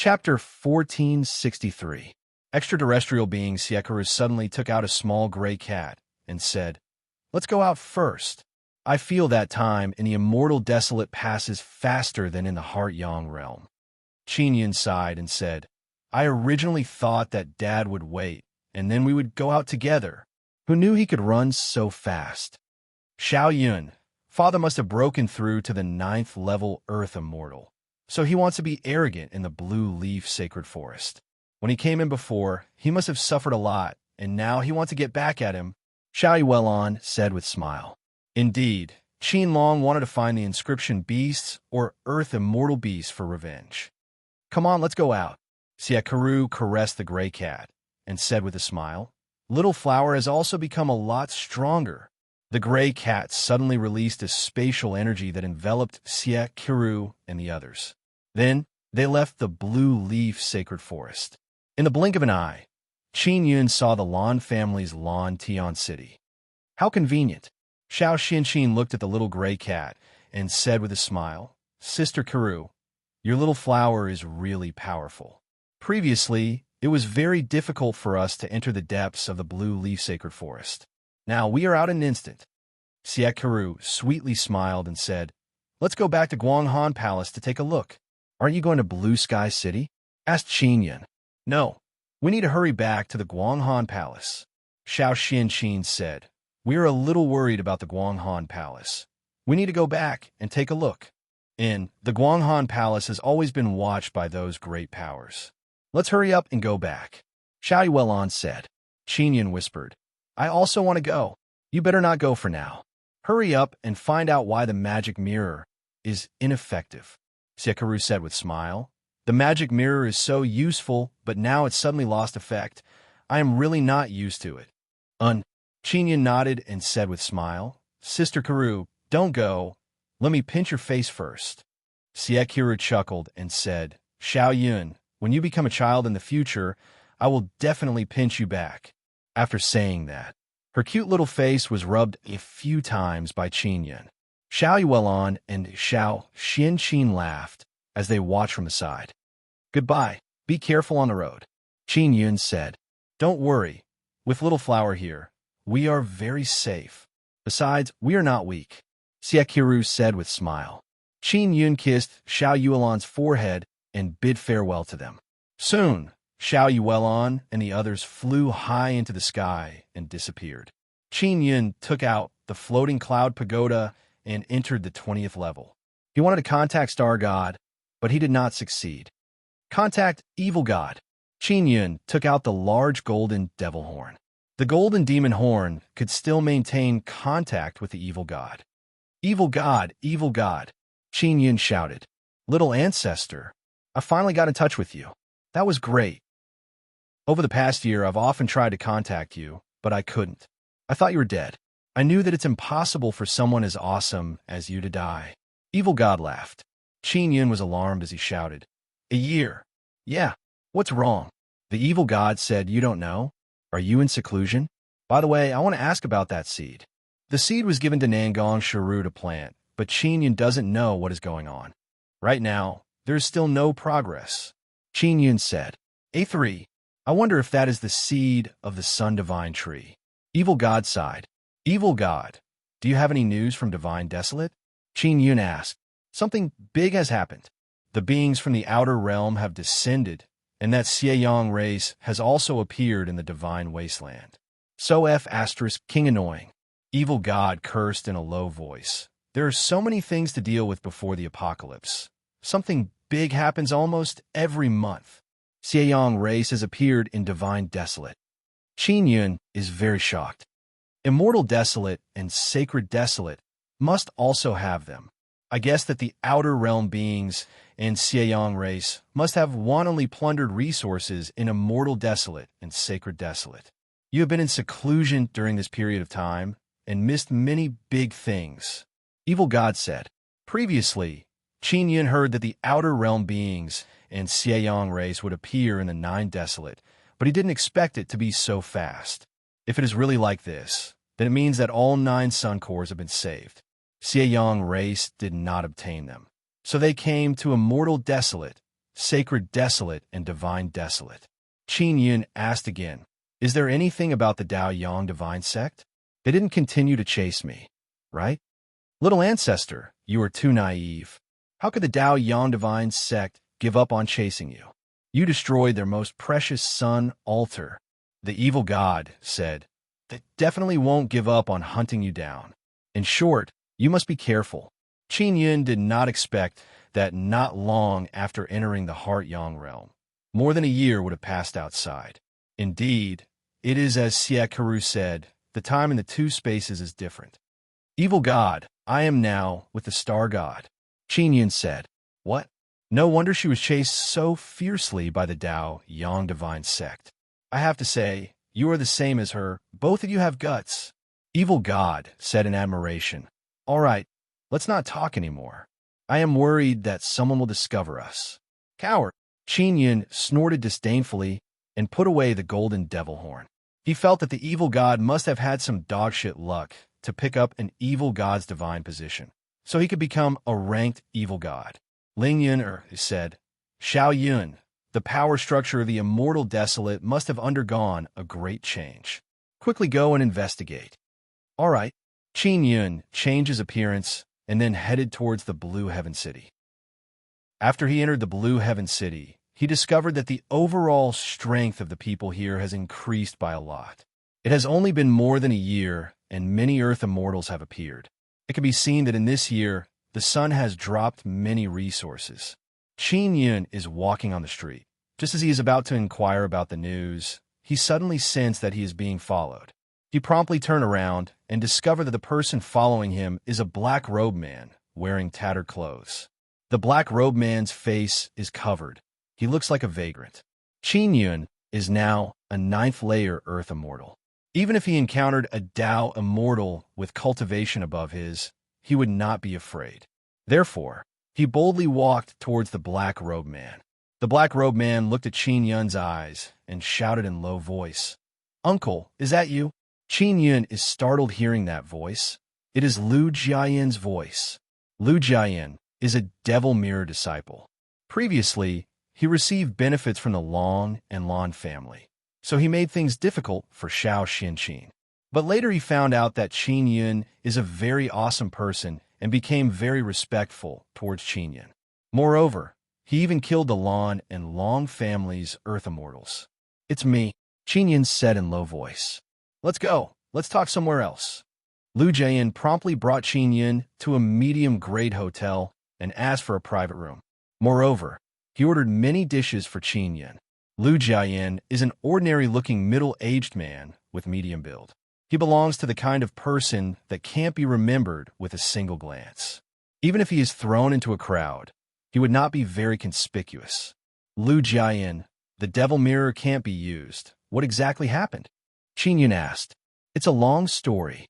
Chapter 1463. Extraterrestrial being Siekaru suddenly took out a small gray cat and said, "Let's go out first. I feel that time in the immortal desolate passes faster than in the heart-yang realm." Qingyun sighed and said, "I originally thought that Dad would wait, and then we would go out together. Who knew he could run so fast?" Xiaoyun, Father must have broken through to the 9th level Earth Immortal, so he wants to be arrogant in the Blue Leaf Sacred Forest. When he came in before, he must have suffered a lot, and now he wants to get back at him, Xiao Yuelon said with smile. Indeed, Qin Long wanted to find the inscription beasts or Earth Immortal beasts for revenge. "Come on, let's go out." Siekaru caressed the gray cat and said with a smile, "Little Flower has also become a lot stronger." The gray cat suddenly released a spatial energy that enveloped Siekaru and the others. Then, they left the Blue Leaf Sacred Forest. In the blink of an eye, Qingyun saw the Lan family's Lan Tian City. How convenient. Xiao Xianqin looked at the little gray cat and said with a smile, "Sister Karu, your little flower is really powerful. Previously, it was very difficult for us to enter the depths of the Blue Leaf Sacred Forest. Now we are out in an instant." Siekaru sweetly smiled and said, "Let's go back to Guanghan Palace to take a look." "Aren't you going to Blue Sky City?" asked Qingyun. "No, we need to hurry back to the Guanghan Palace," Xiao Xianqin said. "We are a little worried about the Guanghan Palace. We need to go back and take a look. The Guanghan Palace has always been watched by those great powers. Let's hurry up and go back," Xiao Yuelon said. Qingyun whispered, "I also want to go." "You better not go for now. Hurry up and find out why the magic mirror is ineffective," Siekaru said with smile. "The magic mirror is so useful, but now it's suddenly lost effect. I am really not used to it." Qingyun nodded and said with smile, "Sister Karu, don't go. Let me pinch your face first." Siekaru chuckled and said, "Xiaoyun, when you become a child in the future, I will definitely pinch you back." After saying that, her cute little face was rubbed a few times by Qingyun. Xiao Yuelon and Xiao Xianqin laughed as they watched from the side. "Goodbye. Be careful on the road," Qingyun said. "Don't worry. With Little Flower here, we are very safe. Besides, we are not weak," Siekaru said with smile. Qingyun kissed Xiao Yuelon's forehead and bid farewell to them. Soon, Xiao Yuelon and the others flew high into the sky and disappeared. Qingyun took out the floating cloud pagoda and entered the 20th level. He wanted to contact Star God, but he did not succeed. Contact Evil God. Qingyun took out the large golden devil horn. The golden demon horn could still maintain contact with the evil god. "Evil God, evil God," Qingyun shouted. "Little ancestor, I finally got in touch with you. That was great. Over the past year, I've often tried to contact you, but I couldn't. I thought you were dead. I knew that it's impossible for someone as awesome as you to die." Evil God laughed. Qingyun was alarmed as he shouted, "A year? Yeah, what's wrong?" The evil god said, "You don't know? Are you in seclusion? By the way, I want to ask about that seed." The seed was given to Nangong Shiru to plant, but Qingyun doesn't know what is going on. Right now, there is still no progress. Qingyun said, "A3, I wonder if that is the seed of the Sun Divine Tree." Evil God sighed. "Evil God, do you have any news from Divine Desolate?" Qingyun asked. "Something big has happened. The beings from the outer realm have descended, and that Xieyang race has also appeared in the Divine Wasteland." So King annoying. Evil God cursed in a low voice. "There are so many things to deal with before the apocalypse. Something big happens almost every month. Xieyang race has appeared in Divine Desolate." Qingyun is very shocked. Immortal Desolate and Sacred Desolate must also have them. I guess that the outer realm beings and Xieyang race must have wantonly plundered resources in Immortal Desolate and Sacred Desolate. You have been in seclusion during this period of time and missed many big things, Evil God said. Previously, Qingyun heard that the outer realm beings and Xieyang race would appear in the 9 Desolate, but he didn't expect it to be so fast. If it is really like this, then it means that all 9 sun cores have been saved. Xieyang race did not obtain them, so they came to Immortal Desolate sacred desolate and divine desolate. Qin Yun asked again, is there anything about the Dao Yang divine sect? They didn't continue to chase me, right? Little ancestor, you are too naive. How could the Dao Yang divine sect give up on chasing you? You destroyed their most precious sun altar. The evil god said, they definitely won't give up on hunting you down. In short, you must be careful. Qin Yun did not expect that not long after entering the Heart Yang realm, more than a year would have passed outside. Indeed, it is as Siekaru said, the time in the two spaces is different. Evil god, I am now with the star god. Qin Yun said, what? No wonder she was chased so fiercely by the Dao Yang divine sect. I have to say, you are the same as her. Both of you have guts. Evil god said in admiration. All right, let's not talk anymore. I am worried that someone will discover us. Coward. Qin Yun snorted disdainfully and put away the golden devil horn. He felt that the evil god must have had some dogshit luck to pick up an evil god's divine position, so he could become a ranked evil god. Ling Yun said, Xiao Yun, the power structure of the immortal desolate must have undergone a great change. Quickly go and investigate. All right. Qin Yun changed his appearance and then headed towards the Blue Heaven City. After he entered the Blue Heaven City, he discovered that the overall strength of the people here has increased by a lot. It has only been more than a year, and many Earth immortals have appeared. It can be seen that in this year, the sun has dropped many resources. Qin Yun is walking on the street. Just as he is about to inquire about the news, he suddenly sensed that he is being followed. He promptly turned around and discovered that the person following him is a black-robed man wearing tattered clothes. The black-robed man's face is covered. He looks like a vagrant. Qin Yun is now a 9th-layer Earth immortal. Even if he encountered a Dao immortal with cultivation above his, he would not be afraid. Therefore, he boldly walked towards the black-robed man. The black-robed man looked at Qin Yun's eyes and shouted in low voice, Uncle, is that you? Qin Yun is startled hearing that voice. It is Lu Jiayan's voice. Lu Jiayan is a devil mirror disciple. Previously, he received benefits from the Long and Lan family, so he made things difficult for Xiao Xinqin. But later he found out that Qin Yun is a very awesome person and became very respectful towards Qin Yun. Moreover, he even killed the Lan and Long family's Earth immortals. It's me, Qin Yun said in low voice. Let's go. Let's talk somewhere else. Lu Jiayan promptly brought Qin Yun to a medium-grade hotel and asked for a private room. Moreover, he ordered many dishes for Qin Yun. Lu Jiayan is an ordinary-looking middle-aged man with medium build. He belongs to the kind of person that can't be remembered with a single glance. Even if he is thrown into a crowd, he would not be very conspicuous. Lu Jiayan, the devil mirror can't be used. What exactly happened? Qin Yun asked. It's a long story.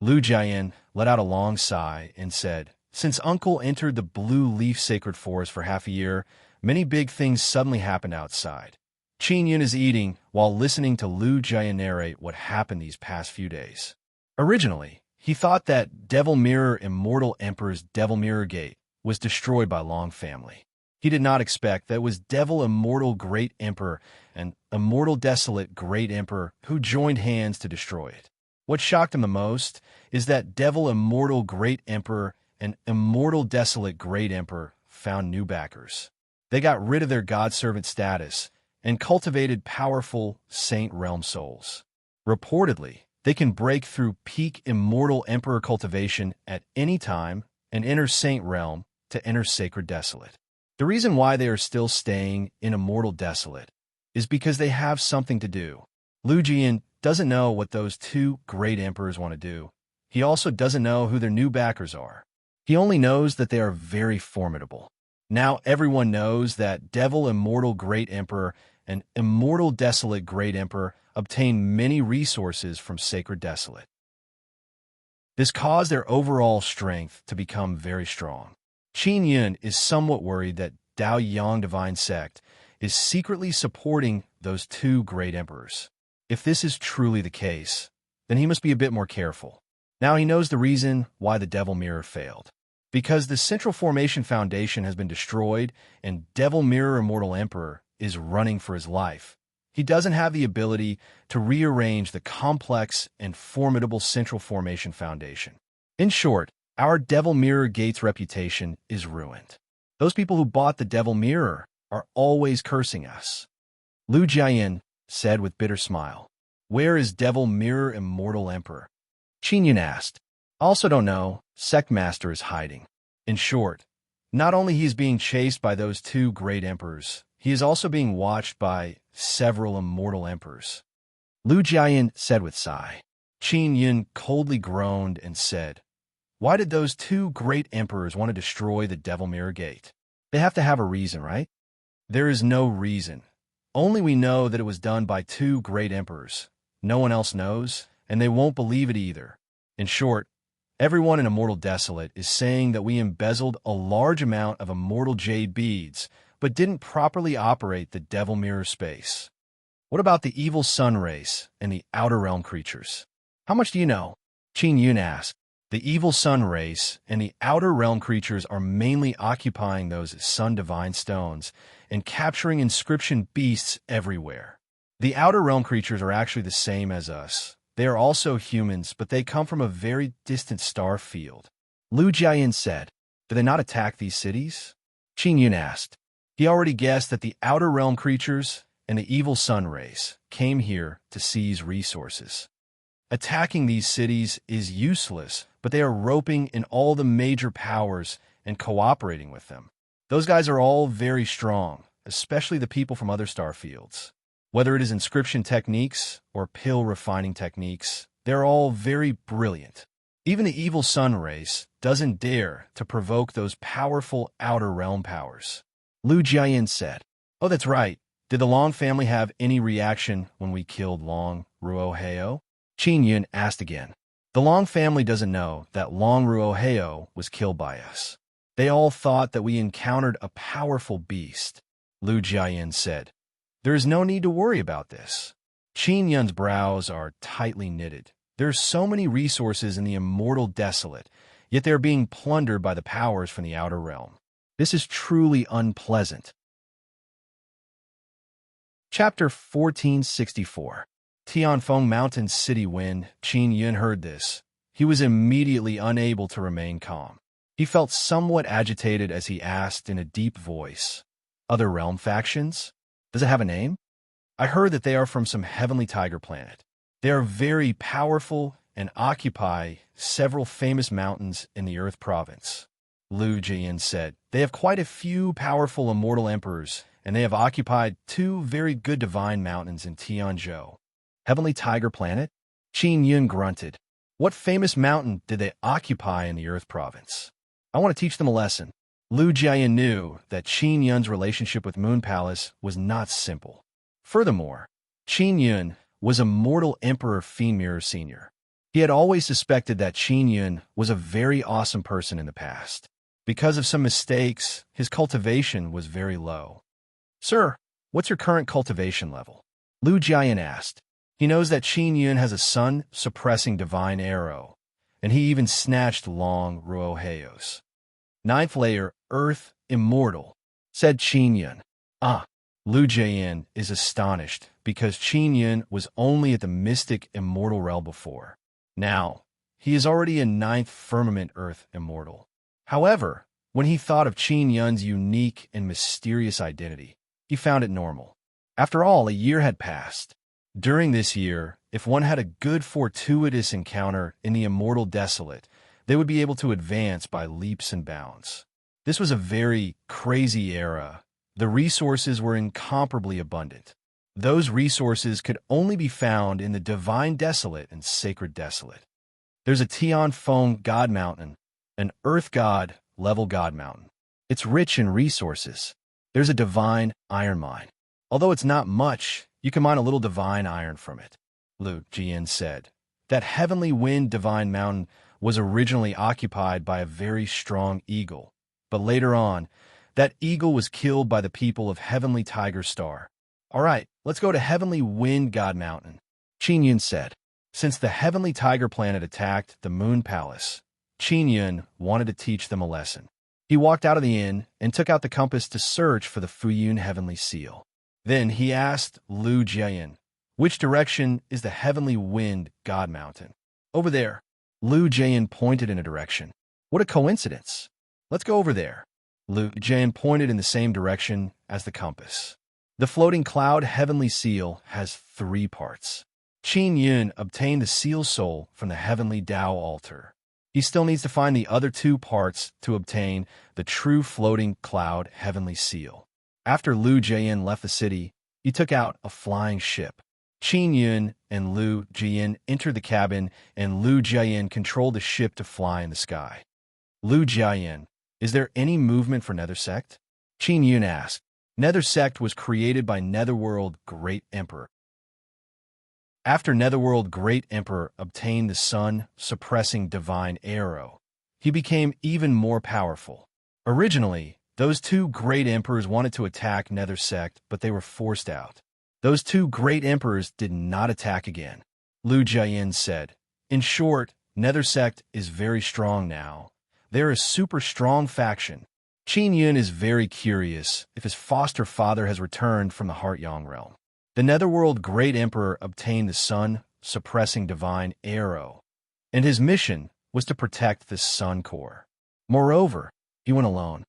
Lu Jiayan let out a long sigh and said, since Uncle entered the Blue Leaf Sacred Forest for half a year, many big things suddenly happened outside. Qin Yun is eating while listening to Lu Jiayan narrate what happened these past few days. Originally, he thought that Devil Mirror Immortal Emperor's Devil Mirror Gate was destroyed by Long family. He did not expect that it was Devil Immortal Great Emperor and Immortal Desolate Great Emperor who joined hands to destroy it. What shocked him the most is that Devil Immortal Great Emperor and Immortal Desolate Great Emperor found new backers. They got rid of their God-servant status and cultivated powerful Saint Realm souls. Reportedly, they can break through peak Immortal Emperor cultivation at any time and enter Saint Realm to enter Sacred Desolate. The reason why they are still staying in Immortal Desolate is because they have something to do. Lu Jian doesn't know what those two great emperors want to do. He also doesn't know who their new backers are. He only knows that they are very formidable. Now everyone knows that Devil Immortal Great Emperor and Immortal Desolate Great Emperor obtain many resources from Sacred Desolate. This caused their overall strength to become very strong. Qin Yun is somewhat worried that Dao Yang Divine Sect is secretly supporting those two great emperors. If this is truly the case, then he must be a bit more careful. Now he knows the reason why the Devil Mirror failed. Because the Central Formation Foundation has been destroyed and Devil Mirror Immortal Emperor is running for his life. He doesn't have the ability to rearrange the complex and formidable Central Formation Foundation. In short, our Devil Mirror Gate's reputation is ruined. Those people who bought the Devil Mirror are always cursing us. Lu Jiayin said with bitter smile. Where is Devil Mirror Immortal Emperor? Qin Yun asked. I also don't know. Sectmaster is hiding. In short, not only he is being chased by those two great emperors, he is also being watched by several immortal emperors. Lu Jiayin said with sigh. Qin Yun coldly groaned and said, why did those two great emperors want to destroy the Devil Mirror Gate? They have to have a reason, right? There is no reason. Only we know that it was done by two great emperors. No one else knows, and they won't believe it either. In short, everyone in Immortal Desolate is saying that we embezzled a large amount of immortal jade beads, but didn't properly operate the Devil Mirror space. What about the evil sun race and the Outer Realm creatures? How much do you know? Qin Yun asked. The evil sun race and the Outer Realm creatures are mainly occupying those sun divine stones and capturing inscription beasts everywhere. The Outer Realm creatures are actually the same as us. They are also humans, but they come from a very distant star field. Lu Jiayin said, do they not attack these cities? Qin Yun asked. He already guessed that the Outer Realm creatures and the evil sun race came here to seize resources. Attacking these cities is useless, but they are roping in all the major powers and cooperating with them. Those guys are all very strong, especially the people from other star fields. Whether it is inscription techniques or pill refining techniques, they're all very brilliant. Even the evil sun race doesn't dare to provoke those powerful Outer Realm powers. Lu Jiayin said, oh, that's right. Did the Long family have any reaction when we killed Long Ruoheo? Qin Yun asked again. The Long family doesn't know that Long Ruoheo was killed by us. They all thought that we encountered a powerful beast. Lu Jiayin said, there is no need to worry about this. Qin Yun's brows are tightly knitted. There are so many resources in the Immortal Desolate, yet they are being plundered by the powers from the Outer Realm. This is truly unpleasant. Chapter 1464. Tianfeng Mountain City Wind. Qin Yun heard this. He was immediately unable to remain calm. He felt somewhat agitated as he asked in a deep voice, other realm factions? Does it have a name? I heard that they are from some heavenly tiger planet. They are very powerful and occupy several famous mountains in the Earth Province. Lu Jian said, they have quite a few powerful immortal emperors, and they have occupied two very good divine mountains in Tianzhou. Heavenly Tiger Planet? Qin Yun grunted. What famous mountain did they occupy in the Earth Province? I want to teach them a lesson. Lu Jiayin knew that Qin Yun's relationship with Moon Palace was not simple. Furthermore, Qin Yun was a mortal Emperor Fiend Mirror Sr. He had always suspected that Qin Yun was a very awesome person in the past. Because of some mistakes, his cultivation was very low. Sir, what's your current cultivation level? Lu Jiayin asked. He knows that Qin Yun has a sun-suppressing divine arrow, and he even snatched Long Ruoheo's. Ninth layer, Earth Immortal, said Qin Yun. Ah, Lu Jiayin is astonished because Qin Yun was only at the mystic immortal realm before. Now, he is already in ninth firmament Earth Immortal. However, when he thought of Qin Yun's unique and mysterious identity, he found it normal. After all, a year had passed. During this year, if one had a good fortuitous encounter in the Immortal Desolate, they would be able to advance by leaps and bounds. This was a very crazy era. The resources were incomparably abundant. Those resources could only be found in the Divine Desolate and Sacred Desolate. There's a Tianfeng God Mountain, an Earth God level God Mountain. It's rich in resources. There's a Divine Iron Mine. Although it's not much, you can mine a little divine iron from it, Lu Jian said. That Heavenly Wind Divine Mountain was originally occupied by a very strong eagle, but later on, that eagle was killed by the people of Heavenly Tiger Star. All right, let's go to Heavenly Wind God Mountain, Qin Yun said. Since the Heavenly Tiger Planet attacked the Moon Palace, Qin Yun wanted to teach them a lesson. He walked out of the inn and took out the compass to search for the Fuyun heavenly seal. Then he asked Lu Jian, "Which direction is the heavenly wind god mountain?" "Over there." Lu Jian pointed in a direction. "What a coincidence. Let's go over there." Lu Jian pointed in the same direction as the compass. The floating cloud heavenly seal has 3 parts. Qin Yun obtained the seal soul from the heavenly Tao altar. He still needs to find the other 2 parts to obtain the true floating cloud heavenly seal. After Lu Jian left the city, he took out a flying ship. Qin Yun and Lu Jian entered the cabin, and Lu Jian controlled the ship to fly in the sky. "Lu Jian, is there any movement for Nether Sect?" Qin Yun asked. Nether Sect was created by Netherworld Great Emperor. After Netherworld Great Emperor obtained the sun-suppressing divine arrow, he became even more powerful. Originally, those 2 great emperors wanted to attack Nether Sect, but they were forced out. Those 2 great emperors did not attack again. Lu Jian said, "In short, Nether Sect is very strong now. They're a super strong faction." Qin Yun is very curious if his foster father has returned from the Heartyang realm. The Netherworld Great Emperor obtained the sun-suppressing divine arrow, and his mission was to protect the sun core. Moreover, he went alone.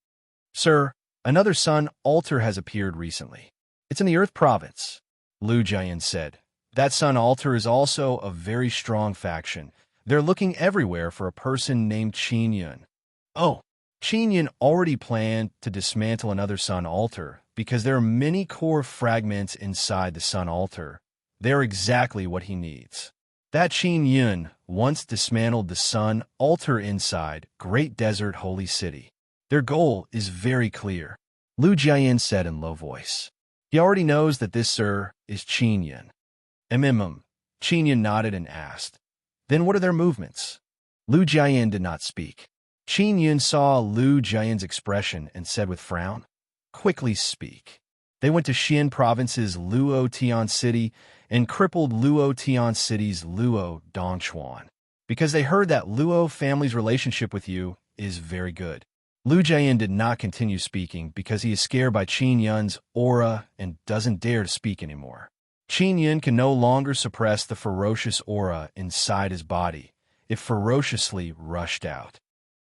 "Sir, another sun altar has appeared recently. It's in the Earth Province," Lu Jian said. "That sun altar is also a very strong faction. They're looking everywhere for a person named Qin Yun." "Oh." Qin Yun already planned to dismantle another sun altar because there are many core fragments inside the sun altar. They're exactly what he needs. That Qin Yun once dismantled the sun altar inside Great Desert Holy City. Their goal is very clear, Lu Jian said in low voice. He already knows that this, sir, is Qin Yun. Qin Yun nodded and asked, "Then what are their movements?" Lu Jian did not speak. Qin Yun saw Lu Jian's expression and said with frown, "Quickly speak." They went to Xian Province's Luo Tian City and crippled Luo Tian City's Luo Dongchuan, because they heard that Luo family's relationship with you is very good. Lu Jian did not continue speaking because he is scared by Qin Yun's aura and doesn't dare to speak anymore. Qin Yun can no longer suppress the ferocious aura inside his body. It ferociously rushed out.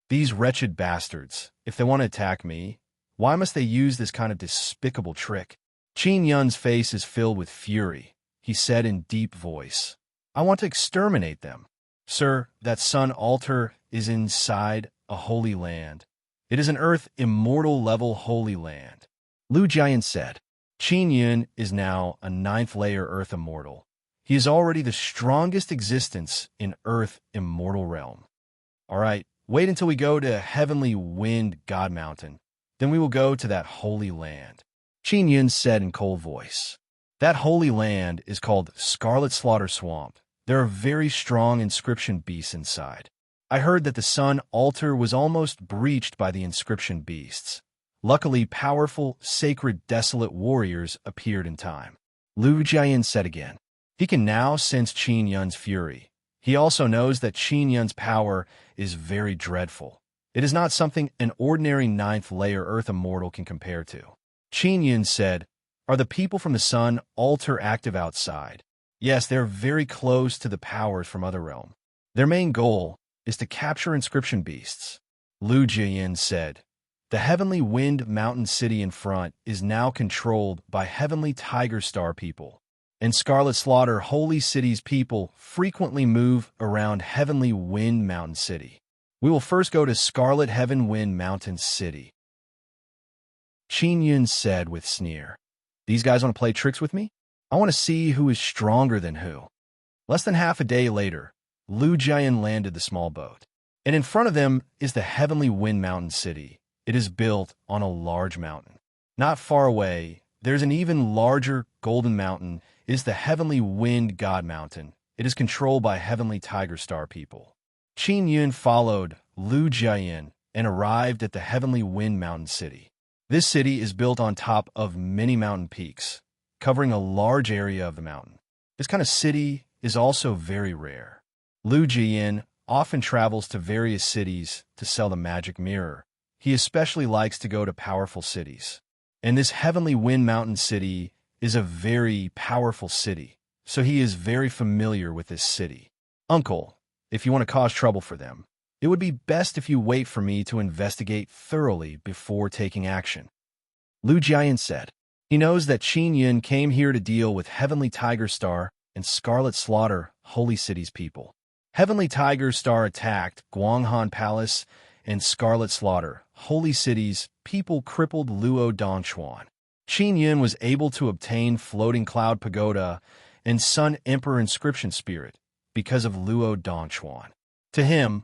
These wretched bastards, if they want to attack me, why must they use this kind of despicable trick? Qin Yun's face is filled with fury. He said in deep voice, "I want to exterminate them. Sir, that sun altar is inside a holy land. It is an earth immortal level holy land." Lu Jian said, "Qin Yun is now a 9th layer earth immortal. He is already the strongest existence in earth immortal realm. All right. Wait until we go to Heavenly Wind God Mountain. Then we will go to that holy land," Qin Yun said in cold voice. That holy land is called Scarlet Slaughter Swamp. There are very strong inscription beasts inside. I heard that the sun altar was almost breached by the inscription beasts. Luckily, powerful, sacred, desolate warriors appeared in time. Lu Jian said again. He can now sense Qin Yun's fury. He also knows that Qin Yun's power is very dreadful. It is not something an ordinary 9th layer earth immortal can compare to. Qin Yun said, "Are the people from the sun altar active outside?" "Yes, they're very close to the powers from other realm. Their main goal is to capture inscription beasts." Lu Jian said, "The Heavenly Wind Mountain City in front is now controlled by Heavenly Tiger Star people. And Scarlet Slaughter Holy City's people frequently move around Heavenly Wind Mountain City. We will first go to Scarlet Heaven Wind Mountain City." Qin Yun said with sneer, "These guys want to play tricks with me? I want to see who is stronger than who." Less than half a day later, Lu Jian landed the small boat, and in front of them is the Heavenly Wind Mountain City. It is built on a large mountain. Not far away, there's an even larger golden mountain. It is the Heavenly Wind God Mountain. It is controlled by Heavenly Tiger Star people. Qin Yun followed Lu Jian and arrived at the Heavenly Wind Mountain City. This city is built on top of many mountain peaks, covering a large area of the mountain. This kind of city is also very rare. Lu Jian often travels to various cities to sell the magic mirror. He especially likes to go to powerful cities. And this Heavenly Wind Mountain City is a very powerful city, so he is very familiar with this city. Uncle, if you want to cause trouble for them, it would be best if you wait for me to investigate thoroughly before taking action. Lu Jian said. He knows that Qin Yun came here to deal with Heavenly Tiger Star and Scarlet Slaughter, Holy City's people. Heavenly Tiger Star attacked Guanghan Palace, and Scarlet Slaughter, Holy City's people crippled Luo Dongchuan. Qin Yun was able to obtain Floating Cloud Pagoda and Sun Emperor Inscription Spirit because of Luo Dongchuan. To him,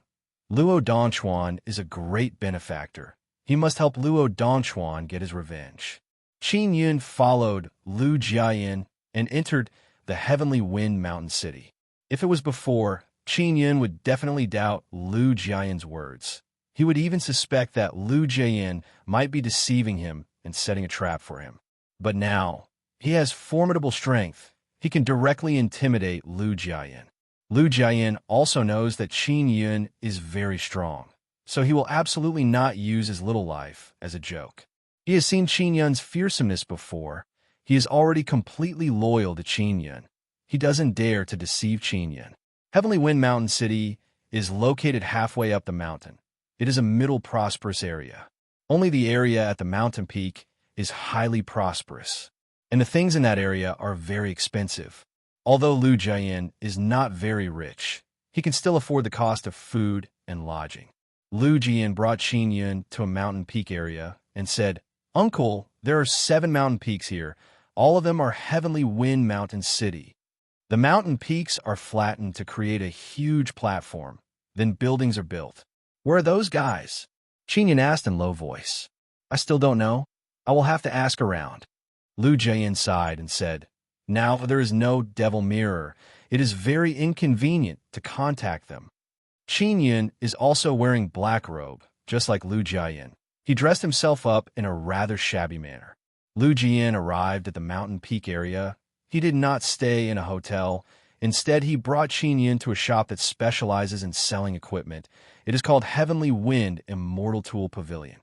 Luo Dongchuan is a great benefactor. He must help Luo Dongchuan get his revenge. Qin Yun followed Lu Jiayin and entered the Heavenly Wind Mountain City. If it was before, Qin Yun would definitely doubt Lu Jiayin's words. He would even suspect that Lu Jiayin might be deceiving him and setting a trap for him. But now, he has formidable strength. He can directly intimidate Lu Jiayin. Lu Jiayin also knows that Qin Yun is very strong, so he will absolutely not use his little life as a joke. He has seen Qin Yun's fearsomeness before. He is already completely loyal to Qin Yun. He doesn't dare to deceive Qin Yun. Heavenly Wind Mountain City is located halfway up the mountain. It is a middle prosperous area. Only the area at the mountain peak is highly prosperous, and the things in that area are very expensive. Although Lu Jiayin is not very rich, he can still afford the cost of food and lodging. Lu Jiayin brought Qin Yun to a mountain peak area and said, Uncle, there are 7 mountain peaks here. All of them are Heavenly Wind Mountain City. The mountain peaks are flattened to create a huge platform. Then buildings are built. Where are those guys? Qin Yun asked in low voice. I still don't know. I will have to ask around. Lu Jiayin sighed and said, Now there is no devil mirror. It is very inconvenient to contact them. Qin Yun is also wearing black robe, just like Lu Jiayin. He dressed himself up in a rather shabby manner. Lu Jiayin arrived at the mountain peak area. He did not stay in a hotel. Instead, he brought Qin Yun to a shop that specializes in selling equipment. It is called Heavenly Wind Immortal Tool Pavilion.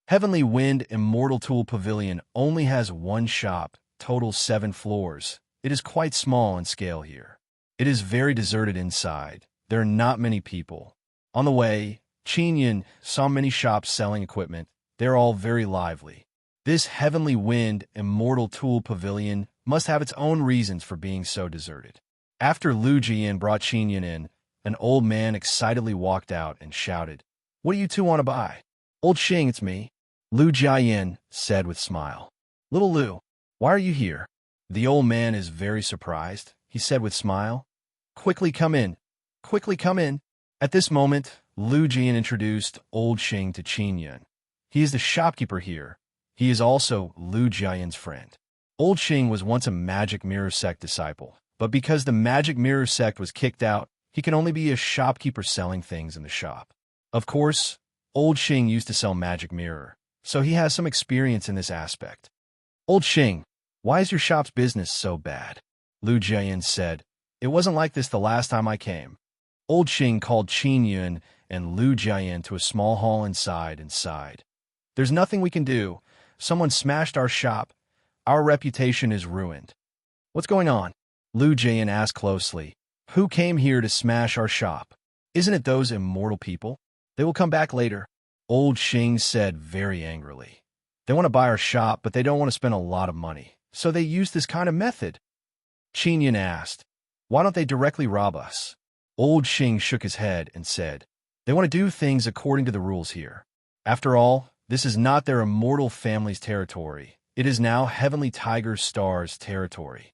Heavenly Wind Immortal Tool Pavilion only has one shop, total 7 floors. It is quite small in scale here. It is very deserted inside. There are not many people. On the way, Qin Yun saw many shops selling equipment. They're all very lively. This Heavenly Wind Immortal Tool Pavilion must have its own reasons for being so deserted. After Lu Jiayin brought Qin Yun in, an old man excitedly walked out and shouted, What do you two want to buy? Old Xing, it's me. Lu Jiayin said with a smile. Little Lu, why are you here? The old man is very surprised. He said with a smile, Quickly come in. Quickly come in. At this moment, Lu Jiayin introduced Old Xing to Qin Yun. He is the shopkeeper here. He is also Lu Jiayin's friend. Old Xing was once a Magic Mirror Sect disciple, but because the Magic Mirror Sect was kicked out, he can only be a shopkeeper selling things in the shop. Of course, Old Xing used to sell Magic Mirror, so he has some experience in this aspect. Old Xing, why is your shop's business so bad? Lu Jiayin said. It wasn't like this the last time I came. Old Xing called Qin Yun and Lu Jiayin to a small hall inside and sighed. There's nothing we can do. Someone smashed our shop. Our reputation is ruined. What's going on? Lu Jiayin asked closely. Who came here to smash our shop? Isn't it those immortal people? They will come back later. Old Xing said very angrily. They want to buy our shop, but they don't want to spend a lot of money, so they use this kind of method. Qin Yun asked, Why don't they directly rob us? Old Xing shook his head and said, They want to do things according to the rules here. After all, this is not their immortal family's territory. It is now Heavenly Tiger Star's territory.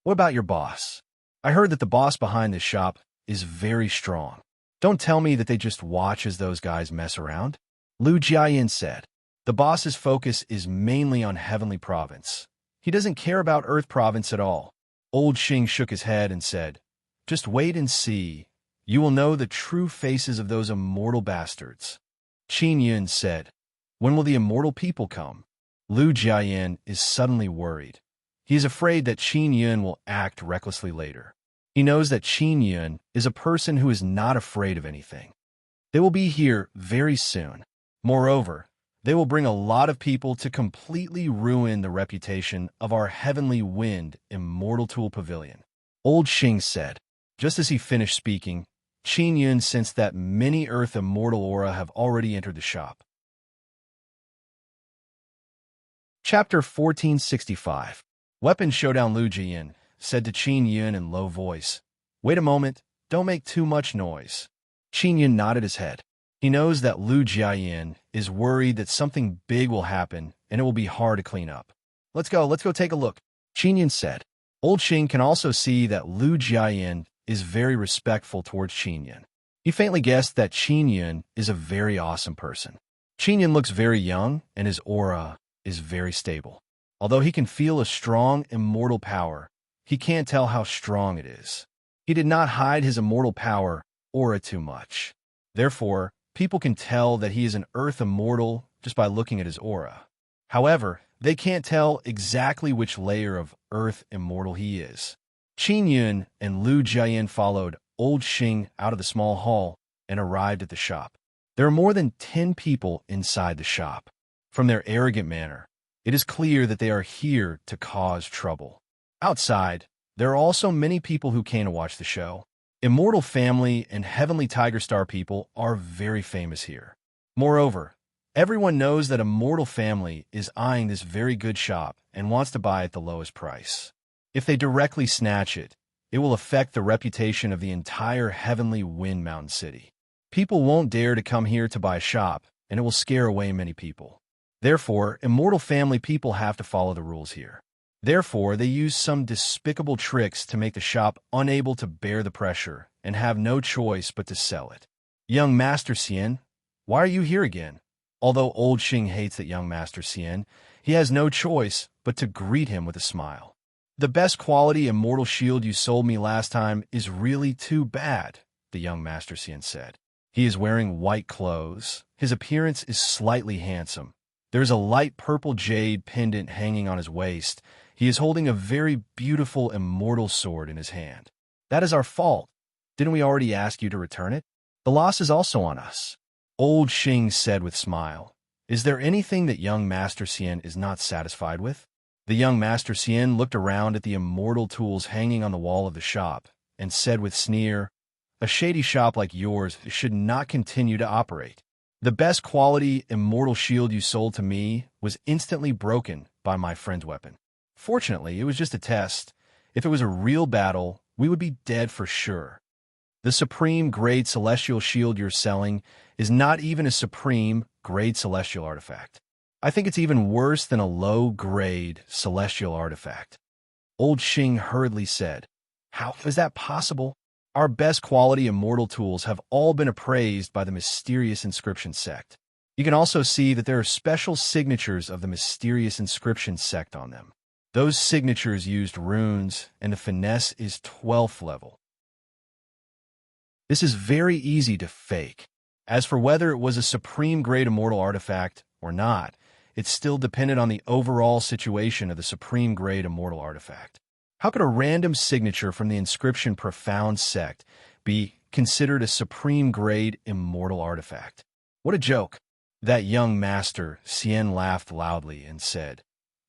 What about your boss? I heard that the boss behind this shop is very strong. Don't tell me that they just watch as those guys mess around. Lu Jiayin said. The boss's focus is mainly on Heavenly Province. He doesn't care about Earth Province at all. Old Xing shook his head and said, Just wait and see. You will know the true faces of those immortal bastards. Qin Yun said, When will the immortal people come? Lu Jiayin is suddenly worried. He is afraid that Qin Yun will act recklessly later. He knows that Qin Yun is a person who is not afraid of anything. They will be here very soon. Moreover, they will bring a lot of people to completely ruin the reputation of our heavenly wind immortal tool pavilion. Old Xing said. Just as he finished speaking, Qin Yun sensed that many Earth immortal aura have already entered the shop. Chapter 1465. Weapon Showdown. Lu Jian said to Qin Yun in low voice, "Wait a moment, don't make too much noise." Qin Yun nodded his head. He knows that Lu Jian is worried that something big will happen and it will be hard to clean up. Let's go take a look," Qin Yun said. Old Xing can also see that Lu Jian is very respectful towards Qin Yun. He faintly guessed that Qin Yun is a very awesome person. Qin Yun looks very young and his aura is very stable. Although he can feel a strong immortal power, he can't tell how strong it is. He did not hide his immortal power aura too much. Therefore, people can tell that he is an Earth immortal just by looking at his aura. However, they can't tell exactly which layer of Earth immortal he is. Qin Yun and Lu Jian followed Old Xing out of the small hall and arrived at the shop. There are more than 10 people inside the shop. From their arrogant manner, it is clear that they are here to cause trouble. Outside, there are also many people who came to watch the show. Immortal Family and Heavenly Tiger Star people are very famous here. Moreover, everyone knows that Immortal Family is eyeing this very good shop and wants to buy at the lowest price. If they directly snatch it, it will affect the reputation of the entire Heavenly Wind Mountain City. People won't dare to come here to buy a shop, and it will scare away many people. Therefore, Immortal Family people have to follow the rules here. Therefore, they use some despicable tricks to make the shop unable to bear the pressure and have no choice but to sell it. Young Master Xian, why are you here again? Although Old Xing hates that young Master Xian, he has no choice but to greet him with a smile. The best quality immortal shield you sold me last time is really too bad, the young Master Xian said. He is wearing white clothes. His appearance is slightly handsome. There is a light purple jade pendant hanging on his waist. He is holding a very beautiful immortal sword in his hand. That is our fault. Didn't we already ask you to return it? The loss is also on us, Old Xing said with smile. Is there anything that young Master Xian is not satisfied with? The young Master Xian looked around at the immortal tools hanging on the wall of the shop and said with sneer, "A shady shop like yours should not continue to operate. The best quality immortal shield you sold to me was instantly broken by my friend's weapon. Fortunately, it was just a test. If it was a real battle, we would be dead for sure. The supreme grade celestial shield you're selling is not even a supreme grade celestial artifact. I think it's even worse than a low grade celestial artifact." Old Xing hurriedly said, "How is that possible? Our best quality immortal tools have all been appraised by the mysterious inscription sect. You can also see that there are special signatures of the mysterious inscription sect on them. Those signatures used runes, and the finesse is 12th level. This is very easy to fake. As for whether it was a supreme grade immortal artifact or not, it still depended on the overall situation of the supreme grade immortal artifact. How could a random signature from the inscription profound sect be considered a supreme grade immortal artifact? What a joke." That young Master Xian laughed loudly and said,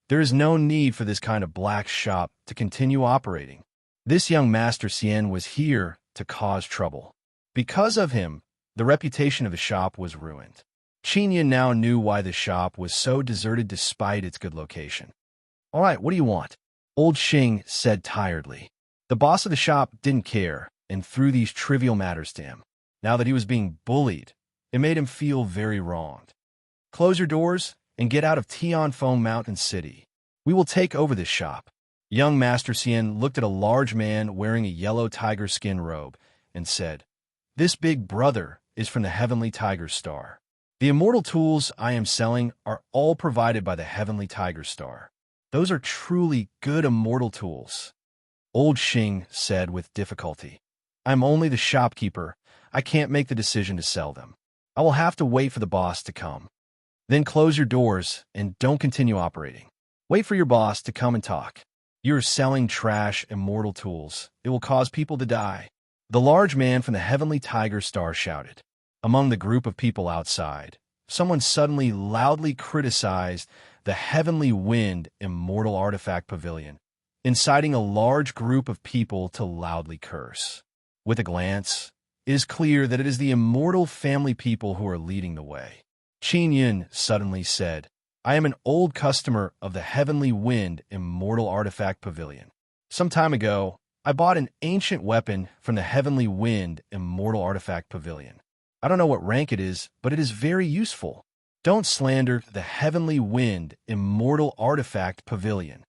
"There is no need for this kind of black shop to continue operating. This young Master Xian was here to cause trouble. Because of him, the reputation of the shop was ruined." Qin Yun now knew why the shop was so deserted despite its good location. "All right, what do you want?" Old Xing said tiredly. The boss of the shop didn't care and threw these trivial matters to him. Now that he was being bullied, it made him feel very wronged. "Close your doors and get out of Tianfeng Mountain City. We will take over this shop." Young Master Xian looked at a large man wearing a yellow tiger skin robe and said, "This big brother is from the Heavenly Tiger Star. The immortal tools I am selling are all provided by the Heavenly Tiger Star. Those are truly good immortal tools." Old Xing said with difficulty, "I'm only the shopkeeper. I can't make the decision to sell them. I will have to wait for the boss to come." "Then close your doors and don't continue operating. Wait for your boss to come and talk." You are selling trash, immortal tools. It will cause people to die. The large man from the heavenly tiger star shouted. Among the group of people outside, someone suddenly loudly criticized the heavenly wind immortal artifact pavilion, inciting a large group of people to loudly curse. With a glance, it is clear that it is the immortal family people who are leading the way. Qin Yun suddenly said, I am an old customer of the Heavenly Wind Immortal Artifact Pavilion. Some time ago, I bought an ancient weapon from the Heavenly Wind Immortal Artifact Pavilion. I don't know what rank it is, but it is very useful. Don't slander the Heavenly Wind Immortal Artifact Pavilion.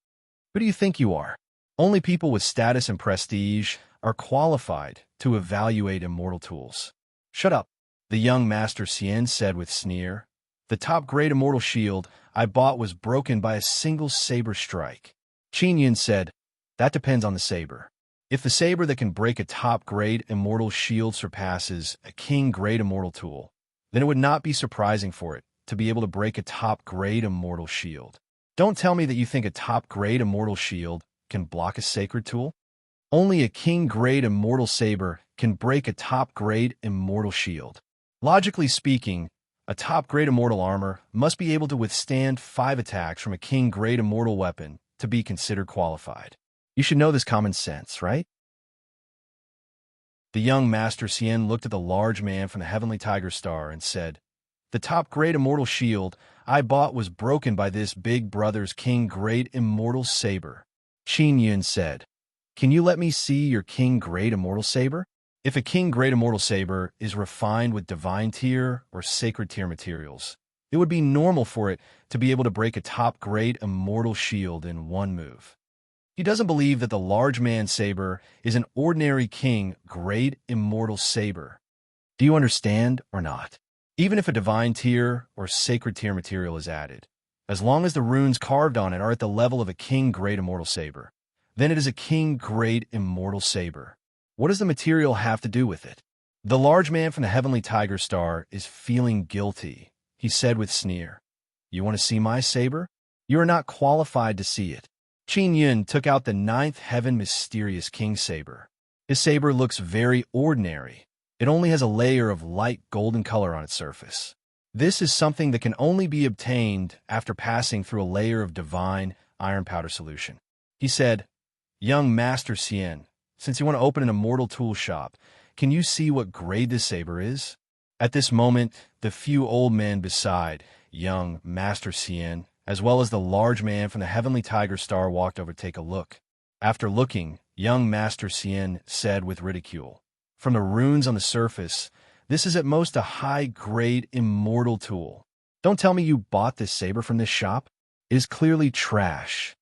Who do you think you are? Only people with status and prestige are qualified to evaluate immortal tools. Shut up, the young Master Xian said with sneer. The top-grade immortal shield I bought was broken by a single saber strike. Qin Yun said, that depends on the saber. If the saber that can break a top-grade immortal shield surpasses a king-grade immortal tool, then it would not be surprising for it to be able to break a top-grade immortal shield. Don't tell me that you think a top-grade immortal shield can block a sacred tool. Only a king-grade immortal saber can break a top-grade immortal shield. Logically speaking, a top-grade immortal armor must be able to withstand 5 attacks from a king-grade immortal weapon to be considered qualified. You should know this common sense, right? The young Master Xian looked at the large man from the Heavenly Tiger Star and said, the top-grade immortal shield I bought was broken by this big brother's king-grade immortal saber. Qin Yun said, can you let me see your king-grade immortal saber? If a king-grade immortal saber is refined with divine tier or sacred tier materials, it would be normal for it to be able to break a top-grade immortal shield in one move. He doesn't believe that the large man saber is an ordinary king-grade immortal saber. Do you understand or not? Even if a divine tier or sacred tier material is added, as long as the runes carved on it are at the level of a king-grade immortal saber, then it is a king-grade immortal saber. What does the material have to do with it? The large man from the Heavenly Tiger Star is feeling guilty, he said with sneer. You want to see my saber? You are not qualified to see it. Qin Yun took out the 9th Heaven Mysterious King Saber. His saber looks very ordinary. It only has a layer of light golden color on its surface. This is something that can only be obtained after passing through a layer of divine iron powder solution. He said, young Master Xian, since you want to open an immortal tool shop, can you see what grade this saber is? At this moment, the few old men beside young Master Xian, as well as the large man from the Heavenly Tiger Star, walked over to take a look. After looking, young Master Xian said with ridicule, from the runes on the surface, this is at most a high-grade immortal tool. Don't tell me you bought this saber from this shop. It is clearly trash.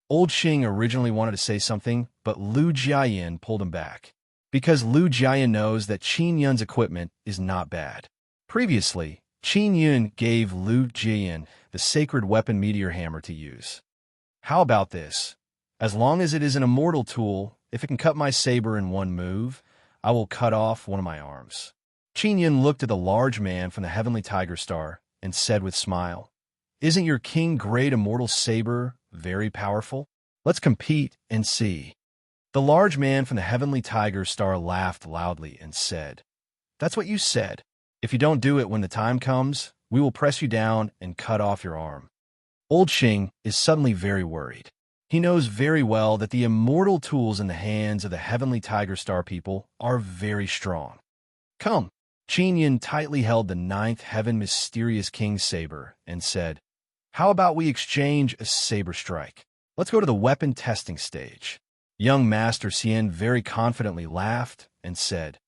Old Xing originally wanted to say something, but Lu Jiayin pulled him back, because Lu Jiayin knows that Qin Yun's equipment is not bad. Previously, Qin Yun gave Lu Jiayin the sacred weapon meteor hammer to use. How about this? As long as it is an immortal tool, if it can cut my saber in one move, I will cut off one of my arms. Qin Yun looked at the large man from the Heavenly Tiger Star and said with smile, isn't your king-grade immortal saber very powerful? Let's compete and see. The large man from the Heavenly Tiger Star laughed loudly and said, that's what you said. If you don't do it when the time comes, we will press you down and cut off your arm. Old Xing is suddenly very worried. He knows very well that the immortal tools in the hands of the Heavenly Tiger Star people are very strong. Come. Qin Yun tightly held the 9th Heaven Mysterious King Saber and said, how about we exchange a saber strike? Let's go to the weapon testing stage. Young Master Xian very confidently laughed and said,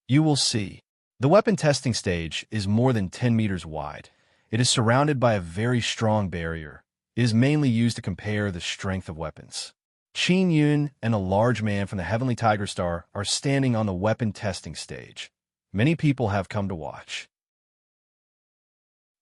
you will see. The weapon testing stage is more than 10 meters wide. It is surrounded by a very strong barrier. It is mainly used to compare the strength of weapons. Qin Yun and a large man from the Heavenly Tiger Star are standing on the weapon testing stage. Many people have come to watch,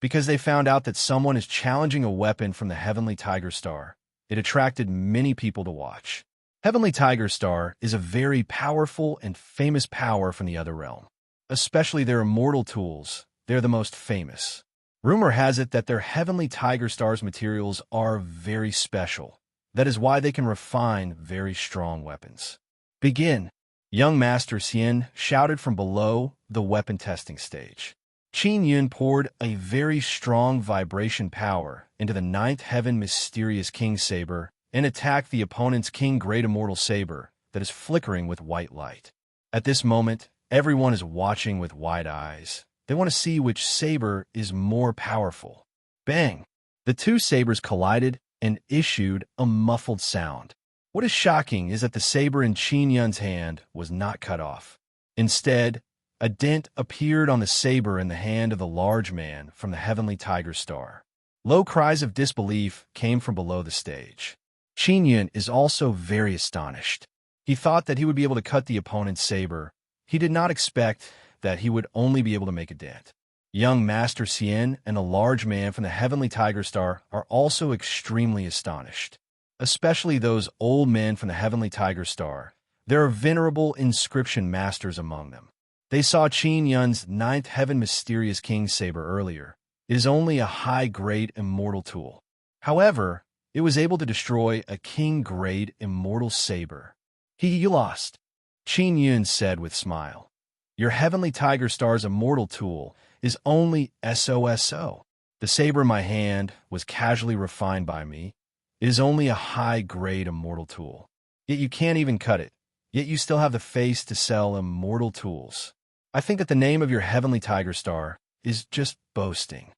because they found out that someone is challenging a weapon from the Heavenly Tiger Star. It attracted many people to watch. Heavenly Tiger Star is a very powerful and famous power from the other realm. Especially their immortal tools, they're the most famous. Rumor has it that their Heavenly Tiger Star's materials are very special. That is why they can refine very strong weapons. Begin, young Master Xian shouted from below the weapon testing stage. Qin Yun poured a very strong vibration power into the ninth heaven mysterious king saber and attacked the opponent's king great immortal saber that is flickering with white light. At this moment, everyone is watching with wide eyes. They want to see which saber is more powerful. Bang! The two sabers collided and issued a muffled sound. What is shocking is that the saber in Qin Yun's hand was not cut off. Instead, a dent appeared on the saber in the hand of the large man from the heavenly tiger star. Low cries of disbelief came from below the stage. Qin Yun is also very astonished. He thought that he would be able to cut the opponent's saber. He did not expect that he would only be able to make a dent. Young Master Xian and the large man from the heavenly tiger star are also extremely astonished. Especially those old men from the heavenly tiger star. There are venerable inscription masters among them. They saw Qin Yun's ninth heaven mysterious king saber earlier. It is only a high-grade immortal tool. However, it was able to destroy a king-grade immortal saber. You lost, Qin Yun said with smile. Your heavenly tiger star's immortal tool is only SOSO. The saber in my hand was casually refined by me. It is only a high-grade immortal tool. Yet you can't even cut it. Yet you still have the face to sell immortal tools. I think that the name of your heavenly tiger star is just boasting.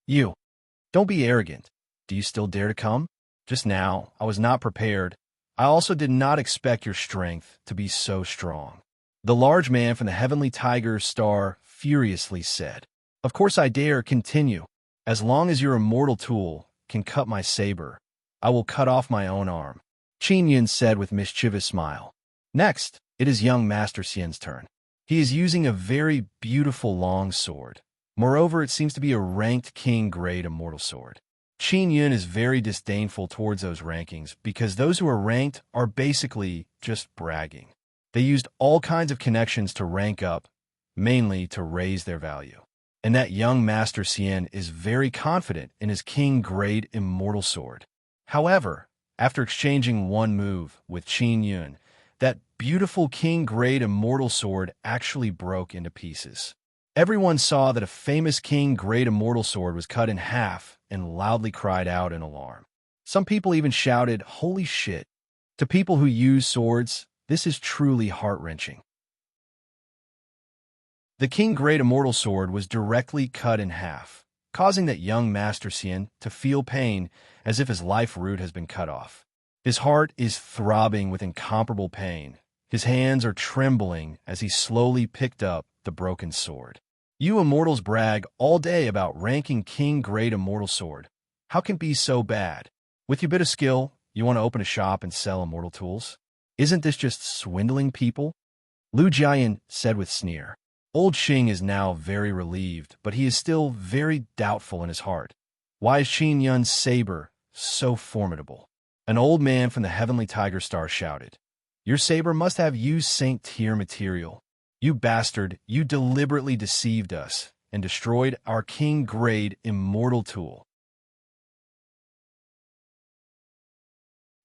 You. Don't be arrogant. Do you still dare to come? Just now, I was not prepared. I also did not expect your strength to be so strong. The large man from the heavenly tiger star furiously said. Of course I dare continue. As long as your immortal tool can cut my saber, I will cut off my own arm. Qin Yun said with mischievous smile. Next, it is young Master Xian's turn. He is using a very beautiful long sword. Moreover, it seems to be a ranked king-grade immortal sword. Qin Yun is very disdainful towards those rankings because those who are ranked are basically just bragging. They used all kinds of connections to rank up, mainly to raise their value. And that young Master Xian is very confident in his king-grade immortal sword. However, after exchanging one move with Qin Yun, that beautiful king-grade immortal sword actually broke into pieces. Everyone saw that a famous king-grade immortal sword was cut in half and loudly cried out in alarm. Some people even shouted, "Holy shit!" To people who use swords, this is truly heart-wrenching. The king-grade immortal sword was directly cut in half, causing that young Master Xian to feel pain as if his life root has been cut off. His heart is throbbing with incomparable pain. His hands are trembling as he slowly picked up the broken sword. You immortals brag all day about ranking king-grade immortal sword. How can it be so bad? With your bit of skill, you want to open a shop and sell immortal tools? Isn't this just swindling people? Lu Jian said with sneer. Old Xing is now very relieved, but he is still very doubtful in his heart. Why is Qin Yun's saber so formidable? An old man from the heavenly tiger star shouted. Your saber must have used Saint Tier material. You bastard, you deliberately deceived us and destroyed our king-grade immortal tool.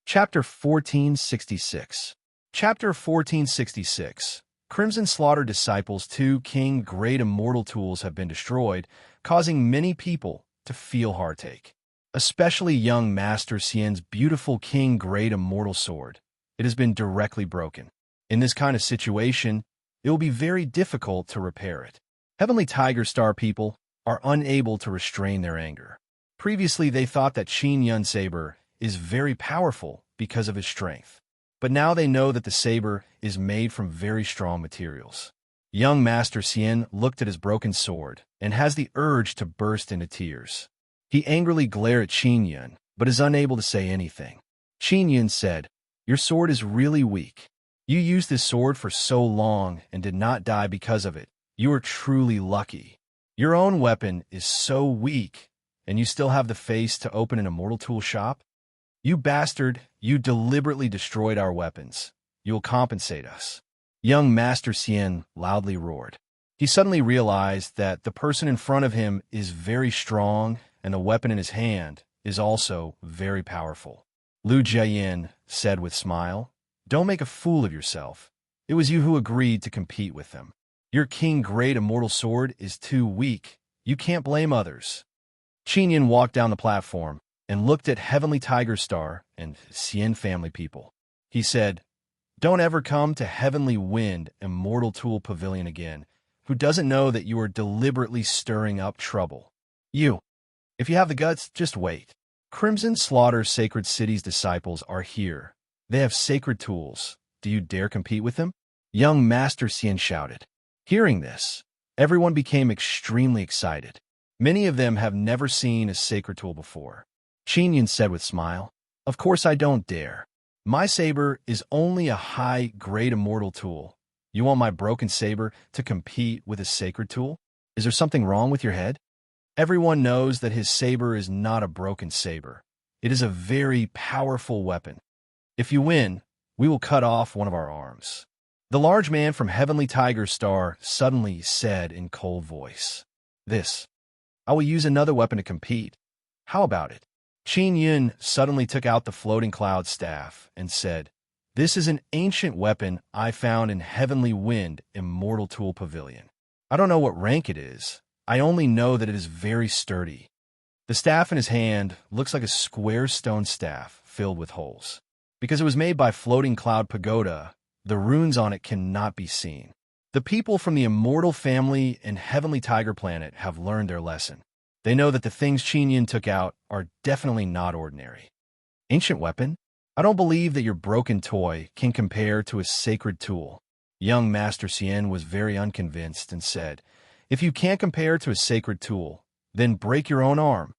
Chapter 1466. Chapter 1466. Crimson Slaughter Disciples' two king-grade immortal tools have been destroyed, causing many people to feel heartache. Especially young Master Xian's beautiful king-grade immortal sword. It has been directly broken. In this kind of situation, it will be very difficult to repair it. Heavenly Tiger Star people are unable to restrain their anger. Previously, they thought that Qin Yun's saber is very powerful because of his strength. But now they know that the saber is made from very strong materials. Young Master Xian looked at his broken sword and has the urge to burst into tears. He angrily glared at Qin Yun, but is unable to say anything. Qin Yun said, Your sword is really weak. You used this sword for so long and did not die because of it. You are truly lucky. Your own weapon is so weak, and you still have the face to open an immortal tool shop? You bastard, you deliberately destroyed our weapons. You will compensate us. Young Master Xian loudly roared. He suddenly realized that the person in front of him is very strong, and the weapon in his hand is also very powerful. Lu Jiayin said with smile. Don't make a fool of yourself. It was you who agreed to compete with them. Your king great immortal sword is too weak. You can't blame others. Qinyan walked down the platform and looked at Heavenly Tiger Star and Xian family people. He said, Don't ever come to Heavenly Wind Immortal Tool Pavilion again, who doesn't know that you are deliberately stirring up trouble. If you have the guts, just wait. Crimson Slaughter Sacred City's disciples are here. They have sacred tools. Do you dare compete with them? Young Master Xian shouted. Hearing this, everyone became extremely excited. Many of them have never seen a sacred tool before. Qinyan said with smile, Of course I don't dare. My saber is only a high-grade immortal tool. You want my broken saber to compete with a sacred tool? Is there something wrong with your head? Everyone knows that his saber is not a broken saber. It is a very powerful weapon. If you win, we will cut off one of our arms. The large man from Heavenly Tiger Star suddenly said in cold voice, I will use another weapon to compete. How about it? Qin Yun suddenly took out the floating cloud staff and said, This is an ancient weapon I found in Heavenly Wind Immortal Tool Pavilion. I don't know what rank it is. I only know that it is very sturdy. The staff in his hand looks like a square stone staff filled with holes. Because it was made by Floating Cloud Pagoda, the runes on it cannot be seen. The people from the Immortal Family and Heavenly Tiger Planet have learned their lesson. They know that the things Qinyan took out are definitely not ordinary. Ancient weapon? I don't believe that your broken toy can compare to a sacred tool. Young Master Xian was very unconvinced and said, If you can't compare to a sacred tool, then break your own arm.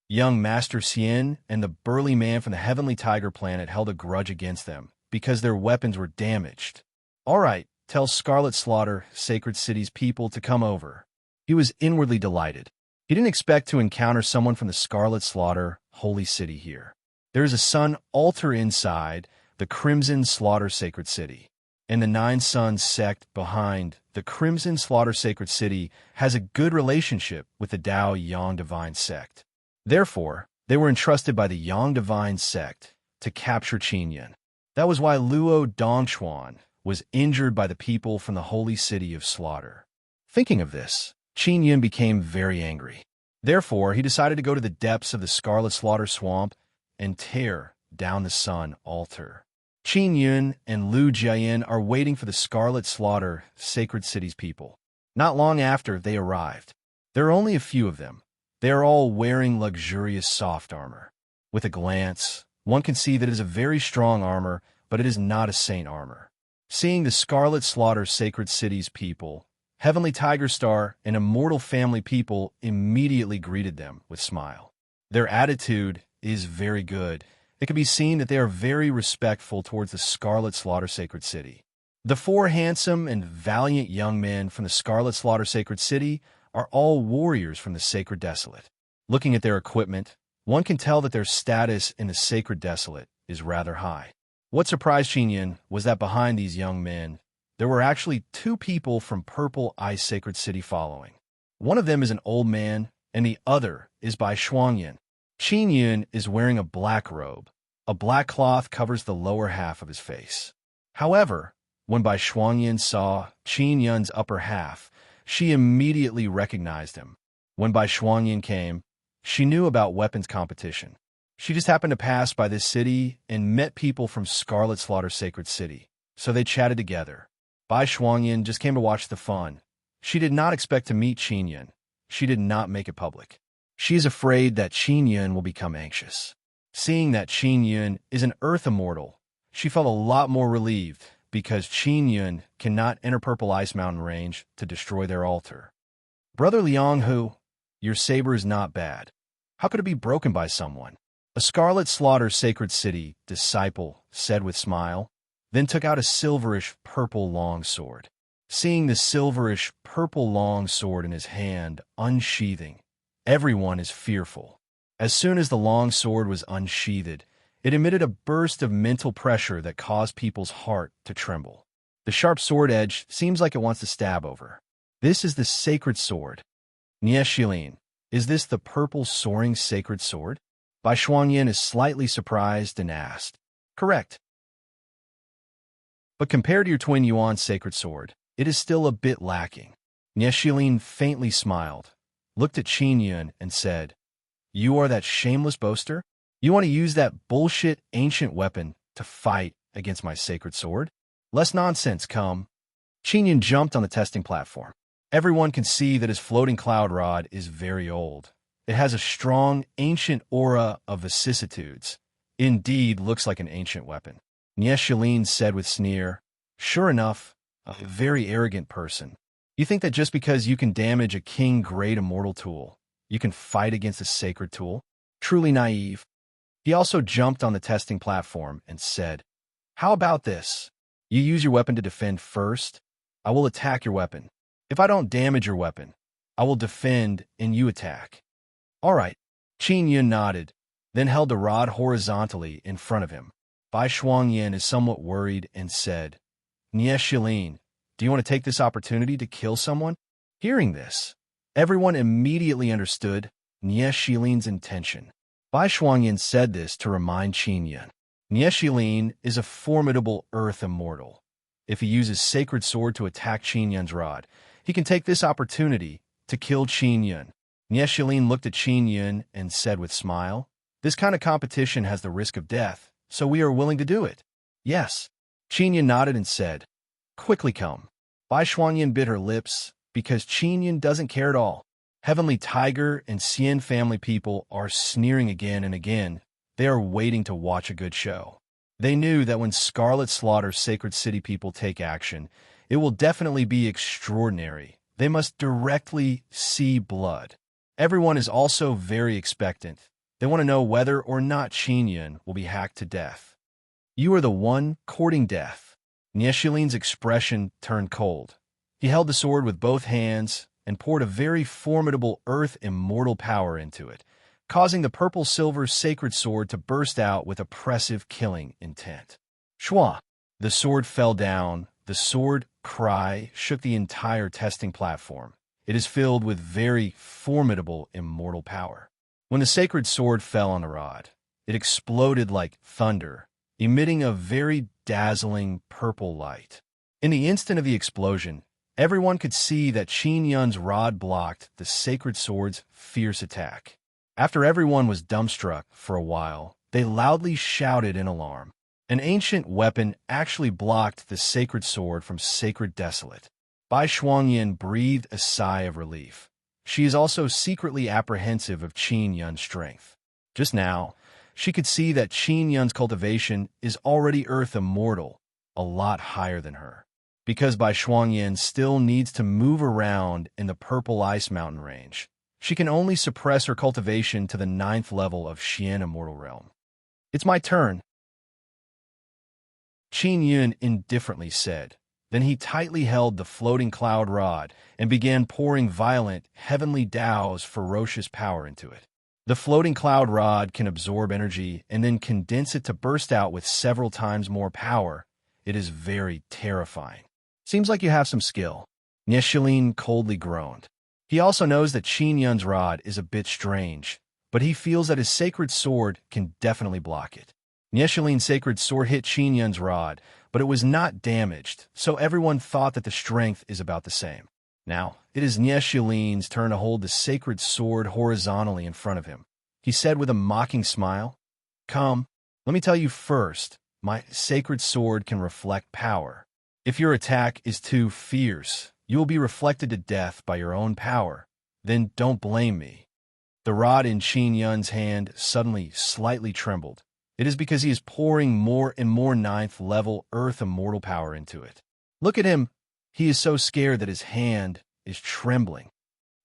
Young Master Xian and the burly man from the Heavenly Tiger Planet held a grudge against them because their weapons were damaged. All right, tell Scarlet Slaughter, Sacred City's people, to come over. He was inwardly delighted. He didn't expect to encounter someone from the Scarlet Slaughter, Holy City here. There is a sun altar inside the Crimson Slaughter Sacred City, and the Nine Suns sect behind the Crimson Slaughter Sacred City has a good relationship with the Dao Yang Divine Sect. Therefore, they were entrusted by the Yang Divine Sect to capture Qinyan. That was why Luo Dongchuan was injured by the people from the Holy City of Slaughter. Thinking of this, Qinyan became very angry. Therefore, he decided to go to the depths of the Scarlet Slaughter Swamp and tear down the sun altar. Qinyan and Lu Jiayin are waiting for the Scarlet Slaughter Sacred City's people. Not long after, they arrived. There are only a few of them. They are all wearing luxurious soft armor. With a glance, one can see that it is a very strong armor, but it is not a saint armor. Seeing the Scarlet Slaughter Sacred City's people, Heavenly Tiger Star and Immortal Family people immediately greeted them with smile. Their attitude is very good. It can be seen that they are very respectful towards the Scarlet Slaughter Sacred City. The four handsome and valiant young men from the Scarlet Slaughter Sacred City are all warriors from the Sacred Desolate. Looking at their equipment, one can tell that their status in the Sacred Desolate is rather high. What surprised Qinyan was that behind these young men, there were actually two people from Purple Ice Sacred City following. One of them is an old man, and the other is Bai Shuangyan. Qinyan is wearing a black robe. A black cloth covers the lower half of his face. However, when Bai Shuangyan saw Qinyan's upper half, she immediately recognized him. When Bai Shuangyan came, she knew about weapons competition. She just happened to pass by this city and met people from Scarlet Slaughter Sacred City, so they chatted together. Bai Shuangyan just came to watch the fun. She did not expect to meet Qinyan. She did not make it public. She is afraid that Qinyan will become anxious. Seeing that Qinyan is an Earth Immortal, she felt a lot more relieved because Qinyan cannot enter Purple Ice Mountain Range to destroy their altar. Brother Lianghu, your saber is not bad. How could it be broken by someone? A Scarlet Slaughter Sacred City disciple said with smile, then took out a silverish purple long sword. Seeing the silverish purple long sword in his hand unsheathing, everyone is fearful. As soon as the long sword was unsheathed, it emitted a burst of mental pressure that caused people's heart to tremble. The sharp sword edge seems like it wants to stab over. This is the sacred sword. Nie Shilin, is this the purple soaring sacred sword? Bai Shuangyan is slightly surprised and asked, "Correct. But compared to your twin Yuan sacred sword, it is still a bit lacking." Nie Shilin faintly smiled, looked at Qin Yun and said, "You are that shameless boaster? You want to use that bullshit ancient weapon to fight against my sacred sword? Less nonsense, come." Qin Yun jumped on the testing platform. Everyone can see that his floating cloud rod is very old. It has a strong, ancient aura of vicissitudes. It indeed looks like an ancient weapon. Nie Shilin said with sneer, "Sure enough, a very arrogant person. You think that just because you can damage a king-grade immortal tool, you can fight against a sacred tool? Truly naive." He also jumped on the testing platform and said, "How about this? You use your weapon to defend first. I will attack your weapon. If I don't damage your weapon, I will defend and you attack." "All right." Qin Yun nodded, then held the rod horizontally in front of him. Bai Shuangyan is somewhat worried and said, "Nie Shilin, do you want to take this opportunity to kill someone?" Hearing this, everyone immediately understood Nie Shilin's intention. Bai Shuangyan said this to remind Qin Yun. Nie Shilin is a formidable earth immortal. If he uses sacred sword to attack Qin Yun's rod, he can take this opportunity to kill Qin Yun. Nie Shilin looked at Qin Yun and said with smile, "This kind of competition has the risk of death, so we are willing to do it." "Yes." Qin Yun nodded and said, "Quickly come." Bai Shuangyan bit her lips because Qin Yun doesn't care at all. Heavenly Tiger and Xian family people are sneering again and again. They are waiting to watch a good show. They knew that when Scarlet Slaughter's Sacred City people take action, it will definitely be extraordinary. They must directly see blood. Everyone is also very expectant. They want to know whether or not Qin Yun will be hacked to death. "You are the one courting death." Nie Shilin's expression turned cold. He held the sword with both hands and poured a very formidable earth immortal power into it, causing the purple-silver sacred sword to burst out with oppressive killing intent. Shwa! The sword fell down. The sword cry shook the entire testing platform. It is filled with very formidable immortal power. When the sacred sword fell on the rod, it exploded like thunder, emitting a very dazzling purple light. In the instant of the explosion, everyone could see that Qin Yun's rod blocked the sacred sword's fierce attack. After everyone was dumbstruck for a while, they loudly shouted in alarm. An ancient weapon actually blocked the sacred sword from Sacred Desolate. Bai Shuangyan breathed a sigh of relief. She is also secretly apprehensive of Qin Yun's strength. Just now, she could see that Qin Yun's cultivation is already earth immortal, a lot higher than her. Because Bai Shuangyan still needs to move around in the purple ice mountain range, she can only suppress her cultivation to the 9th level of Xian Immortal Realm. "It's my turn," Qin Yun indifferently said. Then he tightly held the floating cloud rod and began pouring violent, heavenly Tao's ferocious power into it. The floating cloud rod can absorb energy and then condense it to burst out with several times more power. It is very terrifying. "Seems like you have some skill," Nie Shilin coldly groaned. He also knows that Qin Yun's rod is a bit strange, but he feels that his sacred sword can definitely block it. Nie Shilin's sacred sword hit Qin Yun's rod, but it was not damaged, so everyone thought that the strength is about the same. Now, it is Nie Shilin's turn to hold the sacred sword horizontally in front of him. He said with a mocking smile, "Come, let me tell you first, my sacred sword can reflect power. If your attack is too fierce, you will be reflected to death by your own power. Then don't blame me." The rod in Qin Yun's hand suddenly slightly trembled. It is because he is pouring more and more 9th level earth immortal power into it. Look at him. He is so scared that his hand is trembling.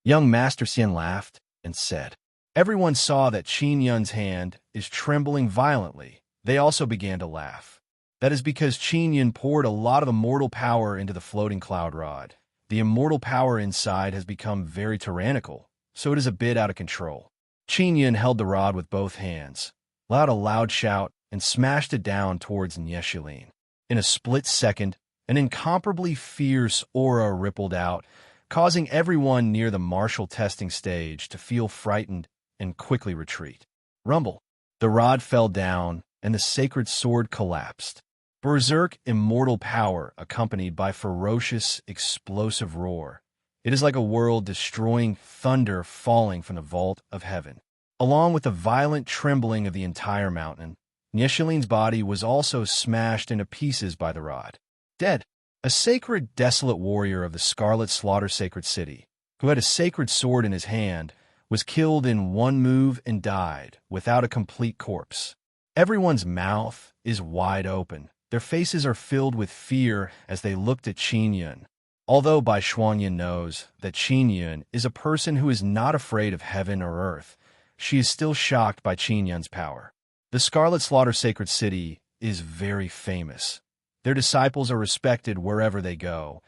Young Master Xian laughed and said, Everyone saw that Qin Yun's hand is trembling violently. They also began to laugh. That is because Qin Yun poured a lot of immortal power into the floating cloud rod. The immortal power inside has become very tyrannical, so it is a bit out of control. Qin Yun held the rod with both hands, let out a loud shout, and smashed it down towards Nie Shilin. In a split second, an incomparably fierce aura rippled out, causing everyone near the martial testing stage to feel frightened and quickly retreat. Rumble. The rod fell down, and the sacred sword collapsed. Berserk immortal power accompanied by ferocious, explosive roar. It is like a world-destroying thunder falling from the vault of heaven. Along with the violent trembling of the entire mountain, Nyeshalin's body was also smashed into pieces by the rod. Dead. A sacred, desolate warrior of the Scarlet Slaughter Sacred City, who had a sacred sword in his hand, was killed in one move and died without a complete corpse. Everyone's mouth is wide open. Their faces are filled with fear as they looked at Qin Yun. Although Bai Xuanyan knows that Qin Yun is a person who is not afraid of heaven or earth, she is still shocked by Qin Yun's power. The Scarlet Slaughter Sacred City is very famous. Their disciples are respected wherever they go,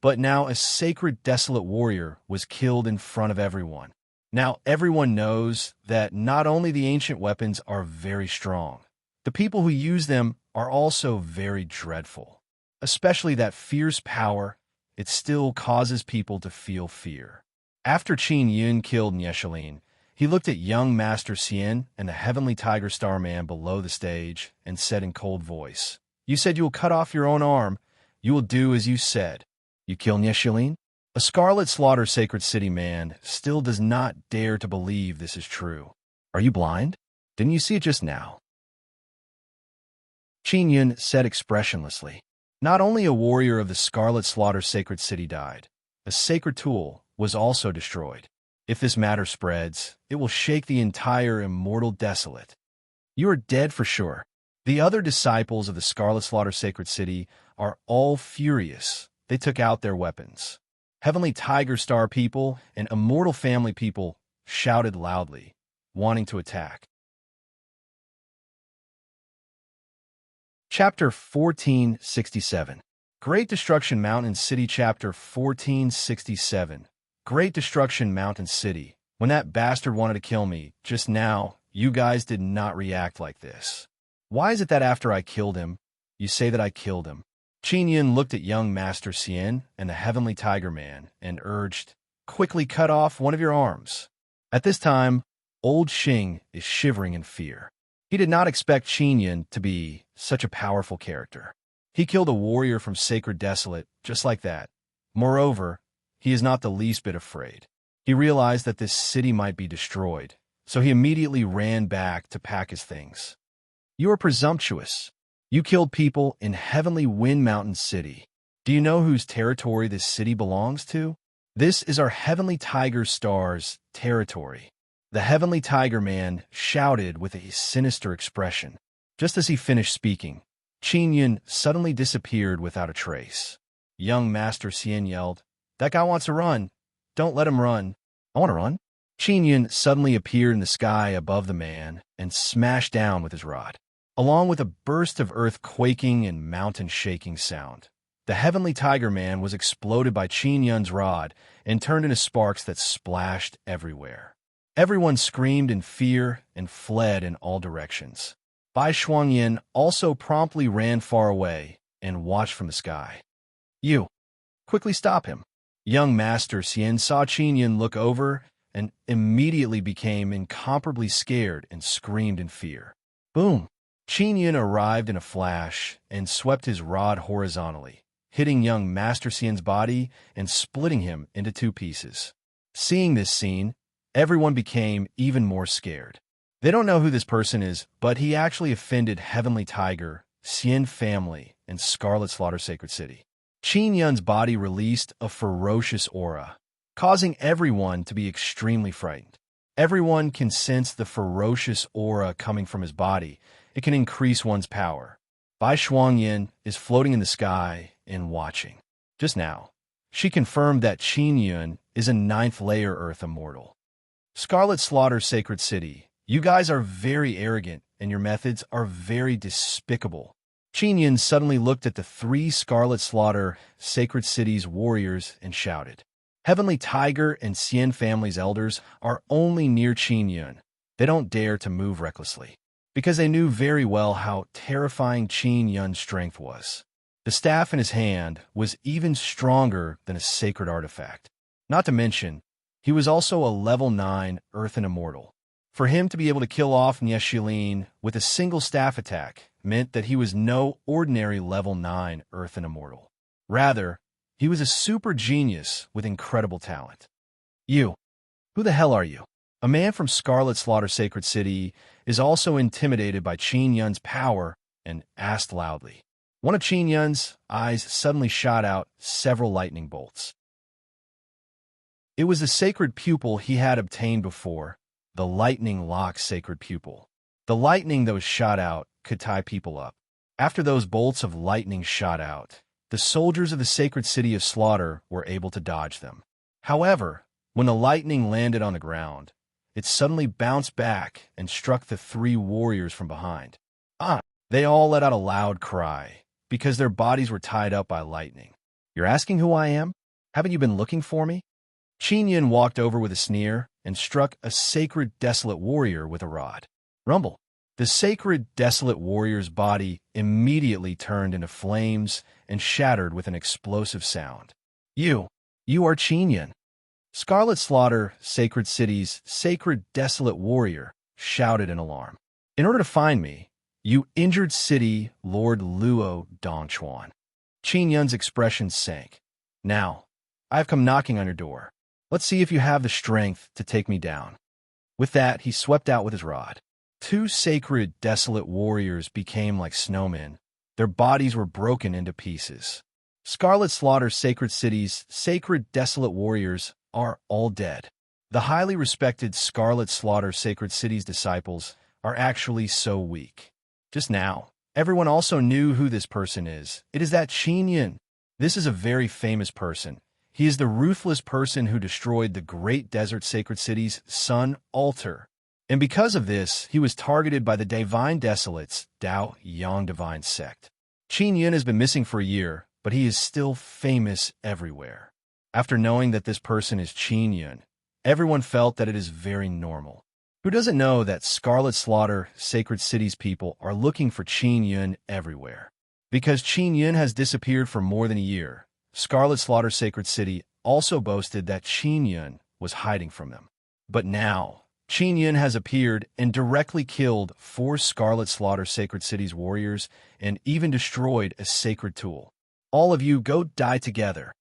but now a sacred desolate warrior was killed in front of everyone. Now everyone knows that not only the ancient weapons are very strong, the people who use them are also very dreadful. Especially that fierce power, it still causes people to feel fear. After Qin Yun killed Nyeshalin, he looked at young Master Xian and the Heavenly Tiger Starman below the stage and said in cold voice, "You said you will cut off your own arm. You will do as you said. You kill Nyeshalin?" A Scarlet Slaughter Sacred City man still does not dare to believe this is true. "Are you blind? Didn't you see it just now?" Qin Yun said expressionlessly. Not only a warrior of the Scarlet Slaughter Sacred City died, a sacred tool was also destroyed. If this matter spreads, it will shake the entire immortal desolate. You are dead for sure. The other disciples of the Scarlet Slaughter Sacred City are all furious. They took out their weapons. Heavenly Tiger Star people and Immortal Family people shouted loudly, wanting to attack. Chapter 1467. Great Destruction Mountain City. Chapter 1467. Great Destruction Mountain City. When that bastard wanted to kill me just now, you guys did not react like this. Why is it that after I killed him, you say that I killed him? Qin Yun looked at young Master Xian and the Heavenly Tiger Man and urged, "Quickly cut off one of your arms." At this time, old Xing is shivering in fear. He did not expect Qin Yun to be such a powerful character. He killed a warrior from Sacred Desolate just like that. Moreover, he is not the least bit afraid. He realized that this city might be destroyed, so he immediately ran back to pack his things. "You are presumptuous. You killed people in Heavenly Wind Mountain City. Do you know whose territory this city belongs to? This is our Heavenly Tiger Star's territory." The Heavenly Tiger Man shouted with a sinister expression. Just as he finished speaking, Qin Yun suddenly disappeared without a trace. Young Master Xian yelled, "That guy wants to run. Don't let him run." "I want to run." Qin Yun suddenly appeared in the sky above the man and smashed down with his rod. Along with a burst of earth quaking and mountain shaking sound, the Heavenly Tiger Man was exploded by Qin Yun's rod and turned into sparks that splashed everywhere. Everyone screamed in fear and fled in all directions. Bai Xuanyan also promptly ran far away and watched from the sky. "You, quickly stop him." Young Master Xian saw Qin Yun look over and immediately became incomparably scared and screamed in fear. Boom! Qin Yun arrived in a flash and swept his rod horizontally, hitting young Master Xian's body and splitting him into two pieces. Seeing this scene, everyone became even more scared. They don't know who this person is, but he actually offended Heavenly Tiger, Xian family, and Scarlet Slaughter Sacred City. Qin Yun's body released a ferocious aura, causing everyone to be extremely frightened. Everyone can sense the ferocious aura coming from his body. It can increase one's power. Bai Xuanyan is floating in the sky and watching. Just now, she confirmed that Qin Yun is a 9th layer Earth immortal. Scarlet Slaughter Sacred City, you guys are very arrogant and your methods are very despicable. Qin Yun suddenly looked at the 3 Scarlet Slaughter Sacred City's warriors and shouted. Heavenly Tiger and Xian family's elders are only near Qin Yun. They don't dare to move recklessly, because they knew very well how terrifying Qin Yun's strength was. The staff in his hand was even stronger than a sacred artifact. Not to mention, he was also a level 9 Earthen Immortal. For him to be able to kill off Nieshilin with a single staff attack meant that he was no ordinary level 9 Earthen Immortal. Rather, he was a super genius with incredible talent. You. Who the hell are you? A man from Scarlet Slaughter Sacred City is also intimidated by Qin Yun's power and asked loudly. One of Qin Yun's eyes suddenly shot out several lightning bolts. It was the sacred pupil he had obtained before, the lightning lock sacred pupil. The lightning that was shot out could tie people up. After those bolts of lightning shot out, the soldiers of the sacred city of Slaughter were able to dodge them. However, when the lightning landed on the ground, it suddenly bounced back and struck the 3 warriors from behind. They all let out a loud cry, because their bodies were tied up by lightning. You're asking who I am? Haven't you been looking for me? Qin Yun walked over with a sneer and struck a sacred desolate warrior with a rod. Rumble. The sacred desolate warrior's body immediately turned into flames and shattered with an explosive sound. You are Qin Yun. Scarlet Slaughter, Sacred City's sacred desolate warrior, shouted in alarm. In order to find me, you injured city Lord Luo Dongchuan. Qin Yun's expression sank. Now, I have come knocking on your door. Let's see if you have the strength to take me down. With that, he swept out with his rod. 2 sacred desolate warriors became like snowmen. Their bodies were broken into pieces. Scarlet Slaughter Sacred City's sacred desolate warriors are all dead. The highly respected Scarlet Slaughter Sacred City's disciples are actually so weak. Just now, everyone also knew who this person is. It is that Qin Yun. This is a very famous person. He is the ruthless person who destroyed the Great Desert Sacred City's sun altar. And because of this, he was targeted by the Divine Desolates, Dao Yang Divine Sect. Qin Yun has been missing for a year, but he is still famous everywhere. After knowing that this person is Qin Yun, everyone felt that it is very normal. Who doesn't know that Scarlet Slaughter Sacred City's people are looking for Qin Yun everywhere? Because Qin Yun has disappeared for more than a year, Scarlet Slaughter Sacred City also boasted that Qin Yun was hiding from them. But now, Qin Yun has appeared and directly killed 4 Scarlet Slaughter Sacred City's warriors and even destroyed a sacred tool. All of you go die together.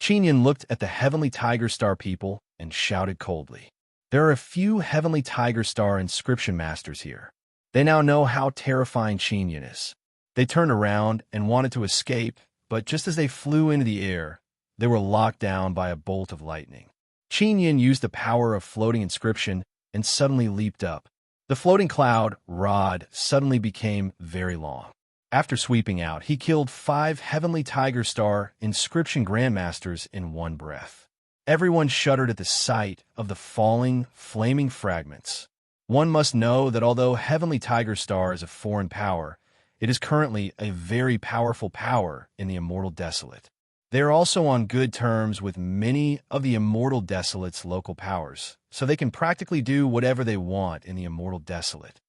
Qin Yun looked at the Heavenly Tiger Star people and shouted coldly. There are a few Heavenly Tiger Star inscription masters here. They now know how terrifying Qin Yun is. They turned around and wanted to escape, but just as they flew into the air, they were locked down by a bolt of lightning. Qin Yun used the power of floating inscription and suddenly leaped up. The floating cloud rod suddenly became very long. After sweeping out, he killed 5 Heavenly Tiger Star inscription grandmasters in one breath. Everyone shuddered at the sight of the falling, flaming fragments. One must know that although Heavenly Tiger Star is a foreign power, it is currently a very powerful power in the Immortal Desolate. They are also on good terms with many of the Immortal Desolate's local powers, so they can practically do whatever they want in the Immortal Desolate.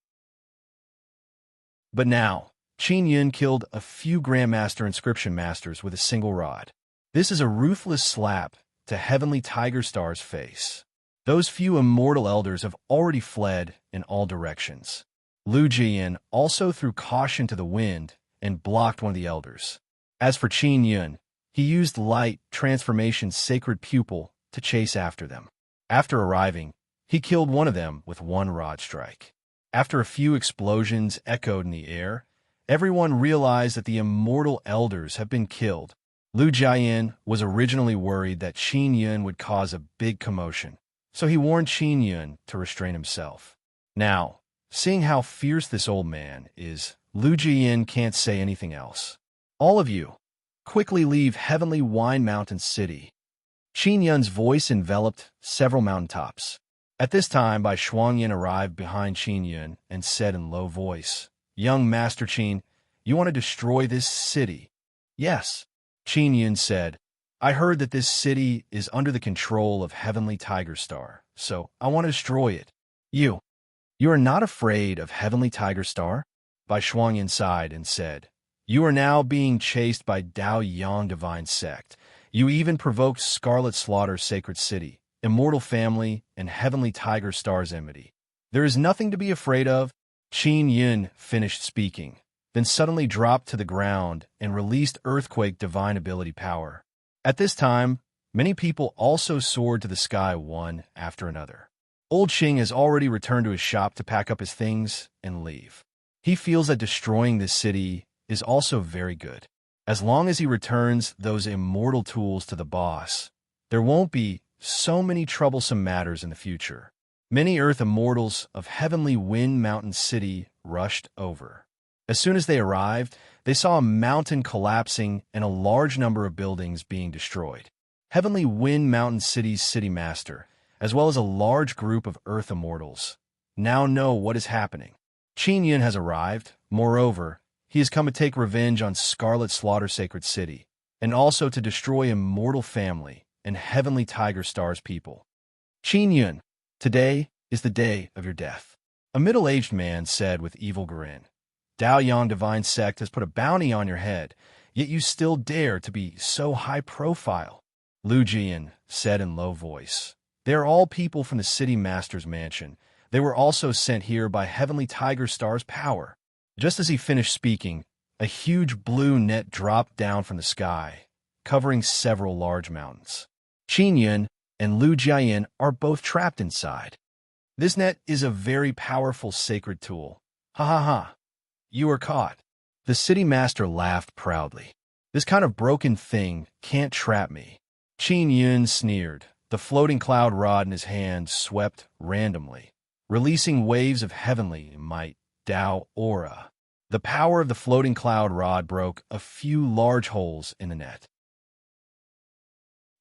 But now, Qin Yun killed a few Grandmaster Inscription Masters with a single rod. This is a ruthless slap to Heavenly Tiger Star's face. Those few Immortal Elders have already fled in all directions. Lu Jian also threw caution to the wind and blocked one of the Elders. As for Qin Yun, he used Light Transformation's sacred pupil to chase after them. After arriving, he killed one of them with one rod strike. After a few explosions echoed in the air, everyone realized that the Immortal Elders have been killed. Lu Jian was originally worried that Qin Yun would cause a big commotion, so he warned Qin Yun to restrain himself. Now, seeing how fierce this old man is, Lu Jian can't say anything else. All of you, quickly leave Heavenly Wine Mountain City. Qin Yun's voice enveloped several mountaintops. At this time, Bai Shuangyan arrived behind Qin Yun and said in low voice, "Young Master Qin, you want to destroy this city?" "Yes." Qin Yun said, "I heard that this city is under the control of Heavenly Tiger Star, so I want to destroy it." You are not afraid of Heavenly Tiger Star?" Bai Shuangyan sighed and said, "You are now being chased by Dao Yang Divine Sect. You even provoked Scarlet Slaughter Sacred City, Immortal Family, and Heavenly Tiger Star's enmity. There is nothing to be afraid of. Qin Yun finished speaking, then suddenly dropped to the ground and released earthquake divine ability power. At this time, many people also soared to the sky one after another. Old Qing has already returned to his shop to pack up his things and leave. He feels that destroying this city is also very good. As long as he returns those immortal tools to the boss, there won't be so many troublesome matters in the future. Many Earth immortals of Heavenly Wind Mountain City rushed over. As soon as they arrived, they saw a mountain collapsing and a large number of buildings being destroyed. Heavenly Wind Mountain City's city master, as well as a large group of Earth immortals, now know what is happening. Qin Yun has arrived. Moreover, he has come to take revenge on Scarlet Slaughter Sacred City, and also to destroy Immortal Family and Heavenly Tiger Star's people. Qin Yun, today is the day of your death. A middle-aged man said with evil grin. Dao Yang Divine Sect has put a bounty on your head, yet you still dare to be so high-profile. Lu Jian said in low voice. They are all people from the City Master's mansion. They were also sent here by Heavenly Tiger Star's power. Just as he finished speaking, a huge blue net dropped down from the sky, covering several large mountains. Qin Yun and Lu Jian are both trapped inside. This net is a very powerful sacred tool. Ha ha ha. You are caught. The City Master laughed proudly. This kind of broken thing can't trap me. Qin Yun sneered. The floating cloud rod in his hand swept randomly, releasing waves of heavenly might, Dao aura. The power of the floating cloud rod broke a few large holes in the net.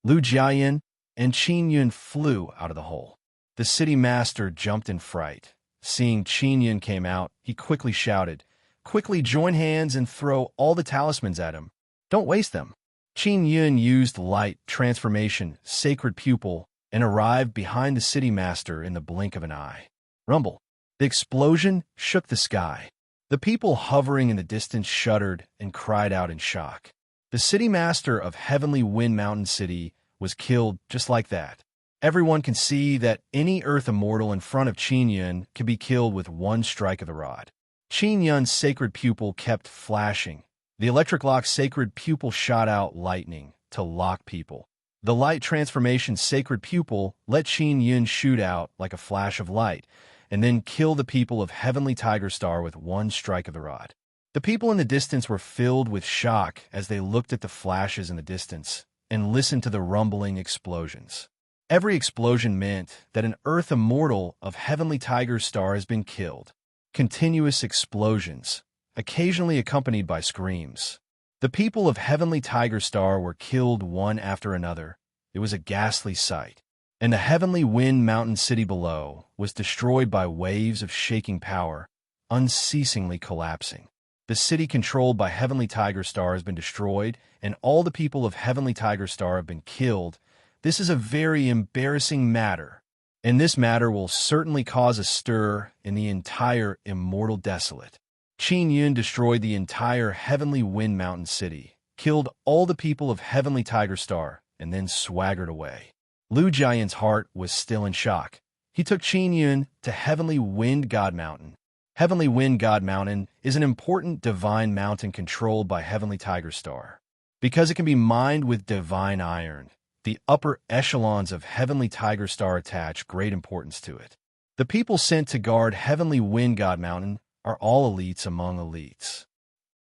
Lu Jian and Qin Yun flew out of the hole. The City Master jumped in fright. Seeing Qin Yun came out, he quickly shouted, Quickly join hands and throw all the talismans at him. Don't waste them. Qin Yun used light, transformation, sacred pupil, and arrived behind the City Master in the blink of an eye. Rumble. The explosion shook the sky. The people hovering in the distance shuddered and cried out in shock. The City Master of Heavenly Wind Mountain City was killed just like that. Everyone can see that any Earth immortal in front of Qin Yun can be killed with one strike of the rod. Qin Yun's sacred pupil kept flashing. The electric lock sacred pupil shot out lightning to lock people. The light transformation sacred pupil let Qin Yun shoot out like a flash of light, and then kill the people of Heavenly Tiger Star with one strike of the rod. The people in the distance were filled with shock as they looked at the flashes in the distance and listened to the rumbling explosions. Every explosion meant that an Earth immortal of Heavenly Tiger Star has been killed. Continuous explosions, occasionally accompanied by screams. The people of Heavenly Tiger Star were killed one after another. It was a ghastly sight. And the Heavenly Wind Mountain City below was destroyed by waves of shaking power, unceasingly collapsing. The city controlled by Heavenly Tiger Star has been destroyed, and all the people of Heavenly Tiger Star have been killed. This is a very embarrassing matter, and this matter will certainly cause a stir in the entire Immortal Desolate. Qin Yun destroyed the entire Heavenly Wind Mountain City, killed all the people of Heavenly Tiger Star, and then swaggered away. Lu Jian's heart was still in shock. He took Qin Yun to Heavenly Wind God Mountain. Heavenly Wind God Mountain is an important divine mountain controlled by Heavenly Tiger Star. Because it can be mined with divine iron, the upper echelons of Heavenly Tiger Star attach great importance to it. The people sent to guard Heavenly Wind God Mountain are all elites among elites.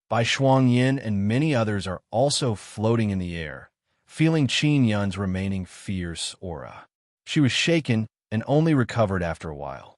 Bai Shuangyin and many others are also floating in the air, feeling Qin Yun's remaining fierce aura. She was shaken and only recovered after a while.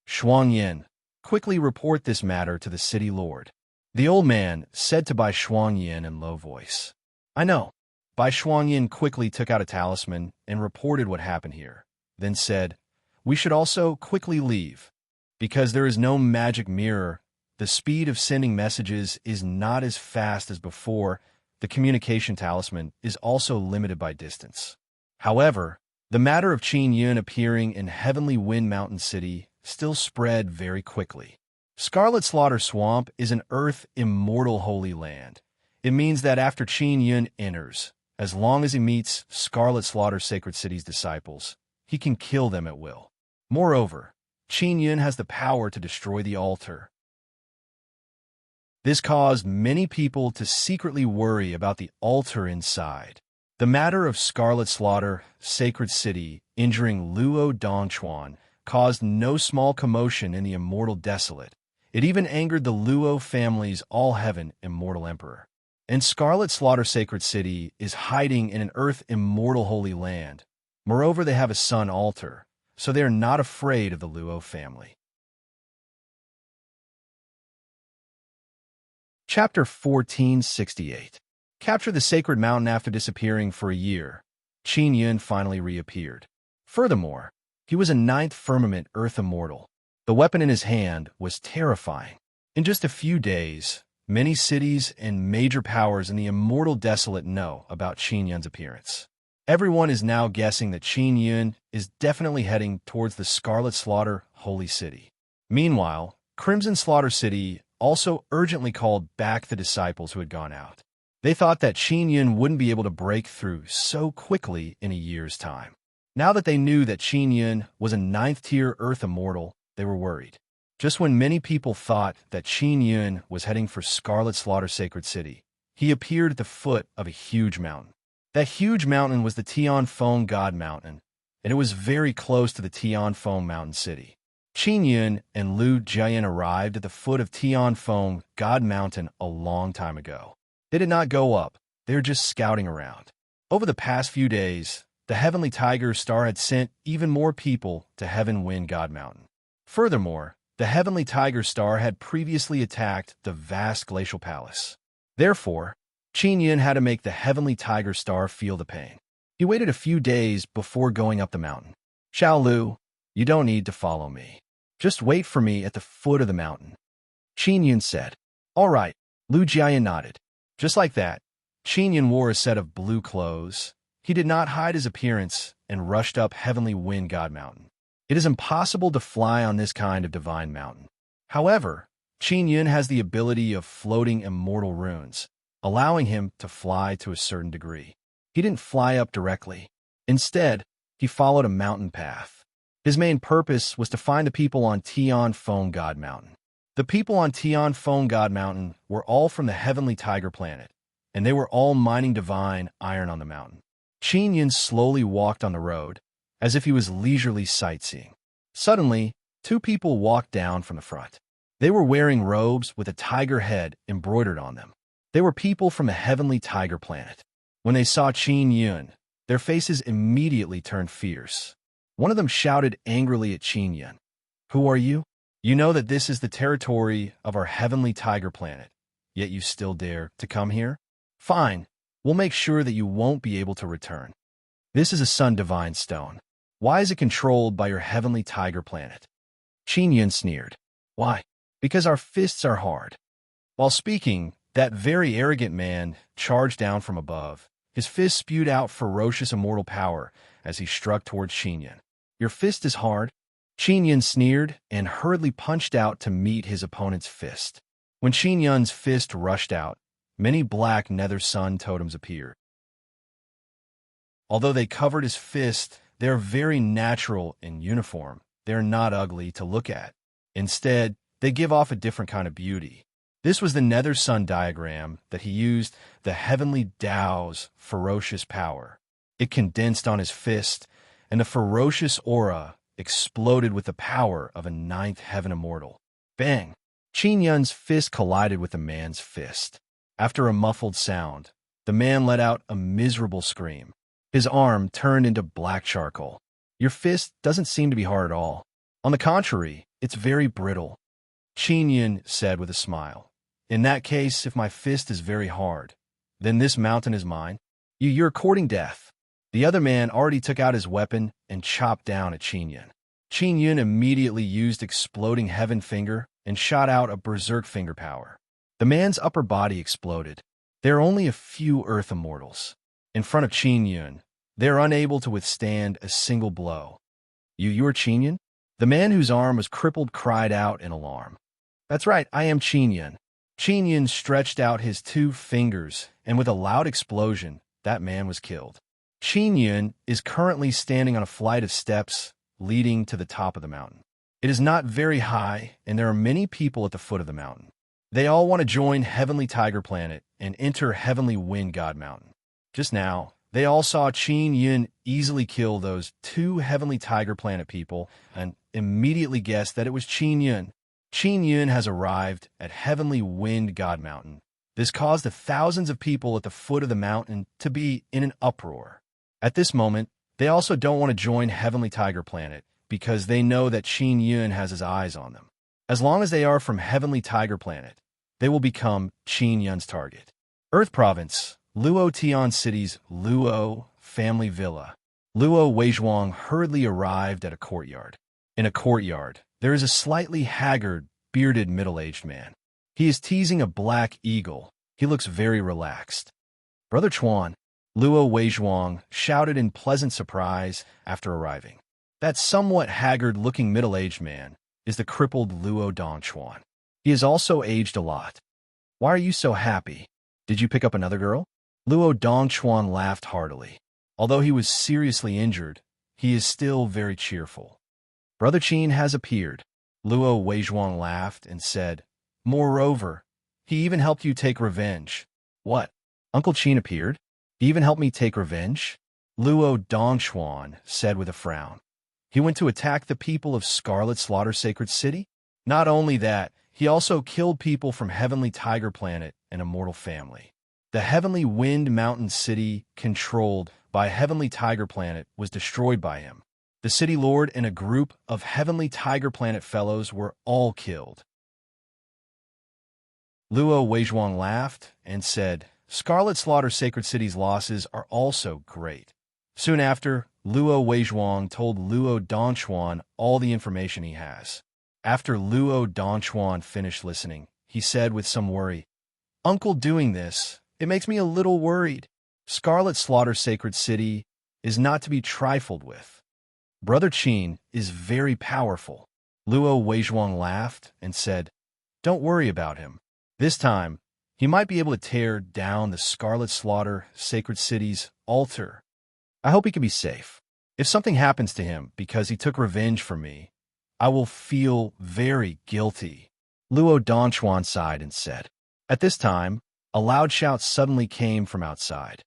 Shuangyin, quickly report this matter to the city lord. The old man said to Bai Shuangyin in low voice. I know. Bai Shuangyin quickly took out a talisman and reported what happened here, then said, We should also quickly leave. Because there is no magic mirror, the speed of sending messages is not as fast as before. The communication talisman is also limited by distance. However, the matter of Qin Yun appearing in Heavenly Wind Mountain City still spread very quickly. Scarlet Slaughter Swamp is an Earth immortal holy land. It means that after Qin Yun enters, as long as he meets Scarlet Slaughter Sacred City's disciples, he can kill them at will. Moreover, Qin Yun has the power to destroy the altar. This caused many people to secretly worry about the altar inside. The matter of Scarlet Slaughter, Sacred City, injuring Luo Dongchuan, caused no small commotion in the Immortal Desolate. It even angered the Luo family's All-Heaven Immortal Emperor. And Scarlet Slaughter Sacred City is hiding in an Earth Immortal Holy Land. Moreover, they have a sun altar, so they are not afraid of the Luo family. Chapter 1468. Capture the sacred mountain. After disappearing for a year, Qin Yun finally reappeared. Furthermore, he was a ninth firmament Earth Immortal. The weapon in his hand was terrifying. In just a few days, many cities and major powers in the Immortal Desolate know about Qin Yun's appearance. Everyone is now guessing that Qin Yun is definitely heading towards the Scarlet Slaughter Holy City. Meanwhile, Crimson Slaughter City also urgently called back the disciples who had gone out. They thought that Qin Yun wouldn't be able to break through so quickly in a year's time. Now that they knew that Qin Yun was a ninth-tier Earth Immortal, they were worried. Just when many people thought that Qin Yun was heading for Scarlet Slaughter Sacred City, he appeared at the foot of a huge mountain. That huge mountain was the Tianfeng God Mountain, and it was very close to the Tianfeng Mountain City. Qin Yun and Lu Jian arrived at the foot of Tianfeng God Mountain a long time ago. They did not go up, they were just scouting around. Over the past few days, the Heavenly Tiger Star had sent even more people to Heaven Wind God Mountain. Furthermore, the Heavenly Tiger Star had previously attacked the vast glacial palace. Therefore, Qin Yun had to make the Heavenly Tiger Star feel the pain. He waited a few days before going up the mountain. Xiao Lu, you don't need to follow me. Just wait for me at the foot of the mountain. Qin Yun said. All right, Lu Jian nodded. Just like that, Qin Yun wore a set of blue clothes. He did not hide his appearance and rushed up Heavenly Wind God Mountain. It is impossible to fly on this kind of divine mountain. However, Qin Yun has the ability of floating immortal runes, allowing him to fly to a certain degree. He didn't fly up directly. Instead, he followed a mountain path. His main purpose was to find the people on Tianfeng God Mountain. The people on Tianfeng God Mountain were all from the Heavenly Tiger Planet, and they were all mining divine iron on the mountain. Qin Yun slowly walked on the road, as if he was leisurely sightseeing. Suddenly, two people walked down from the front. They were wearing robes with a tiger head embroidered on them. They were people from the Heavenly Tiger Planet. When they saw Qin Yun, their faces immediately turned fierce. One of them shouted angrily at Qin Yun. Who are you? You know that this is the territory of our Heavenly Tiger Planet, yet you still dare to come here? Fine, we'll make sure that you won't be able to return. This is a Sun Divine Stone. Why is it controlled by your Heavenly Tiger Planet? Qin Yun sneered. Why? Because our fists are hard. While speaking, that very arrogant man charged down from above. His fist spewed out ferocious immortal power as he struck towards Qin Yun. Your fist is hard? Qin Yun sneered and hurriedly punched out to meet his opponent's fist. When Qin Yun's fist rushed out, many black nether sun totems appeared. Although they covered his fist, they are very natural and uniform. They are not ugly to look at. Instead, they give off a different kind of beauty. This was the nether sun diagram that he used the heavenly Tao's ferocious power. It condensed on his fist, and the ferocious aura exploded with the power of a ninth heaven immortal. Bang! Qin Yun's fist collided with the man's fist. After a muffled sound, the man let out a miserable scream. His arm turned into black charcoal. Your fist doesn't seem to be hard at all. On the contrary, it's very brittle. Qin Yun said with a smile. In that case, if my fist is very hard, then this mountain is mine. You're courting death. The other man already took out his weapon and chopped down at Qin Yun. Qin Yun immediately used exploding heaven finger and shot out a berserk finger power. The man's upper body exploded. There are only a few Earth Immortals. In front of Qin Yun, they are unable to withstand a single blow. You are Qin Yun? The man whose arm was crippled cried out in alarm. That's right, I am Qin Yun. Qin Yun stretched out his two fingers, and with a loud explosion, that man was killed. Qin Yun is currently standing on a flight of steps leading to the top of the mountain. It is not very high, and there are many people at the foot of the mountain. They all want to join Heavenly Tiger Planet and enter Heavenly Wind God Mountain. Just now, they all saw Qin Yun easily kill those two Heavenly Tiger Planet people and immediately guessed that it was Qin Yun. Qin Yun has arrived at Heavenly Wind God Mountain. This caused the thousands of people at the foot of the mountain to be in an uproar. At this moment, they also don't want to join Heavenly Tiger Planet because they know that Qin Yun has his eyes on them. As long as they are from Heavenly Tiger Planet, they will become Qin Yun's target. Earth Province, Luo Tian City's Luo Family Villa. Luo Weizhuang hurriedly arrived at a courtyard. In a courtyard, there is a slightly haggard, bearded middle-aged man. He is teasing a black eagle. He looks very relaxed. Brother Chuan, Luo Weizhuang shouted in pleasant surprise after arriving. That somewhat haggard-looking middle-aged man is the crippled Luo Dongchuan. He has also aged a lot. Why are you so happy? Did you pick up another girl? Luo Dongchuan laughed heartily. Although he was seriously injured, he is still very cheerful. Brother Qin has appeared. Luo Weizhuang laughed and said, Moreover, he even helped you take revenge. What? Uncle Qin appeared? He even helped me take revenge? Luo Dongchuan said with a frown. He went to attack the people of Scarlet Slaughter Sacred City? Not only that, he also killed people from Heavenly Tiger Planet and Immortal Family. The Heavenly Wind Mountain City, controlled by Heavenly Tiger Planet, was destroyed by him. The City Lord and a group of Heavenly Tiger Planet fellows were all killed. Luo Weizhuang laughed and said, Scarlet Slaughter Sacred City's losses are also great. Soon after, Luo Weizhuang told Luo Dongchuan all the information he has. After Luo Dongchuan finished listening, he said with some worry, Uncle doing this, it makes me a little worried. Scarlet Slaughter Sacred City is not to be trifled with. Brother Qin is very powerful. Luo Weizhuang laughed and said, Don't worry about him. This time, he might be able to tear down the Scarlet Slaughter Sacred City's altar. I hope he can be safe. If something happens to him because he took revenge for me, I will feel very guilty. Luo Dongchuan sighed and said. At this time, a loud shout suddenly came from outside.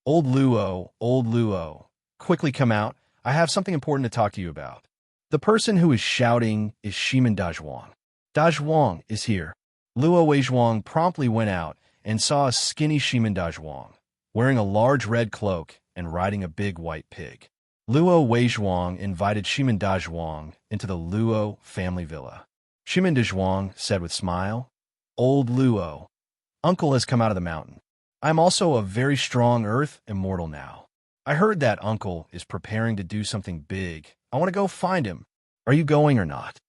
Old Luo, quickly come out. I have something important to talk to you about. The person who is shouting is Shimin Dazhuang. Dazhuang is here. Luo Weizhuang promptly went out and saw a skinny Shimin Dazhuang, wearing a large red cloak and riding a big white pig. Luo Weizhuang invited Shimin Dazhuang into the Luo family villa. Shimin Dazhuang said with smile, Old Luo, Uncle has come out of the mountain. I am also a very strong earth immortal now. I heard that Uncle is preparing to do something big. I want to go find him. Are you going or not?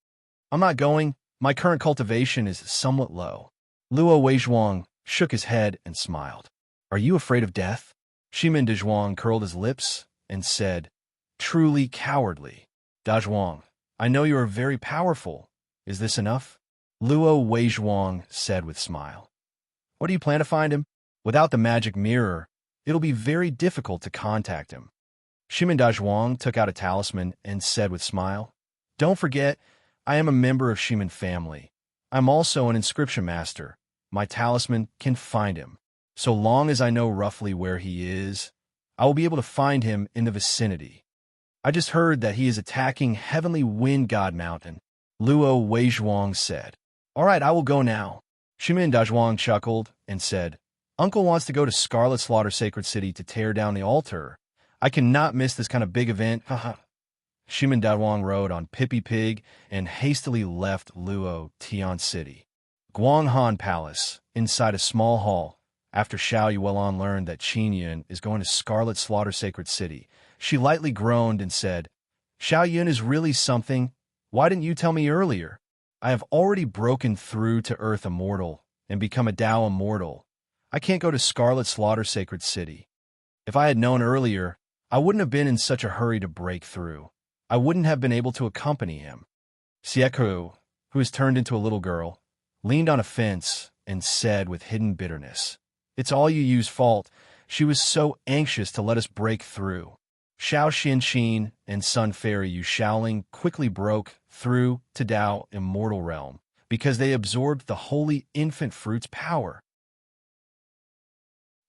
I'm not going. My current cultivation is somewhat low. Luo Weizhuang shook his head and smiled. Are you afraid of death? Shimin Dazhuang curled his lips and said, Truly cowardly. Dazhuang, I know you are very powerful. Is this enough? Luo Weizhuang said with smile. What do you plan to find him? Without the magic mirror, it'll be very difficult to contact him. Shimin Dazhuang took out a talisman and said with smile, Don't forget, I am a member of Shimin family. I'm also an inscription master. My talisman can find him. So long as I know roughly where he is, I will be able to find him in the vicinity. I just heard that he is attacking Heavenly Wind God Mountain. Luo Weizhuang said. All right, I will go now. Shimin Dazhuang chuckled and said, Uncle wants to go to Scarlet Slaughter Sacred City to tear down the altar. I cannot miss this kind of big event. Haha. Shimin Dazhuang rode on Pippi Pig and hastily left Luo Tian City. Guanghan Palace, inside a small hall. After Xiao Yuelon learned that Qin Yun is going to Scarlet Slaughter Sacred City, she lightly groaned and said, Xiao Yun is really something. Why didn't you tell me earlier? I have already broken through to Earth Immortal and become a Tao Immortal. I can't go to Scarlet Slaughter Sacred City. If I had known earlier, I wouldn't have been in such a hurry to break through. I wouldn't have been able to accompany him. Siekru, who has turned into a little girl, leaned on a fence and said with hidden bitterness, It's all you Yu's fault. She was so anxious to let us break through. Xiao Xianqin and Sun Fairy Yu Shaoling quickly broke through to Tao immortal realm, because they absorbed the holy infant fruit's power.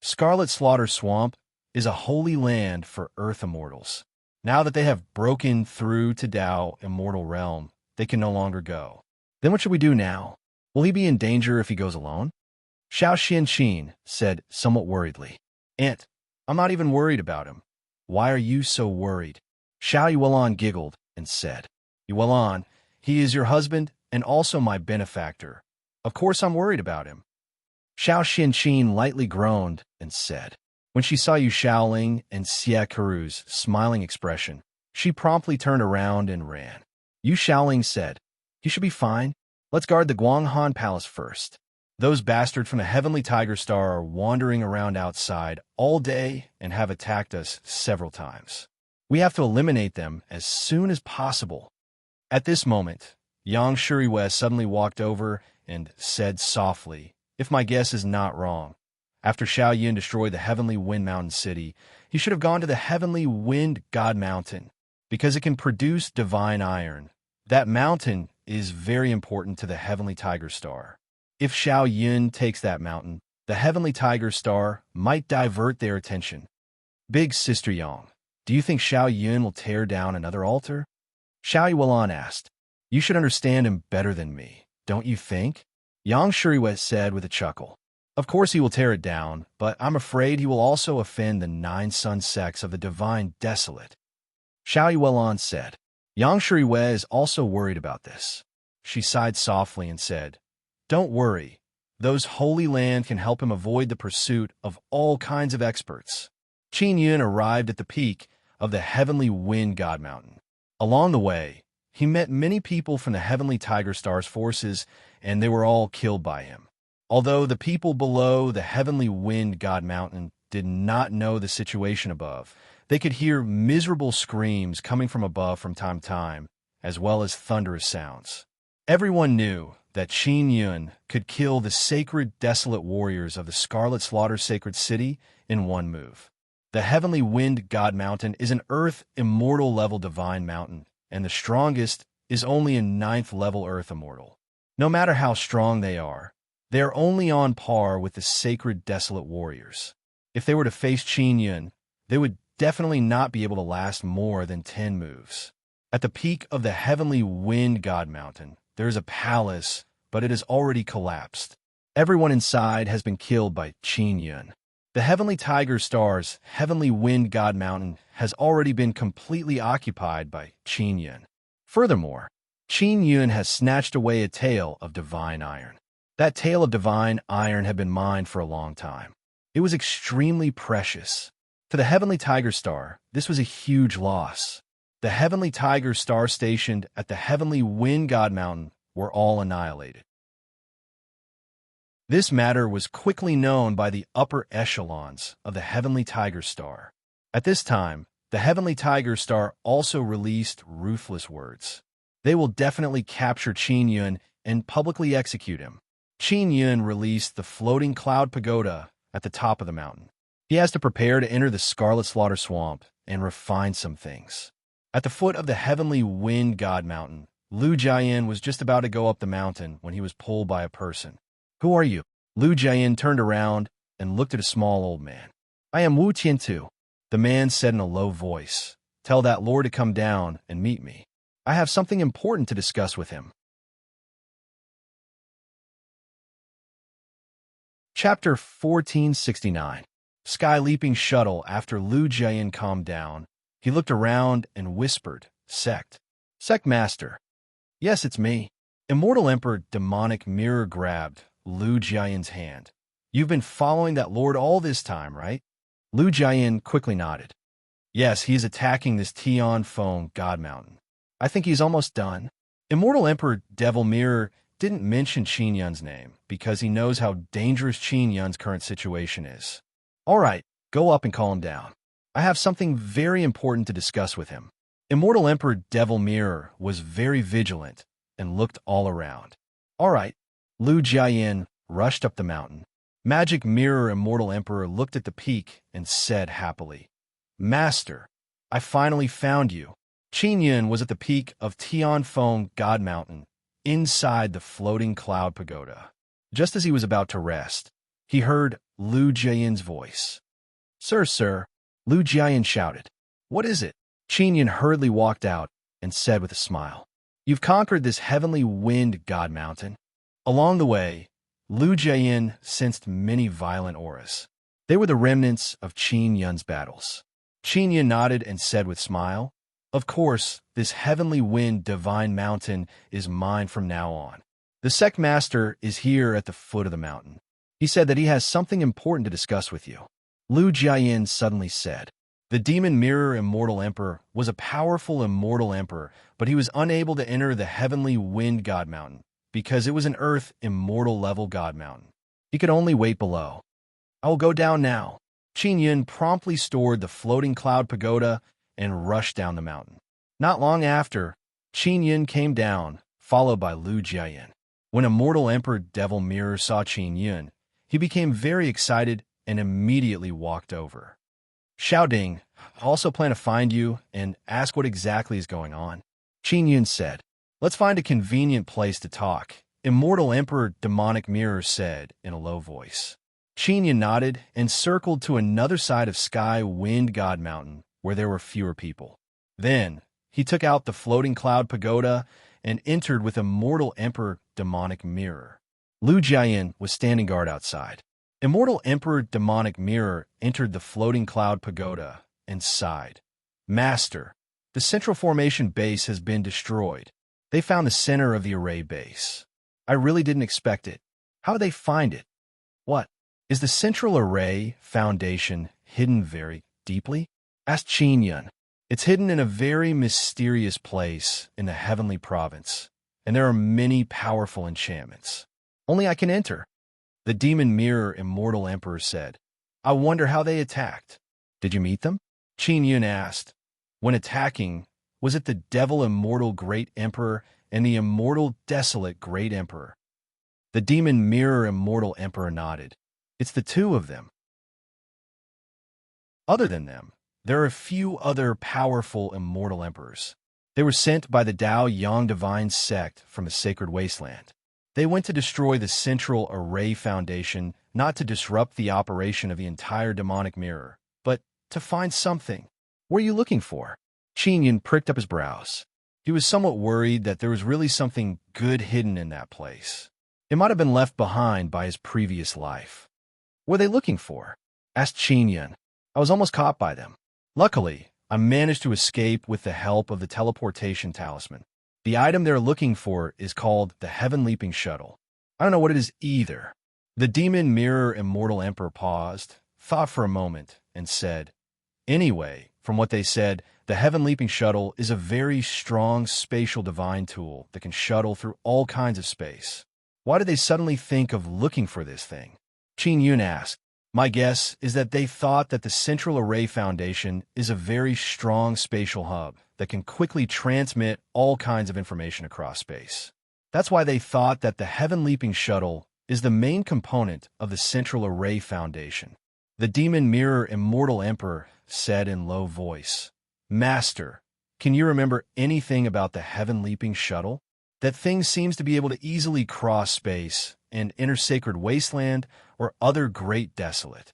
Scarlet Slaughter Swamp is a holy land for earth immortals. Now that they have broken through to Tao immortal realm, they can no longer go. Then what should we do now? Will he be in danger if he goes alone? Xiao Xianqin said somewhat worriedly. Aunt, I'm not even worried about him. Why are you so worried? Xiao Yuelon giggled and said, Yuelon, he is your husband and also my benefactor. Of course I'm worried about him. Xiao Xianqin lightly groaned and said, when she saw Yu Shaoling and Xie Keru's smiling expression, she promptly turned around and ran. Yu Shaoling said, he should be fine. Let's guard the Guanghan Palace first. Those bastards from the Heavenly Tiger Star are wandering around outside all day and have attacked us several times. We have to eliminate them as soon as possible. At this moment, Yang Shuriwei suddenly walked over and said softly, if my guess is not wrong, after Xiao Yun destroyed the Heavenly Wind Mountain City, he should have gone to the Heavenly Wind God Mountain, because it can produce divine iron. That mountain is very important to the Heavenly Tiger Star. If Xiao Yun takes that mountain, the Heavenly Tiger Star might divert their attention. Big Sister Yang, do you think Xiao Yun will tear down another altar? Xiao Yuelon asked. You should understand him better than me, don't you think? Yang Shuriwei said with a chuckle. Of course he will tear it down, but I'm afraid he will also offend the 9 sun sects of the Divine Desolate. Xiao Yuelon said. Yang Shuriwei is also worried about this. She sighed softly and said, don't worry. Those holy land can help him avoid the pursuit of all kinds of experts. Qin Yun arrived at the peak of the Heavenly Wind God Mountain. Along the way, he met many people from the Heavenly Tiger Star's forces, and they were all killed by him. Although the people below the Heavenly Wind God Mountain did not know the situation above, they could hear miserable screams coming from above from time to time, as well as thunderous sounds. Everyone knew that Qin Yun could kill the sacred desolate warriors of the Scarlet Slaughter Sacred City in one move. The Heavenly Wind God Mountain is an Earth Immortal level divine mountain, and the strongest is only a 9th level Earth Immortal. No matter how strong they are only on par with the sacred desolate warriors. If they were to face Qin Yun, they would definitely not be able to last more than 10 moves. At the peak of the Heavenly Wind God Mountain, there is a palace, but it has already collapsed. Everyone inside has been killed by Qin Yun. The Heavenly Tiger Star's Heavenly Wind God Mountain has already been completely occupied by Qin Yun. Furthermore, Qin Yun has snatched away a tail of divine iron. That tail of divine iron had been mined for a long time. It was extremely precious. To the Heavenly Tiger Star, this was a huge loss. The Heavenly Tiger Star stationed at the Heavenly Wind God Mountain were all annihilated. This matter was quickly known by the upper echelons of the Heavenly Tiger Star. At this time, the Heavenly Tiger Star also released ruthless words. They will definitely capture Qin Yun and publicly execute him. Qin Yun released the floating cloud pagoda at the top of the mountain. He has to prepare to enter the Scarlet Slaughter Swamp and refine some things. At the foot of the Heavenly Wind God Mountain, Lu Jiayin was just about to go up the mountain when he was pulled by a person. Who are you? Lu Jiayin turned around and looked at a small old man. I am Wu Tiantu. The man said in a low voice, tell that lord to come down and meet me. I have something important to discuss with him. Chapter 1469. Sky Leaping Shuttle. After Lu Jiayin calmed down, he looked around and whispered, Sect. Sect Master. Yes, it's me. Immortal Emperor Demonic Mirror grabbed Lu Jiayin's hand. You've been following that lord all this time, right? Lu Jiayin quickly nodded. Yes, he's attacking this Tian Feng God Mountain. I think he's almost done. Immortal Emperor Devil Mirror didn't mention Qin Yun's name because he knows how dangerous Qin Yun's current situation is. All right, go up and calm him down. I have something very important to discuss with him. Immortal Emperor Devil Mirror was very vigilant and looked all around. All right, Lu Jiayin rushed up the mountain. Magic Mirror Immortal Emperor looked at the peak and said happily, Master, I finally found you. Qin Yun was at the peak of Tianfeng God Mountain, inside the floating cloud pagoda. Just as he was about to rest, he heard Lu Jiayin's voice. Sir, Lu Jiayin shouted. What is it? Qin Yun hurriedly walked out and said with a smile. You've conquered this heavenly wind God Mountain. Along the way, Lu Jiayin sensed many violent auras. They were the remnants of Qin Yun's battles. Qin Yun nodded and said with smile, Of course, this heavenly wind divine mountain is mine from now on. The sect master is here at the foot of the mountain. He said that he has something important to discuss with you. Lu Jiayin suddenly said. The demon mirror immortal emperor was a powerful immortal emperor, but he was unable to enter the heavenly wind god mountain because it was an earth immortal level god mountain. He could only wait below. I will go down now. Qin Yun promptly stored the floating cloud pagoda and rushed down the mountain. Not long after, Qin Yun came down, followed by Lu Jiayin. When Immortal Emperor Devil Mirror saw Qin Yun, he became very excited and immediately walked over. Xiao Ding, I also plan to find you and ask what exactly is going on. Qin Yun said, Let's find a convenient place to talk, Immortal Emperor Demonic Mirror said in a low voice. Qin Yun nodded and circled to another side of Sky Wind God Mountain where there were fewer people. Then, he took out the floating cloud pagoda and entered with Immortal Emperor Demonic Mirror. Lu Jiayin was standing guard outside. Immortal Emperor Demonic Mirror entered the floating cloud pagoda and sighed. Master, the central formation base has been destroyed. They found the center of the array base. I really didn't expect it. How did they find it? What? Is the central array foundation hidden very deeply? Asked Qin Yun. It's hidden in a very mysterious place in the heavenly province, and there are many powerful enchantments. Only I can enter. The demon mirror immortal emperor said. I wonder how they attacked. Did you meet them? Qin Yun asked. When attacking, was it the devil immortal great emperor and the immortal desolate great emperor? The demon mirror immortal emperor nodded. It's the two of them. Other than them, there are a few other powerful immortal emperors. They were sent by the Dao Yang divine sect from the sacred wasteland. They went to destroy the central array foundation, not to disrupt the operation of the entire demonic mirror, but to find something. What are you looking for? Qin Yun pricked up his brows. He was somewhat worried that there was really something good hidden in that place. It might have been left behind by his previous life. What are they looking for? Asked Qin Yun. I was almost caught by them. Luckily, I managed to escape with the help of the teleportation talisman. The item they're looking for is called the Heaven Leaping Shuttle. I don't know what it is either. The demon mirror immortal emperor paused, thought for a moment, and said, Anyway, from what they said, the Heaven Leaping Shuttle is a very strong spatial divine tool that can shuttle through all kinds of space. Why did they suddenly think of looking for this thing? Qin Yun asked. My guess is that they thought that the Central Array Foundation is a very strong spatial hub that can quickly transmit all kinds of information across space. That's why they thought that the Heaven Leaping Shuttle is the main component of the Central Array Foundation. The Demon Mirror Immortal Emperor said in low voice, Master, can you remember anything about the Heaven Leaping Shuttle? That thing seems to be able to easily cross space and enter sacred wasteland or other great desolate.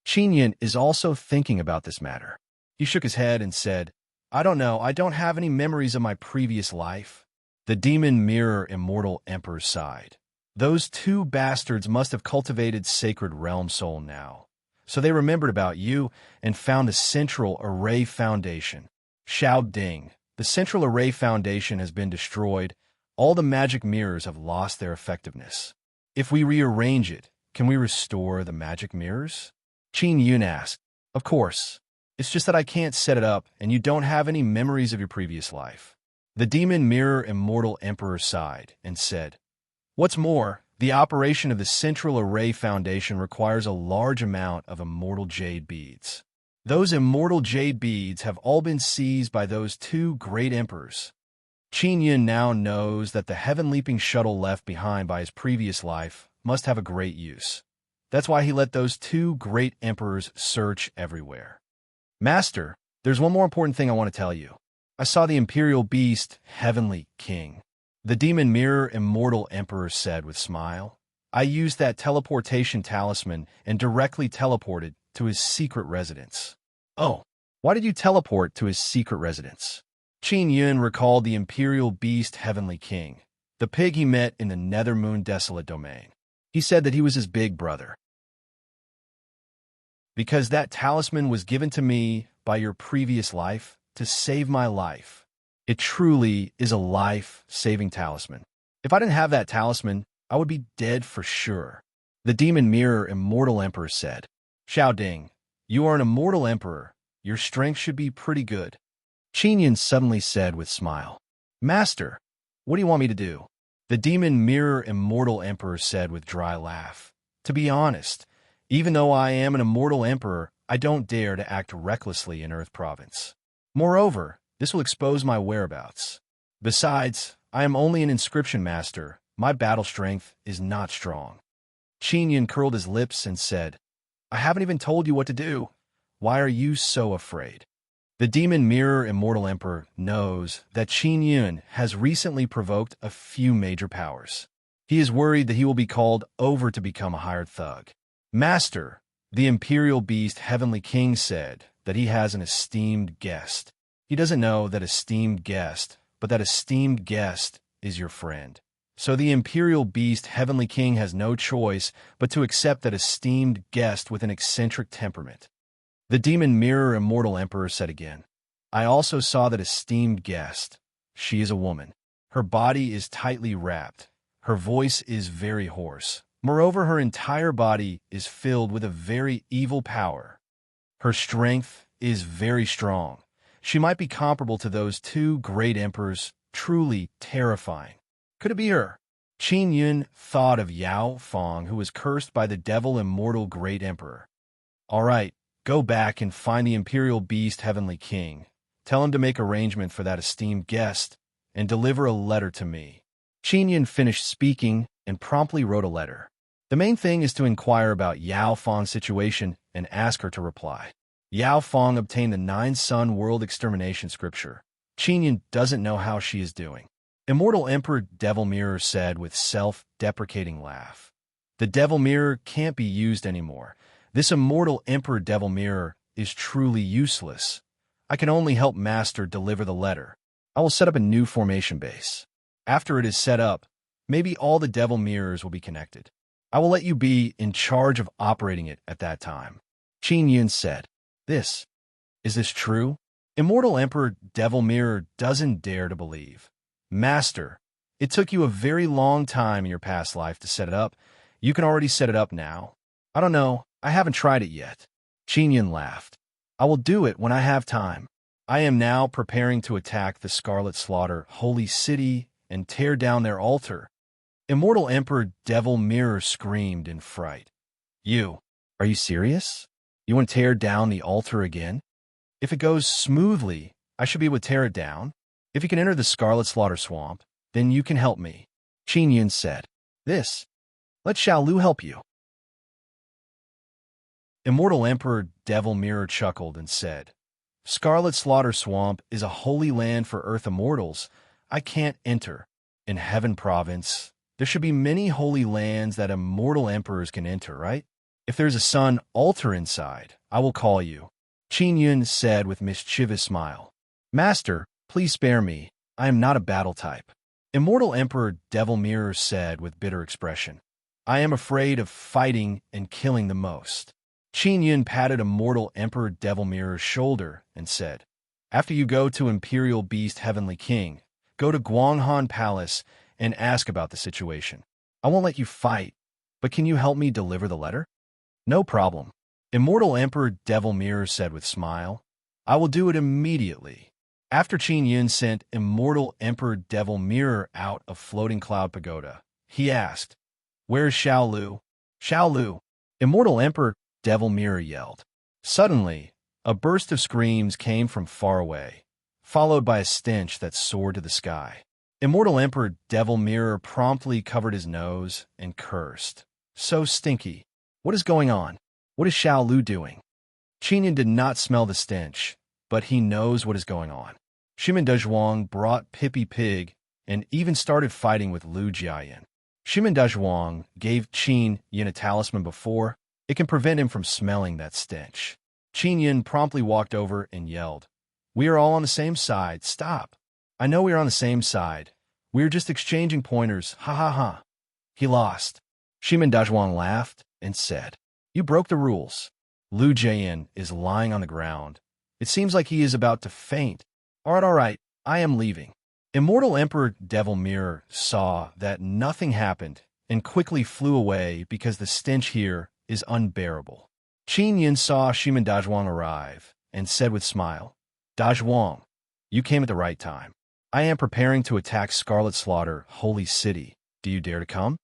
Qin Yun is also thinking about this matter. He shook his head and said, I don't know, I don't have any memories of my previous life. The Demon Mirror Immortal Emperor sighed. Those two bastards must have cultivated Sacred Realm Soul now. So they remembered about you and found the Central Array Foundation. Xiao Ding, the Central Array Foundation has been destroyed. All the magic mirrors have lost their effectiveness. If we rearrange it, can we restore the magic mirrors? Qin Yun asked. Of course. It's just that I can't set it up, and you don't have any memories of your previous life. The Demon Mirror Immortal Emperor sighed and said, What's more, the operation of the Central Array Foundation requires a large amount of immortal jade beads. Those immortal jade beads have all been seized by those two great emperors. Qin Yun now knows that the Heaven Leaping Shuttle left behind by his previous life must have a great use. That's why he let those two great emperors search everywhere. Master, there's one more important thing I want to tell you. I saw the imperial beast, heavenly king. The demon mirror, immortal emperor said with smile. I used that teleportation talisman and directly teleported to his secret residence. Oh, why did you teleport to his secret residence? Qin Yun recalled the imperial beast, heavenly king, the pig he met in the Nethermoon desolate domain. He said that he was his big brother. Because that talisman was given to me by your previous life to save my life. It truly is a life-saving talisman. If I didn't have that talisman, I would be dead for sure. The demon mirror, immortal emperor said. Xiao Ding, you are an immortal emperor. Your strength should be pretty good. Qin Yun suddenly said with smile. Master, what do you want me to do? The demon mirror, immortal emperor said with dry laugh. To be honest, even though I am an immortal emperor, I don't dare to act recklessly in Earth Province. Moreover, this will expose my whereabouts. Besides, I am only an inscription master. My battle strength is not strong. Qin Yun curled his lips and said, I haven't even told you what to do. Why are you so afraid? The demon mirror, immortal emperor, knows that Qin Yun has recently provoked a few major powers. He is worried that he will be called over to become a hired thug. Master, the imperial beast, heavenly king said that he has an esteemed guest. He doesn't know that esteemed guest, but that esteemed guest is your friend. So the imperial beast, heavenly king, has no choice but to accept that esteemed guest with an eccentric temperament. The demon mirror, immortal emperor said again, I also saw that esteemed guest. She is a woman. Her body is tightly wrapped. Her voice is very hoarse. Moreover, her entire body is filled with a very evil power. Her strength is very strong. She might be comparable to those two great emperors, truly terrifying. Could it be her? Qin Yun thought of Yao Fong, who was cursed by the devil immortal great emperor. All right, go back and find the imperial beast, heavenly king. Tell him to make arrangement for that esteemed guest and deliver a letter to me. Qin Yun finished speaking and promptly wrote a letter. The main thing is to inquire about Yao Fong's situation and ask her to reply. Yao Fong obtained the 9-Sun World Extermination Scripture. Qin Yun doesn't know how she is doing. Immortal Emperor Devil Mirror said with self-deprecating laugh. The Devil Mirror can't be used anymore. This immortal Emperor Devil Mirror is truly useless. I can only help Master deliver the letter. I will set up a new formation base. After it is set up, maybe all the Devil Mirrors will be connected. I will let you be in charge of operating it at that time. Qin Yun said. Is this true? Immortal Emperor Devil Mirror doesn't dare to believe. Master, it took you a very long time in your past life to set it up. You can already set it up now. I don't know. I haven't tried it yet. Qin Yun laughed. I will do it when I have time. I am now preparing to attack the Scarlet Slaughter holy city and tear down their altar. Immortal Emperor Devil Mirror screamed in fright. Are you serious? You want to tear down the altar again? If it goes smoothly, I should be able to tear it down. If you can enter the Scarlet Slaughter Swamp, then you can help me. Qin Yun said. Let Xiao Lu help you. Immortal Emperor Devil Mirror chuckled and said, Scarlet Slaughter Swamp is a holy land for Earth immortals. I can't enter. In Heaven Province, there should be many holy lands that immortal emperors can enter, right? If there's a sun altar inside, I will call you. Qin Yun said with mischievous smile. Master, please spare me. I am not a battle type. Immortal Emperor Devil Mirror said with bitter expression. I am afraid of fighting and killing the most. Qin Yun patted Immortal Emperor Devil Mirror's shoulder and said, After you go to Imperial Beast Heavenly King, go to Guanghan Palace and ask about the situation. I won't let you fight, but can you help me deliver the letter? No problem. Immortal Emperor Devil Mirror said with smile. I will do it immediately. After Qin Yun sent Immortal Emperor Devil Mirror out of Floating Cloud Pagoda, he asked, Where's Xiao Lu? Xiao Lu! Immortal Emperor Devil Mirror yelled. Suddenly, a burst of screams came from far away, followed by a stench that soared to the sky. Immortal Emperor Devil Mirror promptly covered his nose and cursed. So stinky. What is going on? What is Xiao Lu doing? Qin Yun did not smell the stench, but he knows what is going on. Shimin Dazhuang brought Pippi Pig and even started fighting with Lu Jiayan. Shimin Dazhuang gave Qin Yin a talisman before. It can prevent him from smelling that stench. Qin Yin promptly walked over and yelled, "We are all on the same side. Stop. I know we are on the same side. We are just exchanging pointers. Ha ha ha." He lost. Shimin Dazhuang laughed and said, "You broke the rules." Lu Jiayan is lying on the ground. It seems like he is about to faint. All right, I am leaving." Immortal Emperor Devil Mirror saw that nothing happened and quickly flew away because the stench here is unbearable. Qin Yin saw Shimin Dazhuang arrive and said with smile, "Dazhuang, you came at the right time. I am preparing to attack Scarlet Slaughter, Holy City. Do you dare to come?"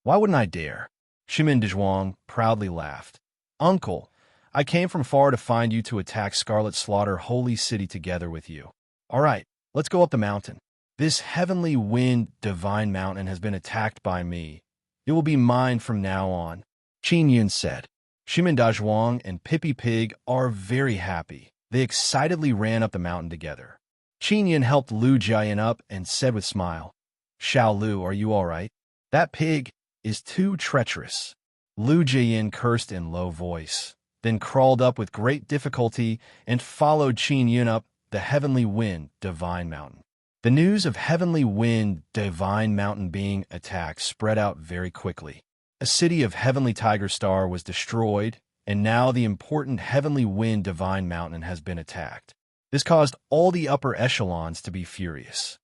"Why wouldn't I dare?" Shimin Dazhuang proudly laughed. "Uncle, I came from far to find you to attack Scarlet Slaughter, Holy City together with you. All right, let's go up the mountain. This heavenly wind divine mountain has been attacked by me. It will be mine from now on," Qin Yin said. Shimin Dazhuang and Pippi Pig are very happy. They excitedly ran up the mountain together. Qin Yin helped Lu Jiayan up and said with smile, "Xiao Lu, are you all right? That pig is too treacherous." Lu Jiayan cursed in low voice, then crawled up with great difficulty and followed Qin Yin up the Heavenly Wind Divine Mountain. The news of Heavenly Wind Divine Mountain being attacked spread out very quickly. A city of Heavenly Tiger Star was destroyed, and now the important Heavenly Wind Divine Mountain has been attacked. This caused all the upper echelons to be furious.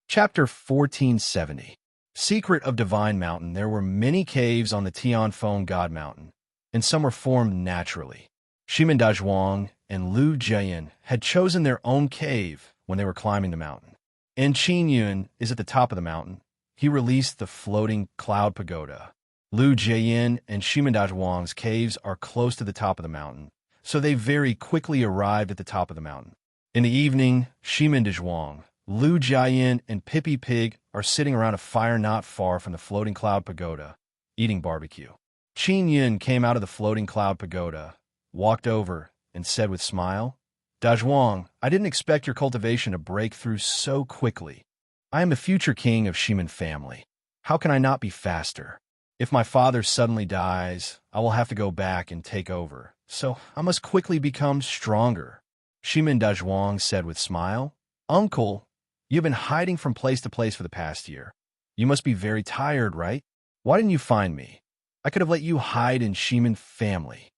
Chapter 1470. Secret of Divine Mountain. There were many caves on the Tianfeng God Mountain, and some were formed naturally. Shimin Dazhuang and Lu Jiayan had chosen their own cave when they were climbing the mountain. And Qin Yun is at the top of the mountain. He released the floating cloud pagoda. Lu Jiayan and Shimin Dazhuang's caves are close to the top of the mountain, so they very quickly arrived at the top of the mountain. In the evening, Shimin Dazhuang, Lu Jiayan, and Pippi Pig are sitting around a fire not far from the floating cloud pagoda, eating barbecue. Qin Yun came out of the floating cloud pagoda, walked over, and said with smile, "Dazhuang, I didn't expect your cultivation to break through so quickly. I am the future king of Shimin family. How can I not be faster? If my father suddenly dies, I will have to go back and take over, so I must quickly become stronger." Shimin Dazhuang said with smile, "Uncle, you've been hiding from place to place for the past year. You must be very tired, right? Why didn't you find me? I could have let you hide in Shimin family."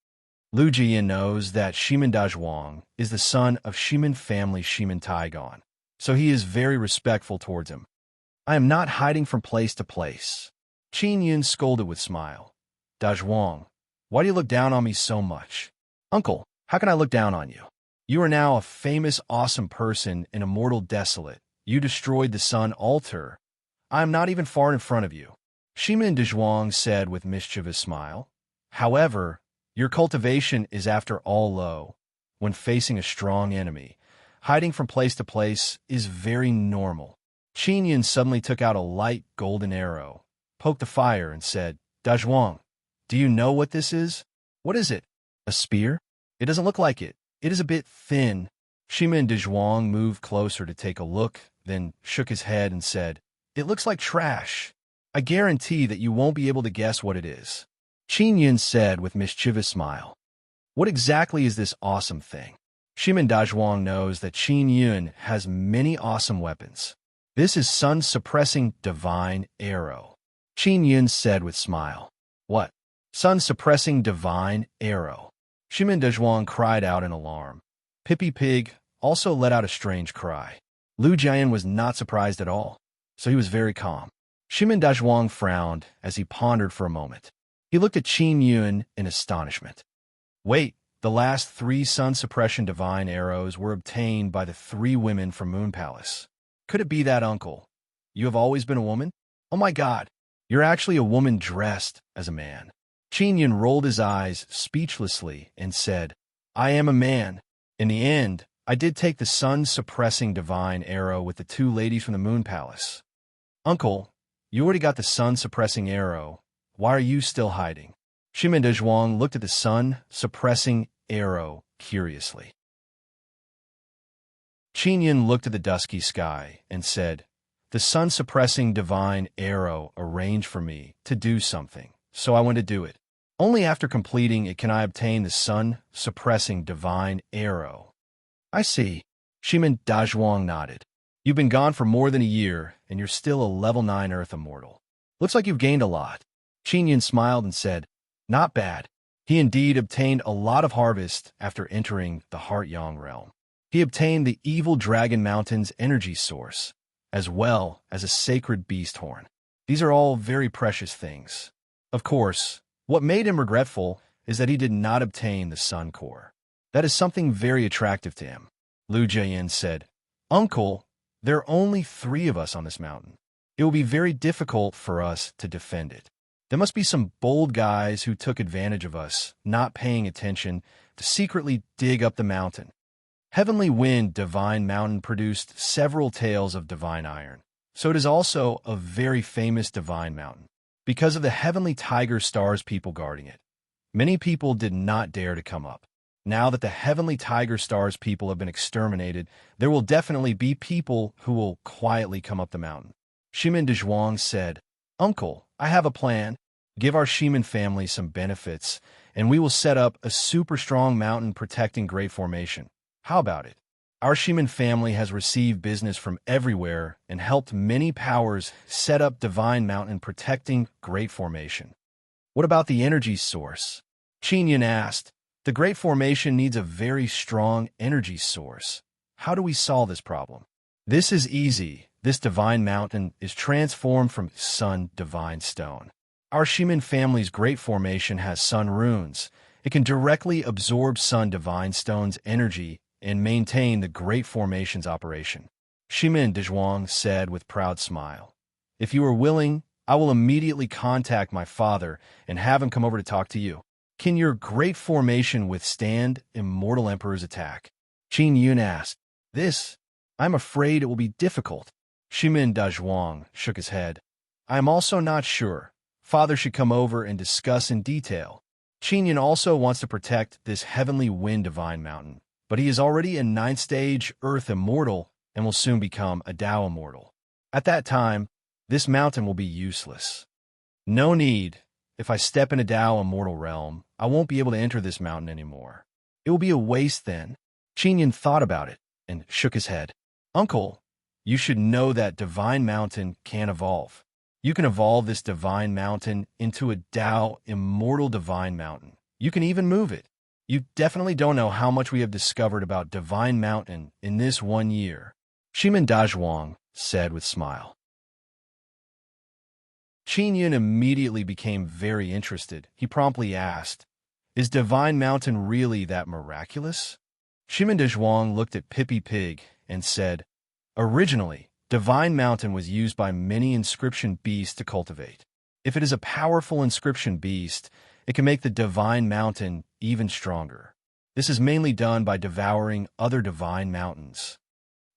Lu Jian knows that Shimin Dazhuang is the son of Shimin family Shimin Taigon, so he is very respectful towards him. "I am not hiding from place to place." Qin Yun scolded with smile. "Dazhuang, why do you look down on me so much?" "Uncle, how can I look down on you? You are now a famous, awesome person in Immortal Desolate. You destroyed the Sun Altar. I am not even far in front of you," Shimin Dazhuang said with mischievous smile. "However, your cultivation is after all low. When facing a strong enemy, hiding from place to place is very normal." Qin Yun suddenly took out a light golden arrow, poked the fire, and said, "Dazhuang, do you know what this is?" "What is it? A spear?" "It doesn't look like it. It is a bit thin." Shimin Dazhuang moved closer to take a look, then shook his head and said, "It looks like trash. I guarantee that you won't be able to guess what it is." Qin Yun said with mischievous smile, "What exactly is this awesome thing?" Shimin Dazhuang knows that Qin Yun has many awesome weapons. "This is sun-suppressing divine arrow," Qin Yun said with smile. "What? Sun-suppressing divine arrow?" Shimin Dazhuang cried out in alarm. Pippi Pig also let out a strange cry. Lu Jiayan was not surprised at all, so he was very calm. Shimin Dazhuang frowned as he pondered for a moment. He looked at Qin Yun in astonishment. "Wait, the last 3 sun suppression divine arrows were obtained by the 3 women from Moon Palace. Could it be that, uncle? You have always been a woman? Oh my God, you're actually a woman dressed as a man." Qin Yun rolled his eyes speechlessly and said, "I am a man. In the end, I did take the sun-suppressing divine arrow with the 2 ladies from the Moon Palace." "Uncle, you already got the sun-suppressing arrow. Why are you still hiding?" Shimin Dazhuang looked at the sun-suppressing arrow curiously. Qingyun looked at the dusky sky and said, "The sun-suppressing divine arrow arranged for me to do something, so I went to do it. Only after completing it can I obtain the sun-suppressing divine arrow." "I see." Shimin Dazhuang nodded. "You've been gone for more than a year, and you're still a level 9 Earth Immortal. Looks like you've gained a lot." Qingyun smiled and said, "Not bad." He indeed obtained a lot of harvest after entering the Heart-Yang realm. He obtained the Evil Dragon Mountain's energy source, as well as a sacred beast horn. These are all very precious things. Of course, what made him regretful is that he did not obtain the Sun Core. That is something very attractive to him. Lu Jian said, "Uncle, there are only 3 of us on this mountain. It will be very difficult for us to defend it. There must be some bold guys who took advantage of us not paying attention to secretly dig up the mountain." Heavenly Wind Divine Mountain produced several tales of divine iron, so it is also a very famous divine mountain. Because of the Heavenly Tiger Stars people guarding it, many people did not dare to come up. Now that the Heavenly Tiger Stars people have been exterminated, there will definitely be people who will quietly come up the mountain. Shimin Dezhuang said, "Uncle, I have a plan. Give our Shimin family some benefits, and we will set up a super strong mountain protecting Great Formation. How about it? Our Shimin family has received business from everywhere and helped many powers set up Divine Mountain protecting Great Formation." "What about the energy source?" Qingyun asked. "The Great Formation needs a very strong energy source. How do we solve this problem?" "This is easy. This Divine Mountain is transformed from Sun Divine Stone. Our Shimin family's Great Formation has Sun runes. It can directly absorb Sun Divine Stone's energy and maintain the Great Formation's operation." Shimin Dezhuang said with proud smile, "If you are willing, I will immediately contact my father and have him come over to talk to you. Can your Great Formation withstand Immortal Emperor's attack?" Qingyun asked. I'm afraid it will be difficult." Shimin Dezhuang shook his head. "I am also not sure. Father should come over and discuss in detail. Qingyun also wants to protect this Heavenly Wind Divine Mountain, but he is already a 9th stage Earth Immortal and will soon become a Tao Immortal. At that time, this mountain will be useless. No need. If I step into Tao Immortal realm, I won't be able to enter this mountain anymore. It will be a waste then." Qingyun thought about it and shook his head. "Uncle, you should know that Divine Mountain can evolve. You can evolve this Divine Mountain into a Tao Immortal Divine Mountain. You can even move it. You definitely don't know how much we have discovered about Divine Mountain in this 1 year," Shimin Dazhuang said with a smile. Qingyun immediately became very interested. He promptly asked, "Is Divine Mountain really that miraculous?" Shimin Dezhuang looked at Pippi Pig and said, "Originally, Divine Mountain was used by many inscription beasts to cultivate. If it is a powerful inscription beast, it can make the Divine Mountain even stronger. This is mainly done by devouring other Divine Mountains.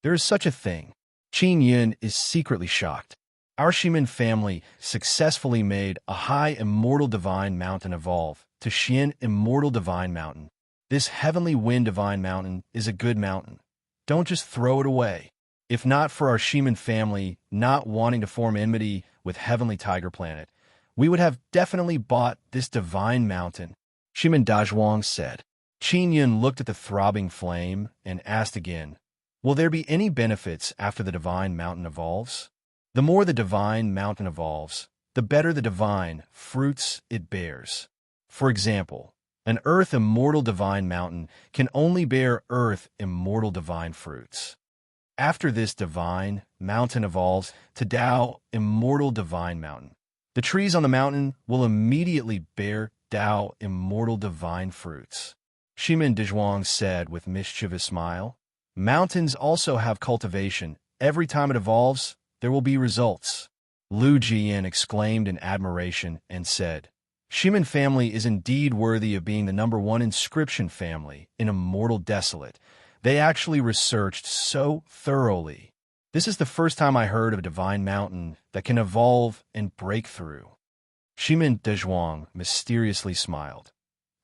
There is such a thing." Qingyun is secretly shocked. Our Shimin family successfully made a high Immortal Divine Mountain evolve to Xian Immortal Divine Mountain. This Heavenly Wind Divine Mountain is a good mountain. Don't just throw it away. If not for our Shimin family not wanting to form enmity with Heavenly Tiger Planet, we would have definitely bought this Divine Mountain," Shimin Dazhuang said. Qingyun looked at the throbbing flame and asked again, "Will there be any benefits after the Divine Mountain evolves?" "The more the Divine Mountain evolves, the better the divine fruits it bears. For example, an Earth Immortal Divine Mountain can only bear Earth Immortal Divine fruits. After this Divine Mountain evolves to Tao Immortal Divine Mountain, the trees on the mountain will immediately bear Tao Immortal Divine fruits," Shimin Dezhuang said with mischievous smile. "Mountains also have cultivation. Every time it evolves, there will be results." Lu Jian exclaimed in admiration and said, "Shimin family is indeed worthy of being the #1 inscription family in Immortal Desolate. They actually researched so thoroughly. This is the first time I heard of a Divine Mountain that can evolve and break through." Shimin Dezhuang mysteriously smiled.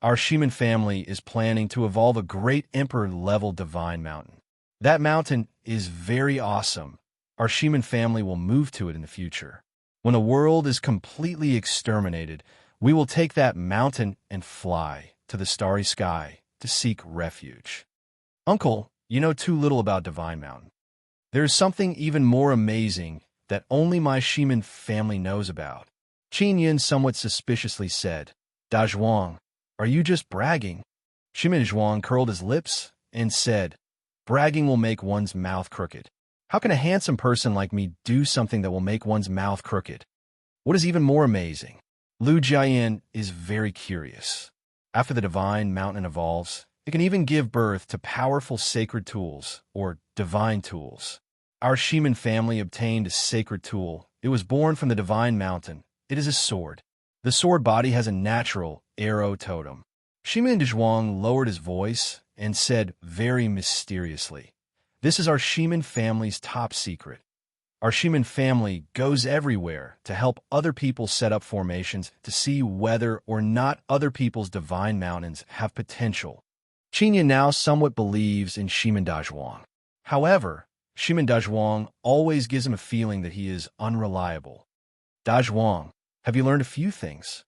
Our Shiman family is planning to evolve a great emperor-level divine mountain. That mountain is very awesome. Our Shiman family will move to it in the future. When the world is completely exterminated, we will take that mountain and fly to the starry sky to seek refuge. Uncle, you know too little about Divine Mountain. There is something even more amazing that only my Shiman family knows about. Qin Yin somewhat suspiciously said, Da Zhuang, are you just bragging? Shiman Zhuang curled his lips and said, bragging will make one's mouth crooked. How can a handsome person like me do something that will make one's mouth crooked? What is even more amazing? Lu Jiayan is very curious. After the divine mountain evolves, it can even give birth to powerful sacred tools, or divine tools. Our Shiman family obtained a sacred tool. It was born from the divine mountain. It is a sword. The sword body has a natural arrow totem. Shiman Zhuang lowered his voice and said very mysteriously, this is our Shiman family's top secret. Our Shiman family goes everywhere to help other people set up formations to see whether or not other people's divine mountains have potential. Qin now somewhat believes in Shiman Dazhuang. However, Shiman Dazhuang always gives him a feeling that he is unreliable. Dazhuang, have you learned a few things?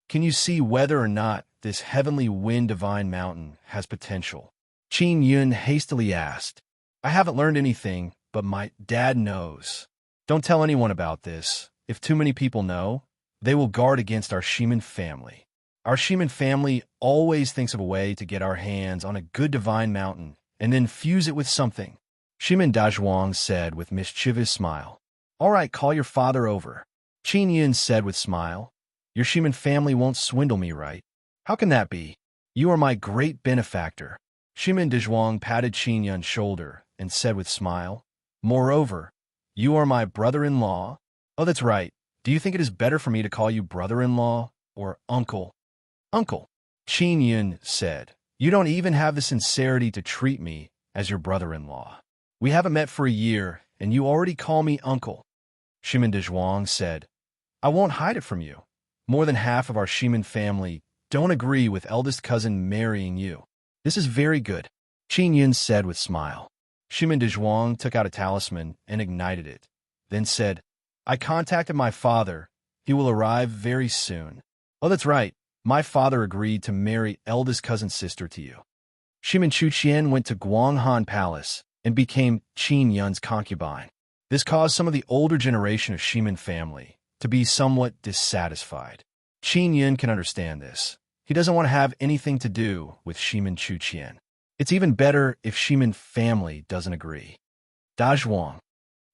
Can you see whether or not this heavenly wind divine mountain has potential? Qin Yun hastily asked. I haven't learned anything, but my dad knows. Don't tell anyone about this. If too many people know, they will guard against our Shiman family. Our Shiman family always thinks of a way to get our hands on a good divine mountain and then fuse it with something. Shiman Dazhuang said with mischievous smile. All right, call your father over. Qin Yun said with smile. Your Shiman family won't swindle me, right? How can that be? You are my great benefactor. Shiman Dazhuang patted Qin Yun's shoulder and said with smile, moreover, you are my brother-in-law? Oh, that's right. Do you think it is better for me to call you brother-in-law or uncle? Uncle, Qin Yun said, you don't even have the sincerity to treat me as your brother-in-law. We haven't met for a year, and you already call me uncle. Shiman Dazhuang said, I won't hide it from you. More than half of our Shiman family don't agree with eldest cousin marrying you. This is very good, Qin Yun said with smile. Shiman Dazhuang took out a talisman and ignited it, then said, I contacted my father. He will arrive very soon. Oh, that's right. My father agreed to marry eldest cousin's sister to you. Shiman Chuqian went to Guanghan Palace and became Qin Yun's concubine. This caused some of the older generation of Shiman family to be somewhat dissatisfied. Qin Yun can understand this. He doesn't want to have anything to do with Shiman Chuqian. It's even better if Shiman family doesn't agree. Dazhuang,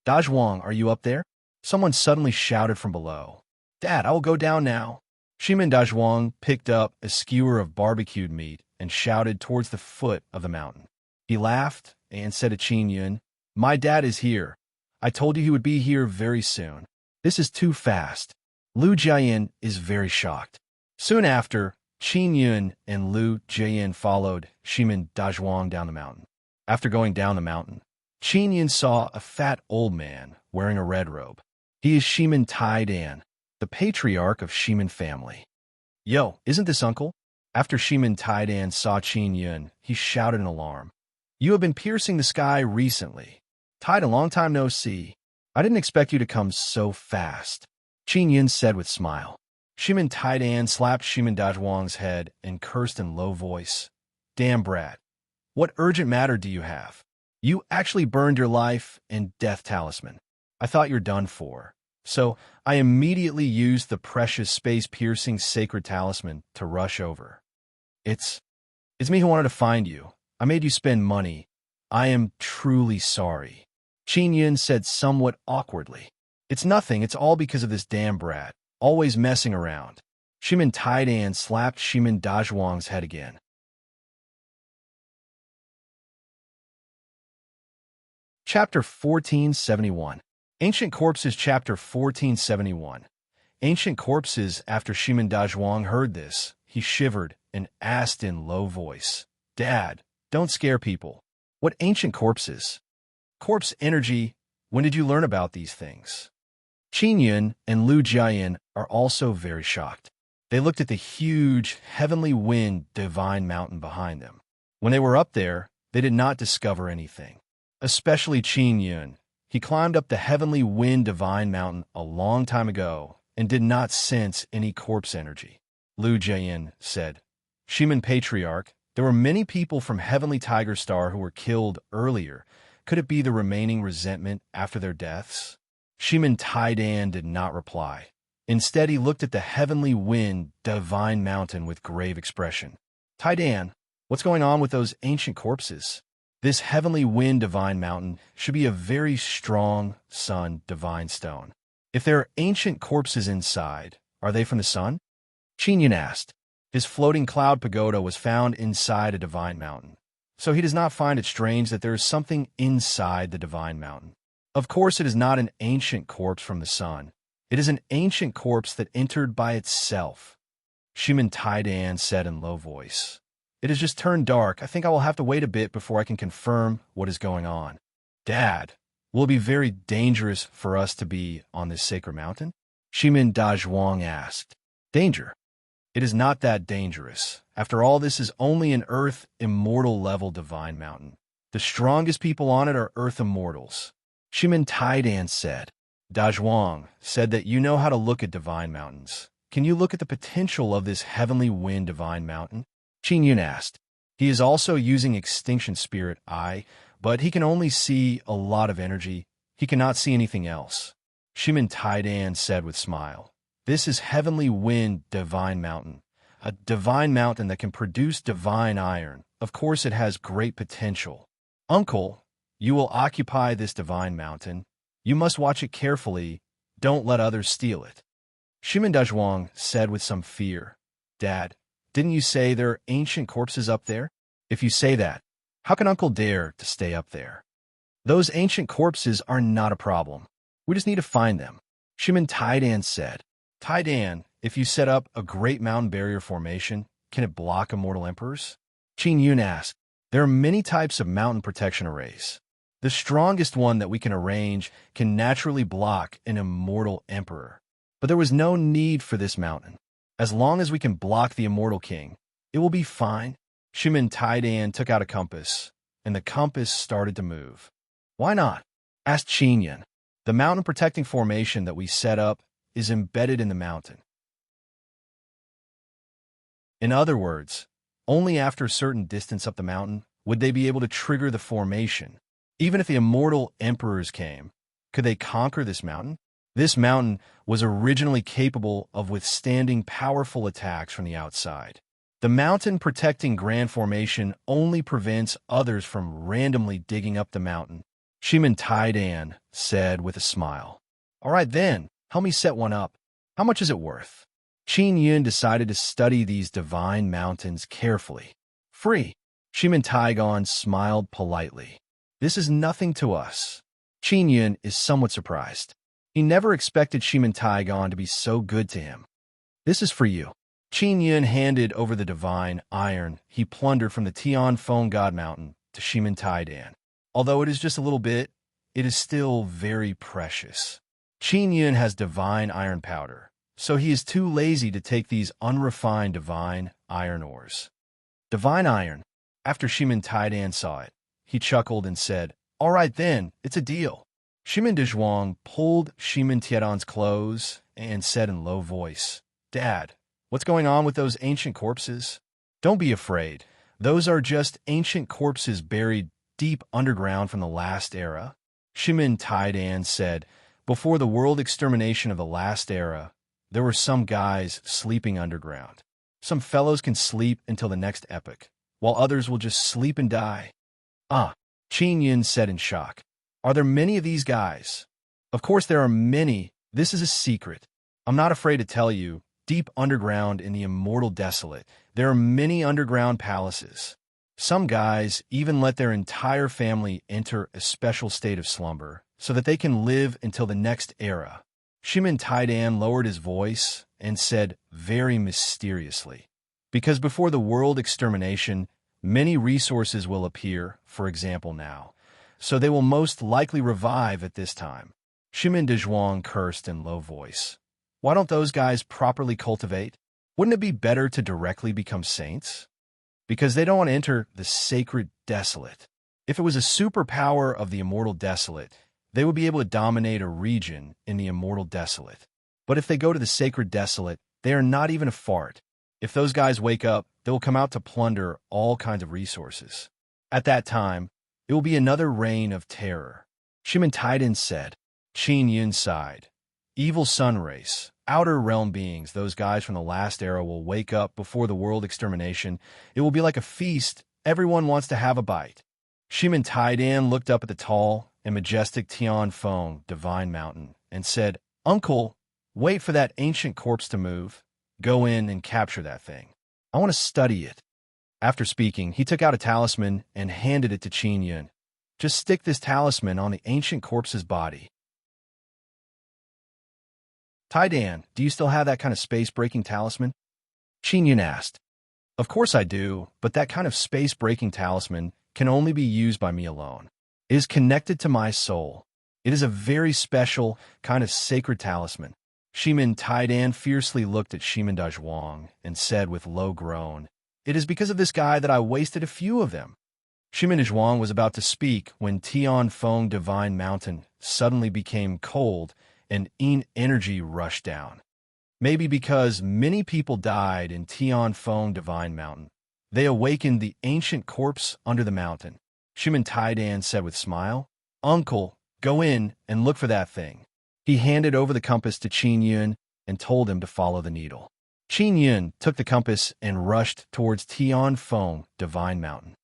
are you up there? Someone suddenly shouted from below. Dad, I will go down now. Shiman Dazhuang picked up a skewer of barbecued meat and shouted towards the foot of the mountain. He laughed and said to Qin Yun, my dad is here. I told you he would be here very soon. This is too fast. Lu Jiayan is very shocked. Soon after, Qin Yun and Lu Jiayan followed Shiman Dazhuang down the mountain. After going down the mountain, Qin Yun saw a fat old man wearing a red robe. He is Shiman Taidan, the patriarch of Shiman family. Yo, isn't this uncle? After Shiman Taidan saw Qin Yun, he shouted in alarm. You have been piercing the sky recently. Tide, a long time no see. I didn't expect you to come so fast, Qin Yun said with smile. Shiman Taidan slapped Shiman Dazhuang's head and cursed in low voice. Damn brat. What urgent matter do you have? You actually burned your life and death talisman. I thought you're done for. So I immediately used the precious space-piercing sacred talisman to rush over. It's me who wanted to find you. I made you spend money. I am truly sorry. Qin Yun said somewhat awkwardly. It's nothing. It's all because of this damn brat. Always messing around. Shiman Taidan slapped Shiman Dazhuang's head again. Chapter 1471. Ancient Corpses. Chapter 1471. Ancient Corpses. After Shiman Dazhuang heard this, he shivered and asked in low voice, Dad, don't scare people. What ancient corpses? Corpse energy. When did you learn about these things? Qin Yun and Lu Jiayan are also very shocked. They looked at the huge, heavenly wind divine mountain behind them. When they were up there, they did not discover anything. Especially Qin Yun. He climbed up the heavenly wind divine mountain a long time ago and did not sense any corpse energy. Lu Jian said, Shiman Patriarch, there were many people from Heavenly Tiger Star who were killed earlier. Could it be the remaining resentment after their deaths? Shiman Taidan did not reply. Instead, he looked at the heavenly wind divine mountain with grave expression. Taidan, what's going on with those ancient corpses? This heavenly wind divine mountain should be a very strong sun divine stone. If there are ancient corpses inside, are they from the sun? Qinyan asked. His floating cloud pagoda was found inside a divine mountain, so he does not find it strange that there is something inside the divine mountain. Of course, it is not an ancient corpse from the sun. It is an ancient corpse that entered by itself. Shiman Taidan said in low voice. It has just turned dark. I think I will have to wait a bit before I can confirm what is going on. Dad, will it be very dangerous for us to be on this sacred mountain? Shiman Dazhuang asked. Danger? It is not that dangerous. After all, this is only an Earth immortal level divine mountain. The strongest people on it are Earth immortals. Shiman Taidan said. Dazhuang said that you know how to look at divine mountains. Can you look at the potential of this heavenly wind divine mountain? Qin Yun asked. He is also using extinction spirit eye, but he can only see a lot of energy. He cannot see anything else. Shiman Taidan said with smile. This is heavenly wind divine mountain, a divine mountain that can produce divine iron. Of course, it has great potential. Uncle, you will occupy this divine mountain. You must watch it carefully. Don't let others steal it. Shiman Dazhuang said with some fear. Dad, didn't you say there are ancient corpses up there? If you say that, how can Uncle dare to stay up there? Those ancient corpses are not a problem. We just need to find them. Shiman Taidan said. Taidan, if you set up a great mountain barrier formation, can it block immortal emperors? Qin Yun asked. There are many types of mountain protection arrays. The strongest one that we can arrange can naturally block an immortal emperor. But there was no need for this mountain. As long as we can block the immortal king, it will be fine. Shiman Taidan took out a compass, and the compass started to move. Why not? Asked Qin Yun. The mountain protecting formation that we set up is embedded in the mountain. In other words, only after a certain distance up the mountain would they be able to trigger the formation. Even if the immortal emperors came, could they conquer this mountain? This mountain was originally capable of withstanding powerful attacks from the outside. The mountain protecting grand formation only prevents others from randomly digging up the mountain. Shiman Taidan said with a smile. All right then, help me set one up. How much is it worth? Qin Yun decided to study these divine mountains carefully. Free. Shiman Taigan smiled politely. This is nothing to us. Qin Yun is somewhat surprised. He never expected Shiman Taigan to be so good to him. This is for you. Qin Yun handed over the divine iron he plundered from the Tian Feng God Mountain to Shiman Taidan. Although it is just a little bit, it is still very precious. Qin Yun has divine iron powder, so he is too lazy to take these unrefined divine iron ores. Divine iron. After Shiman Taidan saw it, he chuckled and said, All right then, it's a deal. Shiman Dazhuang pulled Shiman Tiedan's clothes and said in low voice, Dad, what's going on with those ancient corpses? Don't be afraid. Those are just ancient corpses buried deep underground from the last era. Shiman Taidan said, Before the world extermination of the last era, there were some guys sleeping underground. Some fellows can sleep until the next epoch, while others will just sleep and die. Ah, Qin Yun said in shock. Are there many of these guys? Of course there are many. This is a secret. I'm not afraid to tell you. Deep underground in the immortal desolate, there are many underground palaces. Some guys even let their entire family enter a special state of slumber so that they can live until the next era. Shiman Taidan lowered his voice and said very mysteriously, Because before the world extermination, many resources will appear, for example now, so they will most likely revive at this time. Shiman Dazhuang cursed in low voice. Why don't those guys properly cultivate? Wouldn't it be better to directly become saints? Because they don't want to enter the sacred desolate. If it was a superpower of the immortal desolate, they would be able to dominate a region in the immortal desolate. But if they go to the sacred desolate, they are not even a fart. If those guys wake up, they will come out to plunder all kinds of resources. At that time, it will be another reign of terror. Shimin Taiden said. Qin Yun sighed. Evil sun race, outer realm beings, those guys from the last era will wake up before the world extermination. It will be like a feast. Everyone wants to have a bite. Shimin Taiden looked up at the tall and majestic Tianfeng divine mountain and said, Uncle, wait for that ancient corpse to move. Go in and capture that thing. I want to study it. After speaking, he took out a talisman and handed it to Qin Yun. Just stick this talisman on the ancient corpse's body. Taidan, do you still have that kind of space-breaking talisman? Qin Yun asked. Of course I do, but that kind of space-breaking talisman can only be used by me alone. It is connected to my soul. It is a very special, kind of sacred talisman. Shimin Taidan fiercely looked at Shimin Dazhuang and said with low groan, It is because of this guy that I wasted a few of them. Shimin Dazhuang was about to speak when Tianfeng Divine Mountain suddenly became cold and energy rushed down. Maybe because many people died in Tianfeng Divine Mountain, they awakened the ancient corpse under the mountain. Shimin Taidan said with smile, Uncle, go in and look for that thing. He handed over the compass to Qin Yun and told him to follow the needle. Qin Yun took the compass and rushed towards Tianfeng Divine Mountain.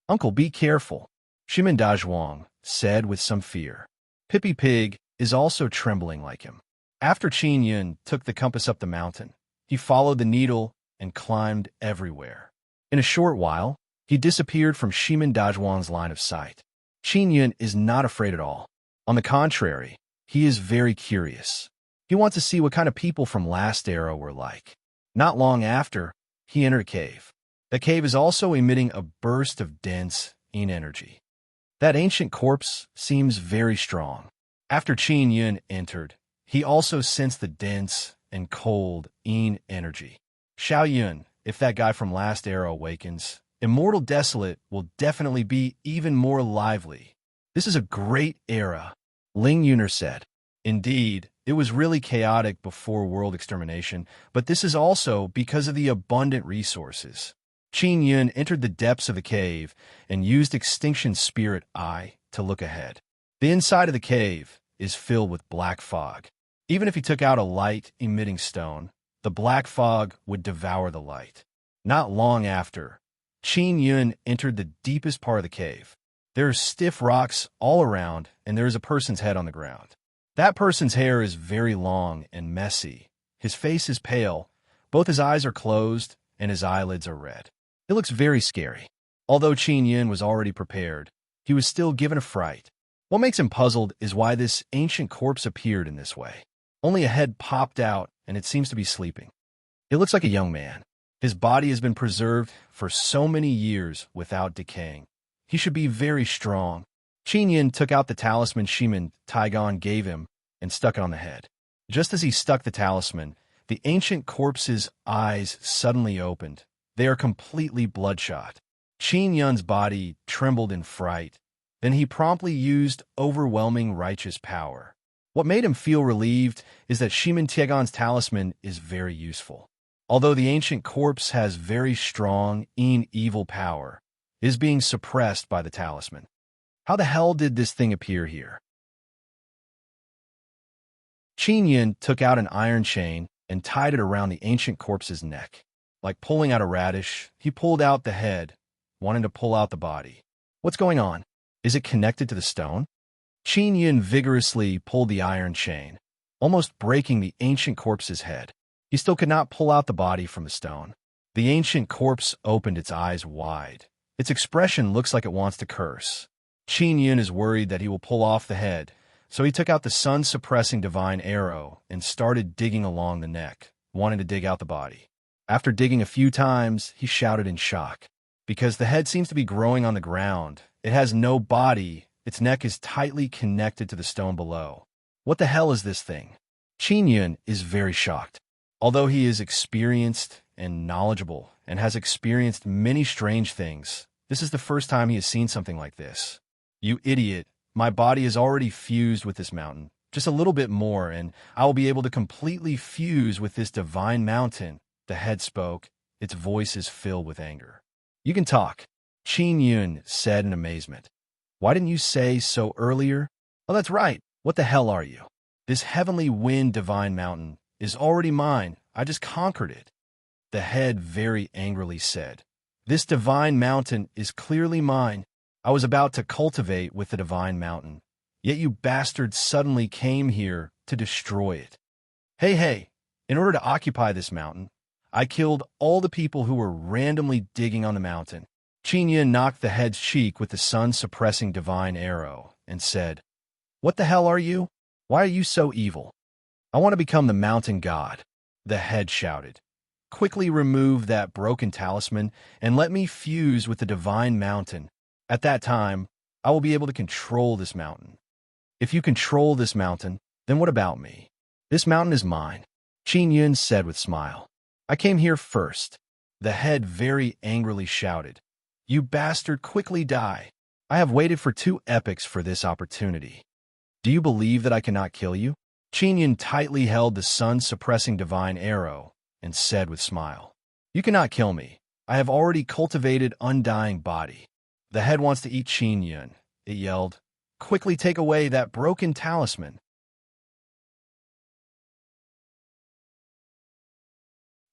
Uncle, be careful, Shimin Dazhuang said with some fear. Pippi Pig is also trembling like him. After Qin Yun took the compass up the mountain, he followed the needle and climbed everywhere. In a short while, he disappeared from Shimin Dazhuang's line of sight. Qin Yun is not afraid at all. On the contrary, he is very curious. He wants to see what kind of people from last era were like. Not long after, he entered a cave. The cave is also emitting a burst of dense energy. That ancient corpse seems very strong. After Qin Yun entered, he also sensed the dense and cold energy. Xiao Yun, if that guy from last era awakens, Immortal Desolate will definitely be even more lively. This is a great era, Ling Yuner said. Indeed, it was really chaotic before world extermination, but this is also because of the abundant resources. Qin Yun entered the depths of the cave and used Extinction Spirit Eye to look ahead. The inside of the cave is filled with black fog. Even if he took out a light-emitting stone, the black fog would devour the light. Not long after, Qin Yun entered the deepest part of the cave. There are stiff rocks all around, and there is a person's head on the ground. That person's hair is very long and messy. His face is pale, both his eyes are closed, and his eyelids are red. It looks very scary. Although Qin Yun was already prepared, he was still given a fright. What makes him puzzled is why this ancient corpse appeared in this way. Only a head popped out, and it seems to be sleeping. It looks like a young man. His body has been preserved for so many years without decaying. He should be very strong. Qin Yun took out the talisman Shimin Taigan gave him and stuck it on the head. Just as he stuck the talisman, the ancient corpse's eyes suddenly opened. They are completely bloodshot. Qin Yun's body trembled in fright. Then he promptly used overwhelming righteous power. What made him feel relieved is that Shimin Taigan's talisman is very useful. Although the ancient corpse has very strong evil power, it is being suppressed by the talisman. How the hell did this thing appear here? Qin Yun took out an iron chain and tied it around the ancient corpse's neck. Like pulling out a radish, he pulled out the head, wanting to pull out the body. What's going on? Is it connected to the stone? Qin Yun vigorously pulled the iron chain, almost breaking the ancient corpse's head. He still could not pull out the body from the stone. The ancient corpse opened its eyes wide. Its expression looks like it wants to curse. Qin Yun is worried that he will pull off the head, so he took out the sun-suppressing divine arrow and started digging along the neck, wanting to dig out the body. After digging a few times, he shouted in shock. Because the head seems to be growing on the ground, it has no body, its neck is tightly connected to the stone below. What the hell is this thing? Qin Yun is very shocked. Although he is experienced and knowledgeable and has experienced many strange things, this is the first time he has seen something like this. You idiot, my body is already fused with this mountain. Just a little bit more, and I will be able to completely fuse with this divine mountain. The head spoke. Its voice is filled with anger. You can talk, Qin Yun said in amazement. Why didn't you say so earlier? Oh, that's right. What the hell are you? This heavenly wind divine mountain is already mine. I just conquered it. The head very angrily said. This divine mountain is clearly mine. I was about to cultivate with the divine mountain. Yet you bastards suddenly came here to destroy it. Hey, in order to occupy this mountain, I killed all the people who were randomly digging on the mountain. Qin Yun knocked the head's cheek with the sun-suppressing divine arrow and said, What the hell are you? Why are you so evil? I want to become the mountain god. The head shouted. Quickly remove that broken talisman and let me fuse with the divine mountain. At that time, I will be able to control this mountain. If you control this mountain, then what about me? This mountain is mine, Qin Yun said with a smile. I came here first. The head very angrily shouted. You bastard, quickly die. I have waited for 2 epochs for this opportunity. Do you believe that I cannot kill you? Qin Yun tightly held the sun-suppressing divine arrow and said with a smile. You cannot kill me. I have already cultivated undying body. The head wants to eat Qin Yun, it yelled. Quickly take away that broken talisman.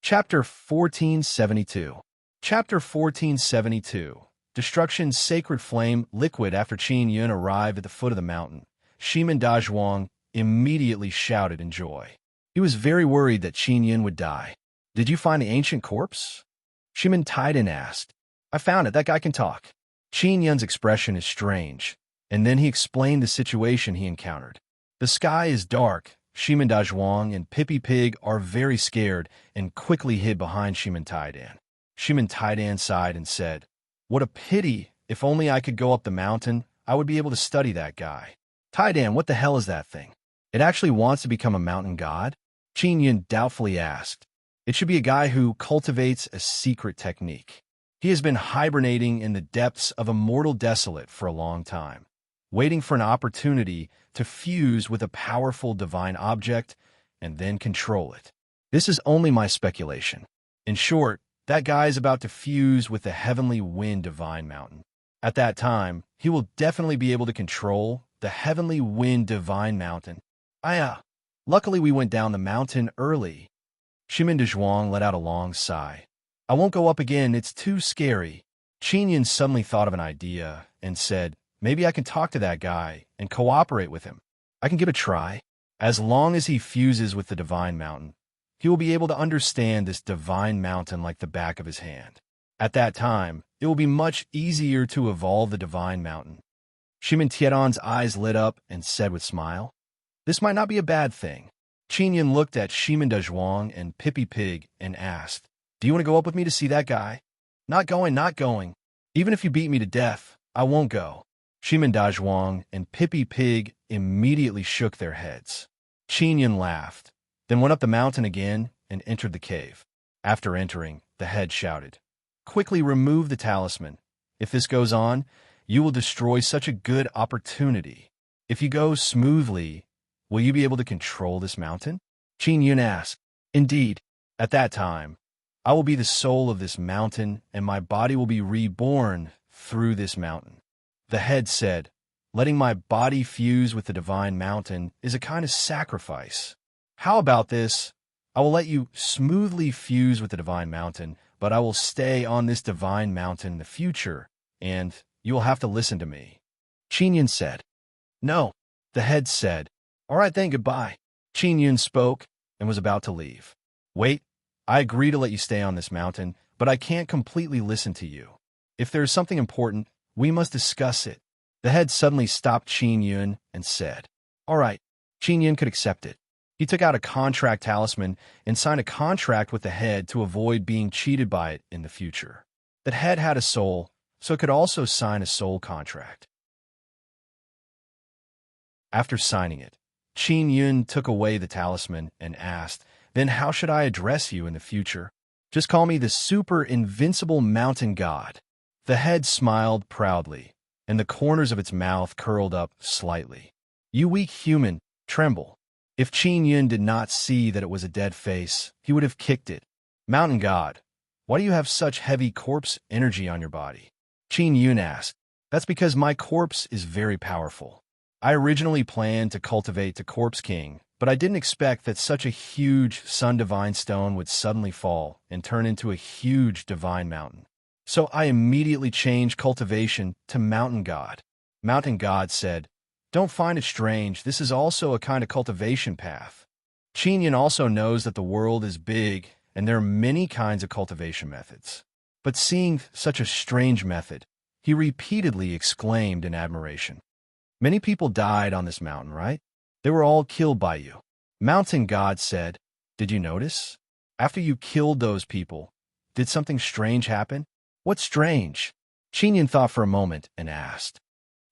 Chapter 1472. Chapter 1472. Destruction's sacred flame liquid. After Qin Yun arrived at the foot of the mountain, Shimen Dazhuang immediately shouted in joy. He was very worried that Qin Yun would die. Did you find the ancient corpse? Shimen Taiden asked. I found it. That guy can talk. Qin Yun's expression is strange, and then he explained the situation he encountered. The sky is dark. Shimen Dazhuang and Pippi Pig are very scared and quickly hid behind Shimen Taidan. Shimen Taidan sighed and said, What a pity. If only I could go up the mountain, I would be able to study that guy. Taidan, what the hell is that thing? It actually wants to become a mountain god? Qin Yun doubtfully asked. It should be a guy who cultivates a secret technique. He has been hibernating in the depths of a mortal desolate for a long time, waiting for an opportunity to fuse with a powerful divine object and then control it. This is only my speculation. In short, that guy is about to fuse with the heavenly wind divine mountain. At that time, he will definitely be able to control the heavenly wind divine mountain. Luckily we went down the mountain early. Shimen Dazhuang let out a long sigh. I won't go up again, it's too scary. Qin Yun suddenly thought of an idea and said, Maybe I can talk to that guy and cooperate with him. I can give it a try. As long as he fuses with the divine mountain, he will be able to understand this divine mountain like the back of his hand. At that time, it will be much easier to evolve the divine mountain. Shimen Tiedon's eyes lit up and said with a smile, This might not be a bad thing. Qin Yun looked at Shimen Dazhuang and Pippi Pig and asked, Do you want to go up with me to see that guy? Not going. Even if you beat me to death, I won't go. Shimen Dazhuang and Pippi Pig immediately shook their heads. Qin Yun laughed, then went up the mountain again and entered the cave. After entering, the head shouted, Quickly remove the talisman. If this goes on, you will destroy such a good opportunity. If you go smoothly, will you be able to control this mountain? Qin Yun asked. Indeed. At that time, I will be the soul of this mountain, and my body will be reborn through this mountain. The head said, Letting my body fuse with the divine mountain is a kind of sacrifice. How about this? I will let you smoothly fuse with the divine mountain, but I will stay on this divine mountain in the future, and you will have to listen to me. Qin Yun said. No. The head said. All right then, goodbye. Qin Yun spoke and was about to leave. Wait, I agree to let you stay on this mountain, but I can't completely listen to you. If there is something important, we must discuss it. The head suddenly stopped Qin Yun and said, All right. Qin Yun could accept it. He took out a contract talisman and signed a contract with the head to avoid being cheated by it in the future. That head had a soul, so it could also sign a soul contract. After signing it, Qin Yun took away the talisman and asked, Then how should I address you in the future? Just call me the super invincible mountain god. The head smiled proudly, and the corners of its mouth curled up slightly. You weak human, tremble. If Qin Yun did not see that it was a dead face, he would have kicked it. Mountain god, why do you have such heavy corpse energy on your body? Qin Yun asked. That's because my corpse is very powerful. I originally planned to cultivate the Corpse King, but I didn't expect that such a huge sun divine stone would suddenly fall and turn into a huge divine mountain. So I immediately changed cultivation to Mountain God. Mountain God said, Don't find it strange, this is also a kind of cultivation path. Qin Yun also knows that the world is big and there are many kinds of cultivation methods. But seeing such a strange method, he repeatedly exclaimed in admiration. Many people died on this mountain, right? They were all killed by you. Mountain God said, Did you notice? After you killed those people, did something strange happen? What's strange? Qin Yun thought for a moment and asked.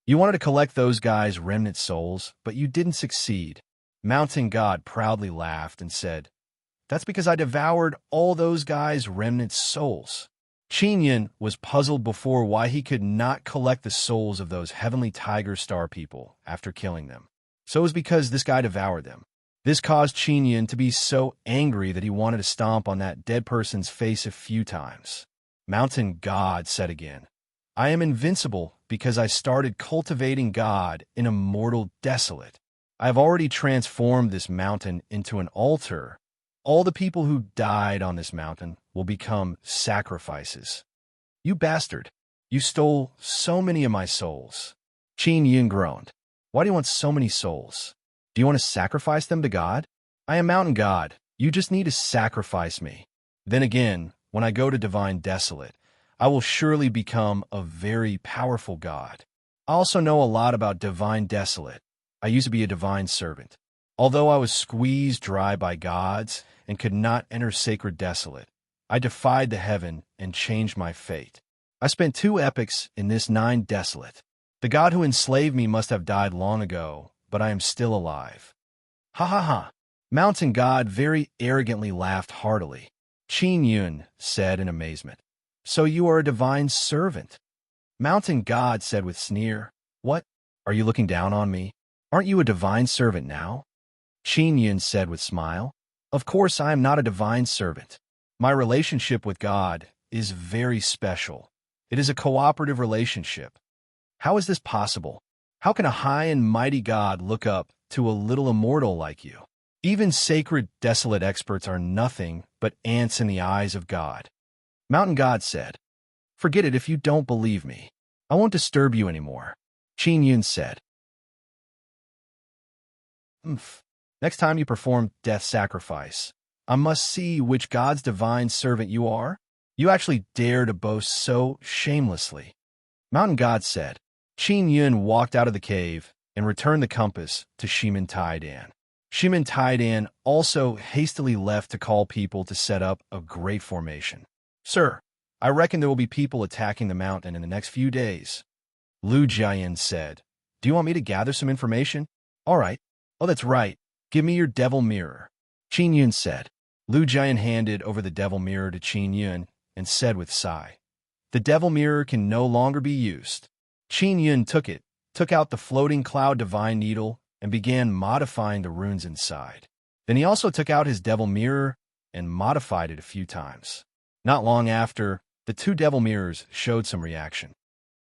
You wanted to collect those guys' remnant souls, but you didn't succeed. Mountain God proudly laughed and said, That's because I devoured all those guys' remnant souls. Qin Yun was puzzled before why he could not collect the souls of those heavenly tiger star people after killing them. So it was because this guy devoured them. This caused Qin Yun to be so angry that he wanted to stomp on that dead person's face a few times. Mountain God said again, I am invincible because I started cultivating God in immortal desolate. I have already transformed this mountain into an altar. All the people who died on this mountain will become sacrifices. You bastard! You stole so many of my souls. Qin Yun groaned. Why do you want so many souls? Do you want to sacrifice them to God? I am Mountain God. You just need to sacrifice me. Then again, when I go to Divine Desolate, I will surely become a very powerful God. I also know a lot about Divine Desolate. I used to be a divine servant. Although I was squeezed dry by gods and could not enter Sacred Desolate, I defied the heaven and changed my fate. I spent 2 epochs in this 9 Desolate. The god who enslaved me must have died long ago, but I am still alive. Ha ha ha! Mountain God very arrogantly laughed heartily. Qin Yun said in amazement, So you are a divine servant? Mountain God said with sneer, What? Are you looking down on me? Aren't you a divine servant now? Qin Yun said with smile, Of course I am not a divine servant. My relationship with God is very special. It is a cooperative relationship. How is this possible? How can a high and mighty God look up to a little immortal like you? Even sacred, desolate experts are nothing but ants in the eyes of God. Mountain God said, Forget it if you don't believe me. I won't disturb you anymore. Qin Yun said, Next time you perform death sacrifice, I must see which God's divine servant you are. You actually dare to boast so shamelessly. Mountain God said. Qin Yun walked out of the cave and returned the compass to Shimen Taidan. Shimen Taidan also hastily left to call people to set up a great formation. Sir, I reckon there will be people attacking the mountain in the next few days. Lu Jian said, Do you want me to gather some information? All right. Oh, that's right. Give me your devil mirror. Qin Yun said. Lu Jian handed over the devil mirror to Qin Yun and said with sigh, The devil mirror can no longer be used. Qin Yun took it, took out the floating cloud divine needle, and began modifying the runes inside. Then he also took out his devil mirror and modified it a few times. Not long after, the 2 devil mirrors showed some reaction.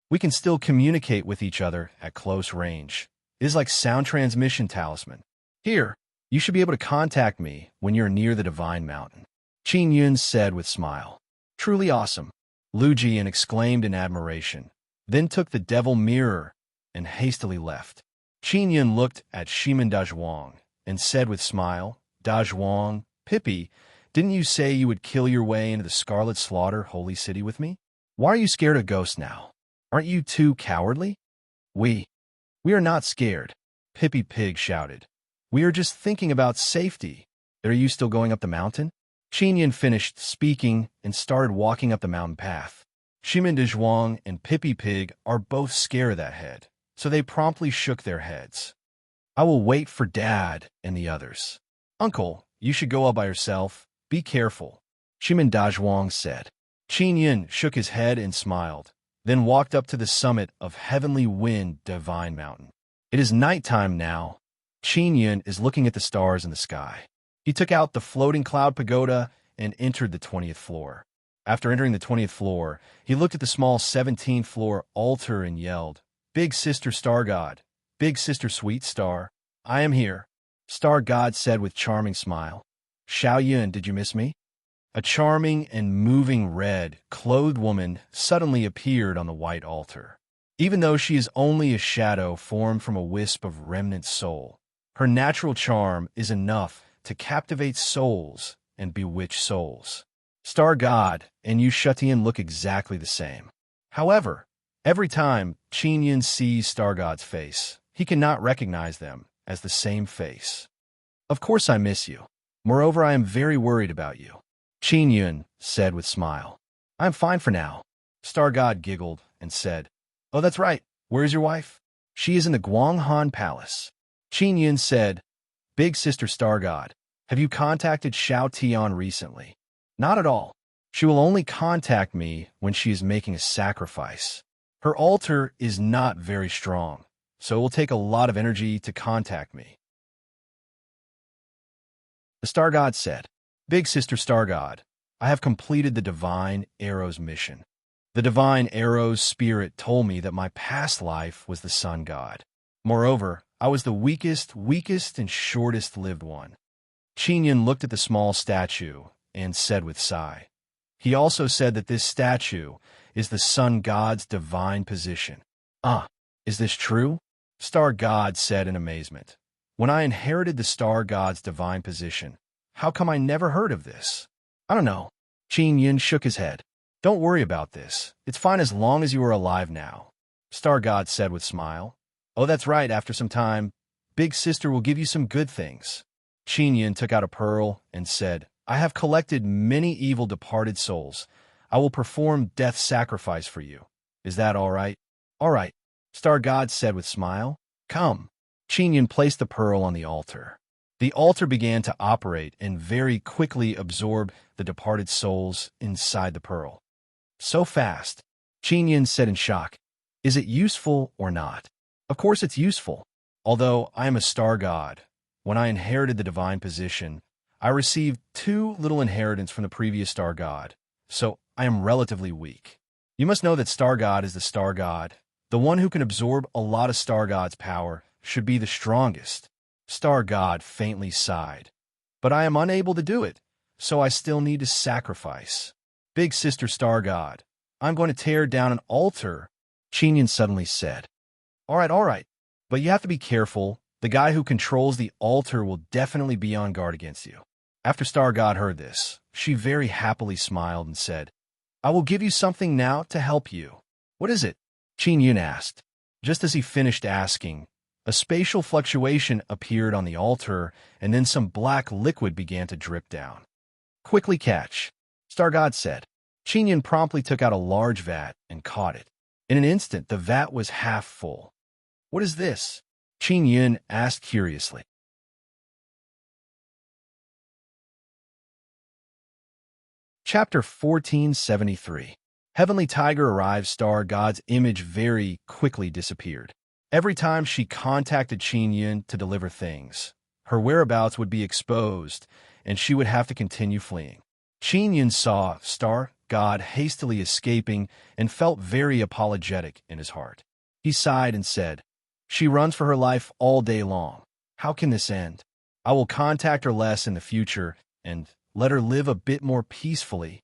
We can still communicate with each other at close range. It is like sound transmission talisman. Here, you should be able to contact me when you're near the divine mountain. Qin Yun said with smile. Truly awesome. Lu Jian exclaimed in admiration, then took the devil mirror and hastily left. Qin Yun looked at Shimen Dazhuang and said with smile, Dazhuang, Pippi, didn't you say you would kill your way into the Scarlet Slaughter holy city with me? Why are you scared of ghosts now? Aren't you too cowardly? We are not scared, Pippi Pig shouted. We are just thinking about safety. Are you still going up the mountain? Qin Yun finished speaking and started walking up the mountain path. Shimen Dazhuang and Pippi Pig are both scared of that head, so they promptly shook their heads. I will wait for Dad and the others. Uncle, You should go all by yourself. Be careful, Shimin Dazhuang said. Qin Yun shook his head and smiled, then walked up to the summit of Heavenly Wind Divine Mountain. It is nighttime now. Qin Yun is looking at the stars in the sky. He took out the floating cloud pagoda and entered the 20th floor. After entering the 20th floor, he looked at the small 17th floor altar and yelled, "Big Sister Star God, Big Sister Sweet Star, I am here," Star God said with charming smile. "Xiao Yun, did you miss me?" A charming and moving red-clothed woman suddenly appeared on the white altar. Even though she is only a shadow formed from a wisp of remnant soul, her natural charm is enough to captivate souls and bewitch souls. Star God and Yu Shutian look exactly the same. However, every time Qin Yun sees Star God's face, he cannot recognize them as the same face. "Of course I miss you. Moreover, I am very worried about you," Qin Yun said with smile. "I am fine for now." Star God giggled and said, "Oh, that's right. Where is your wife?" "She is in the Guanghan Palace." Qin Yun said, "Big Sister Star God, have you contacted Xiao Tian recently?" "Not at all. She will only contact me when she is making a sacrifice. Her altar is not very strong, so it will take a lot of energy to contact me." The Star God said, "Big Sister Star God, I have completed the Divine Arrow's mission. The Divine Arrow's spirit told me that my past life was the Sun God. Moreover, I was the weakest and shortest-lived one." Qin Yun looked at the small statue and said with sigh, "He also said that this statue is the Sun God's divine position." "Ah, is this true?" Star God said in amazement. "When I inherited the Star God's divine position, how come I never heard of this?" "I don't know." Qin Yun shook his head. "Don't worry about this. It's fine as long as you are alive now," Star God said with smile. "Oh, that's right. After some time, Big Sister will give you some good things." Qin Yun took out a pearl and said, "I have collected many evil departed souls. I will perform death sacrifice for you. Is that all right?" "All right," Star God said with smile. "Come." Qin Yun placed the pearl on the altar. The altar began to operate and very quickly absorb the departed souls inside the pearl. "So fast," Qin Yun said in shock. "Is it useful or not?" "Of course it's useful. Although I am a Star God, when I inherited the divine position, I received too little inheritance from the previous Star God, so I am relatively weak. You must know that Star God is the Star God. The one who can absorb a lot of Star God's power should be the strongest." Star God faintly sighed. "But I am unable to do it, so I still need to sacrifice." "Big Sister Star God, I'm going to tear down an altar," Qin Yun suddenly said. All right, but you have to be careful. The guy who controls the altar will definitely be on guard against you." After Star God heard this, she very happily smiled and said, "I will give you something now to help you." "What is it?" Qin Yun asked. Just as he finished asking, a spatial fluctuation appeared on the altar, and then some black liquid began to drip down. "Quickly catch," Star God said. Qin Yun promptly took out a large vat and caught it. In an instant, the vat was half full. "What is this?" Qin Yun asked curiously. Chapter 1473. Heavenly Tiger arrived. Star God's image very quickly disappeared. Every time she contacted Qin Yun to deliver things, her whereabouts would be exposed, and she would have to continue fleeing. Qin Yun saw Star God hastily escaping and felt very apologetic in his heart. He sighed and said, "She runs for her life all day long. How can this end? I will contact her less in the future and let her live a bit more peacefully."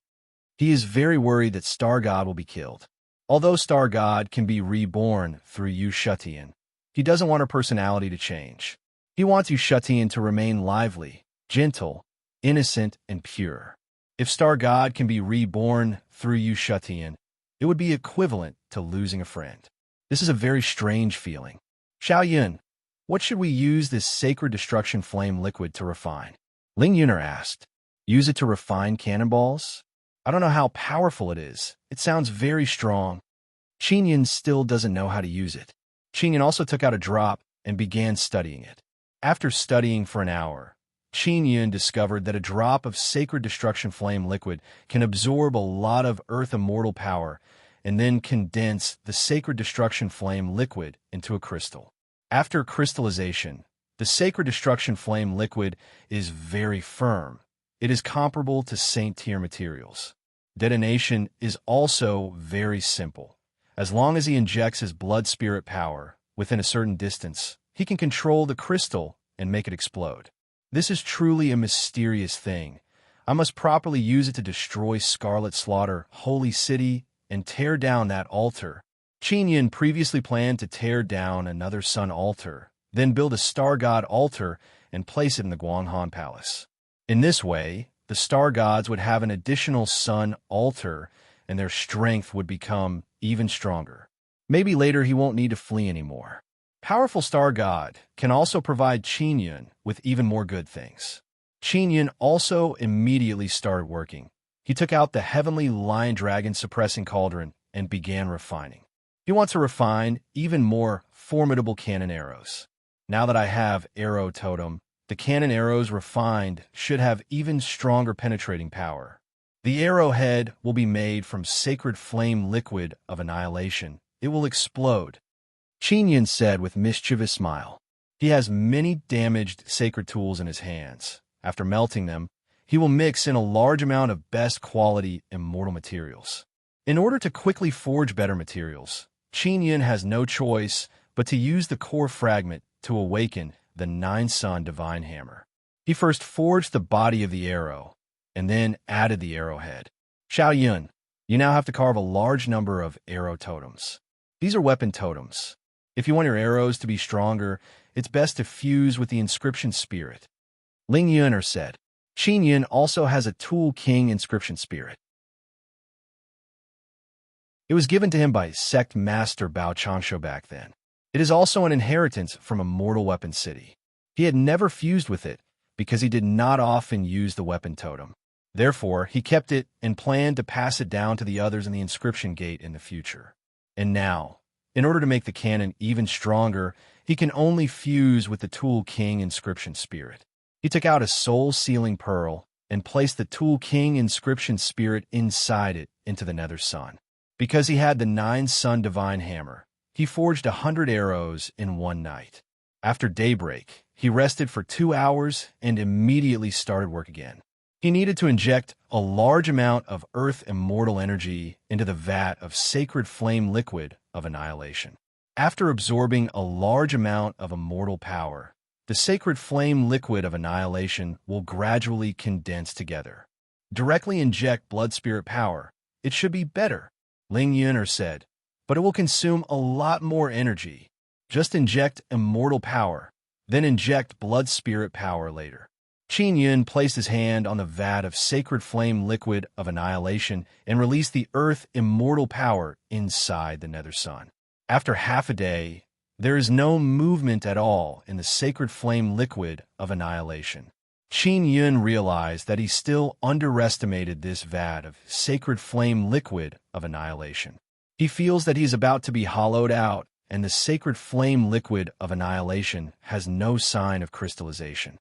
He is very worried that Star God will be killed. Although Star God can be reborn through Yu Shutian, he doesn't want her personality to change. He wants Yu Shutian to remain lively, gentle, innocent, and pure. If Star God can be reborn through Yu Shutian, it would be equivalent to losing a friend. This is a very strange feeling. "Xiao Yun, what should we use this sacred destruction flame liquid to refine?" Ling Yuner asked. "Use it to refine cannonballs? I don't know how powerful it is. It sounds very strong." Qin Yun still doesn't know how to use it. Qin Yun also took out a drop and began studying it. After studying for an hour, Qin Yun discovered that a drop of sacred destruction flame liquid can absorb a lot of earth immortal power and then condense the sacred destruction flame liquid into a crystal. After crystallization, the sacred destruction flame liquid is very firm. It is comparable to Saint tier materials. Detonation is also very simple. As long as he injects his blood spirit power within a certain distance, he can control the crystal and make it explode. This is truly a mysterious thing. I must properly use it to destroy Scarlet Slaughter, Holy City, and tear down that altar. Qin Yun previously planned to tear down another sun altar, then build a star god altar and place it in the Guanghan Palace. In this way, the star gods would have an additional sun altar, and their strength would become even stronger. Maybe later he won't need to flee anymore. Powerful star god can also provide Qin Yun with even more good things. Qin Yun also immediately started working. He took out the heavenly lion dragon suppressing cauldron and began refining. He wants to refine even more formidable cannon arrows. Now that I have arrow totem, the cannon arrows refined should have even stronger penetrating power. The arrowhead will be made from sacred flame liquid of annihilation. It will explode. Qin Yun said with mischievous smile. He has many damaged sacred tools in his hands. After melting them, he will mix in a large amount of best quality immortal materials. In order to quickly forge better materials, Qin Yun has no choice but to use the core fragment to awaken the nine-sun divine hammer. He first forged the body of the arrow, and then added the arrowhead. Xiao Yun, you now have to carve a large number of arrow totems. These are weapon totems. If you want your arrows to be stronger, it's best to fuse with the inscription spirit. Ling Yuner said. Qin Yun also has a Tool King inscription spirit. It was given to him by sect master Bao Changsho back then. It is also an inheritance from a mortal weapon city. He had never fused with it because he did not often use the weapon totem. Therefore, he kept it and planned to pass it down to the others in the inscription gate in the future. And now, in order to make the cannon even stronger, he can only fuse with the Tool King inscription spirit. He took out a soul-sealing pearl and placed the Tool King inscription spirit inside it into the nether sun. Because he had the nine-sun divine hammer, he forged 100 arrows in one night. After daybreak, he rested for 2 hours and immediately started work again. He needed to inject a large amount of earth immortal energy into the vat of sacred flame liquid of annihilation. After absorbing a large amount of immortal power, the sacred flame liquid of annihilation will gradually condense together. Directly inject blood spirit power. It should be better, Ling Yuner said, but it will consume a lot more energy. Just inject immortal power, then inject blood spirit power later. Qin Yun placed his hand on the vat of sacred flame liquid of annihilation and released the earth immortal power inside the nether sun. After half a day, there is no movement at all in the sacred flame liquid of annihilation. Qin Yun realized that he still underestimated this vat of sacred flame liquid of annihilation. He feels that he is about to be hollowed out, and the sacred flame liquid of annihilation has no sign of crystallization.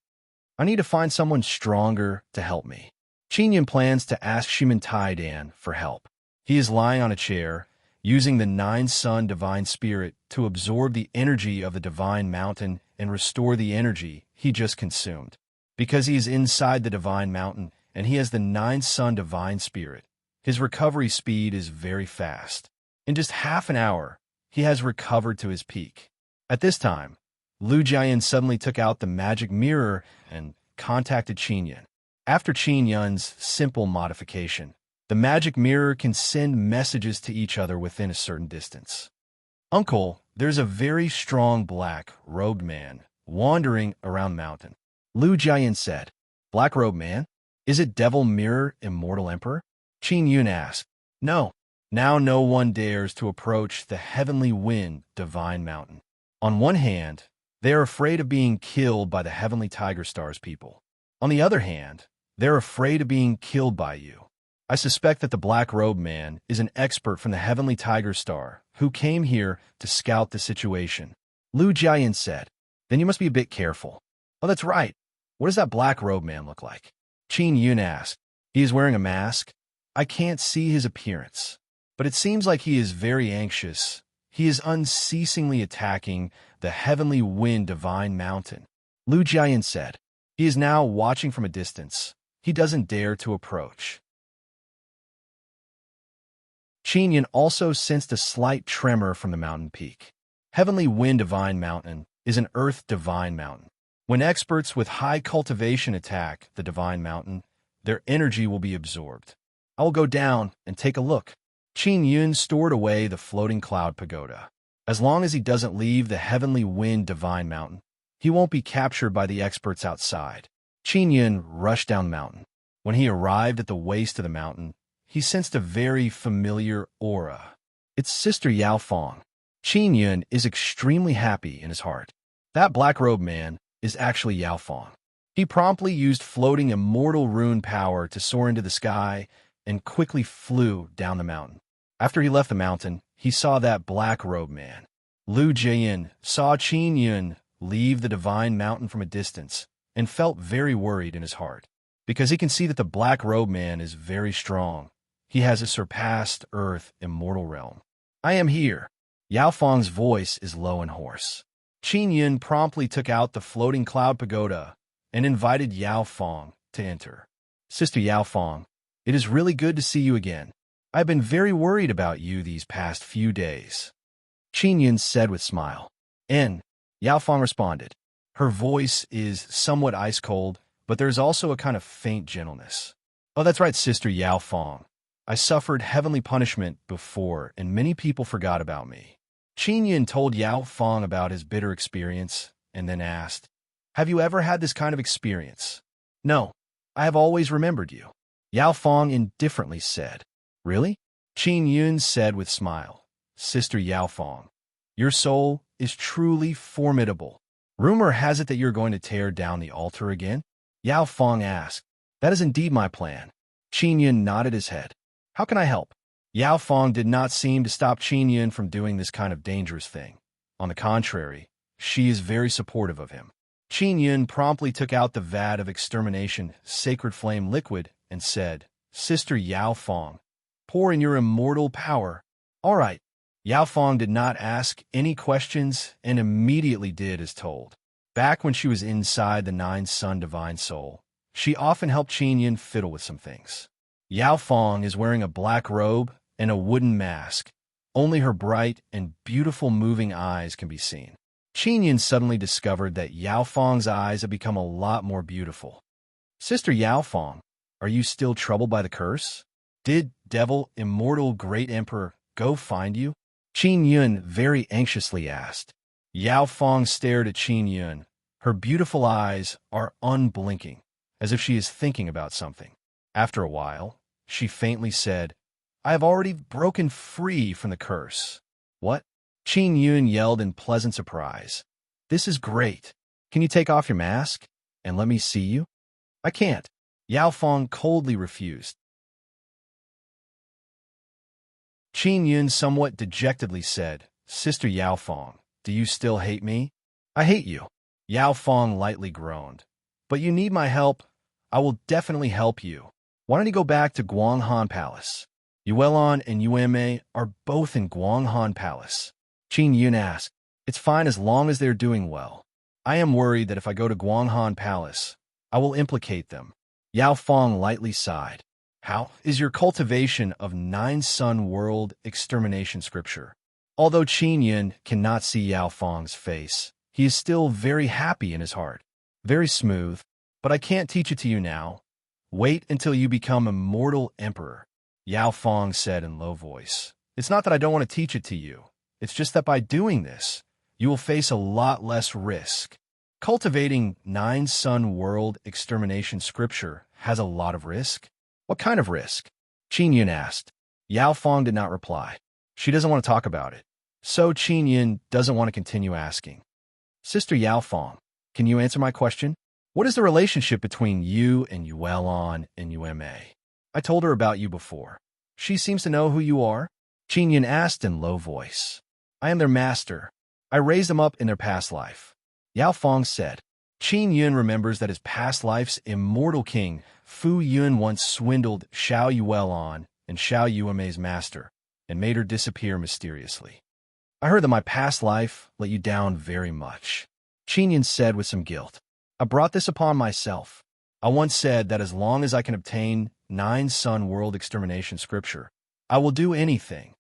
I need to find someone stronger to help me. Qin Yun plans to ask Shimen Taidan for help. He is lying on a chair, using the nine-sun divine spirit to absorb the energy of the divine mountain and restore the energy he just consumed. Because he is inside the divine mountain and he has the nine-sun divine spirit, his recovery speed is very fast. In just half an hour, he has recovered to his peak. At this time, Lu Jian suddenly took out the magic mirror and contacted Qin Yun. After Qin Yun's simple modification, the magic mirror can send messages to each other within a certain distance. Uncle, there's a very strong black-robed man wandering around mountain. Lu Jian said. Black-robed man? Is it Devil Mirror Immortal Emperor? Qin Yun asked. No. Now no one dares to approach the heavenly wind divine mountain. On one hand, they are afraid of being killed by the heavenly Tiger Star's people. On the other hand, they're afraid of being killed by you. I suspect that the black-robed man is an expert from the heavenly Tiger Star who came here to scout the situation. Lu Jian said. Then you must be a bit careful. Oh, that's right. What does that black robe man look like? Qin Yun asked. He is wearing a mask. I can't see his appearance, but it seems like he is very anxious. He is unceasingly attacking the heavenly wind divine mountain. Lu Jiayin said. He is now watching from a distance. He doesn't dare to approach. Qin Yun also sensed a slight tremor from the mountain peak. Heavenly Wind Divine Mountain is an Earth Divine Mountain. When experts with high cultivation attack the Divine Mountain, their energy will be absorbed. I will go down and take a look. Qin Yun stored away the floating cloud pagoda. As long as he doesn't leave the Heavenly Wind Divine Mountain, he won't be captured by the experts outside. Qin Yun rushed down the mountain. When he arrived at the waist of the mountain, he sensed a very familiar aura. It's Sister Yao Fong. Qin Yun is extremely happy in his heart. That black-robed man is actually Yao Fong. He promptly used floating immortal rune power to soar into the sky and quickly flew down the mountain. After he left the mountain, he saw that black-robed man. Lu Jiayin saw Qin Yun leave the divine mountain from a distance and felt very worried in his heart, because he can see that the black-robed man is very strong. He has a surpassed Earth immortal realm. I am here. Yao Fong's voice is low and hoarse. Qin Yun promptly took out the floating cloud pagoda and invited Yao Fong to enter. Sister Yao Fong, it is really good to see you again. I've been very worried about you these past few days. Qin Yun said with a smile. Yao Fong responded. Her voice is somewhat ice-cold, but there's also a kind of faint gentleness. Oh, that's right, Sister Yao Fong. I suffered heavenly punishment before, and many people forgot about me. Qin Yun told Yao Fong about his bitter experience, and then asked, Have you ever had this kind of experience? No, I have always remembered you. Yao Fong indifferently said. Really? Qin Yun said with a smile. Sister Yao Fong, your soul is truly formidable. Rumor has it that you're going to tear down the altar again? Yao Fong asked. That is indeed my plan. Qin Yun nodded his head. How can I help? Yao Fong did not seem to stop Qin Yun from doing this kind of dangerous thing. On the contrary, she is very supportive of him. Qin Yun promptly took out the vat of extermination sacred flame liquid and said, Sister Yao Fong, pour in your immortal power. All right. Yao Fong did not ask any questions and immediately did as told. Back when she was inside the Nine-Sun Divine Soul, she often helped Qin Yun fiddle with some things. Yao Fong is wearing a black robe and a wooden mask. Only her bright and beautiful moving eyes can be seen. Qin Yun suddenly discovered that Yao Fong's eyes have become a lot more beautiful. Sister Yao Fong, are you still troubled by the curse? Did Devil, Immortal Great Emperor, go find you? Qin Yun very anxiously asked. Yao Fong stared at Qin Yun. Her beautiful eyes are unblinking, as if she is thinking about something. After a while, she faintly said, I have already broken free from the curse. What? Qin Yun yelled in pleasant surprise. This is great. Can you take off your mask and let me see you? I can't. Yao Fong coldly refused. Qin Yun somewhat dejectedly said, Sister Yao Fong, do you still hate me? I hate you. Yao Fong lightly groaned. But you need my help. I will definitely help you. Why don't you go back to Guanghan Palace? Yuelon and Yueme are both in Guanghan Palace. Qin Yun asked, It's fine as long as they're doing well. I am worried that if I go to Guanghan Palace, I will implicate them. Yao Fong lightly sighed. How is your cultivation of Nine-Sun World extermination scripture? Although Qin Yun cannot see Yao Fong's face, he is still very happy in his heart. Very smooth, but I can't teach it to you now. Wait until you become immortal emperor, Yao Fong said in low voice. It's not that I don't want to teach it to you. It's just that by doing this, you will face a lot less risk. Cultivating Nine-Sun World extermination scripture has a lot of risk. What kind of risk? Qin Yun asked. Yao Fong did not reply. She doesn't want to talk about it. So Qin Yun doesn't want to continue asking. Sister Yao Fong, can you answer my question? What is the relationship between you and Yuelon and Yueme? I told her about you before. She seems to know who you are. Qin Yun asked in low voice. I am their master. I raised them up in their past life. Yao Fong said. Qin Yun remembers that his past life's immortal king, Fu Yun, once swindled Xiao Yuelon and Xiao Yuemei's master, and made her disappear mysteriously. I heard that my past life let you down very much, Qin Yun said with some guilt. I brought this upon myself. I once said that as long as I can obtain 9-sun world extermination scripture, I will do anything.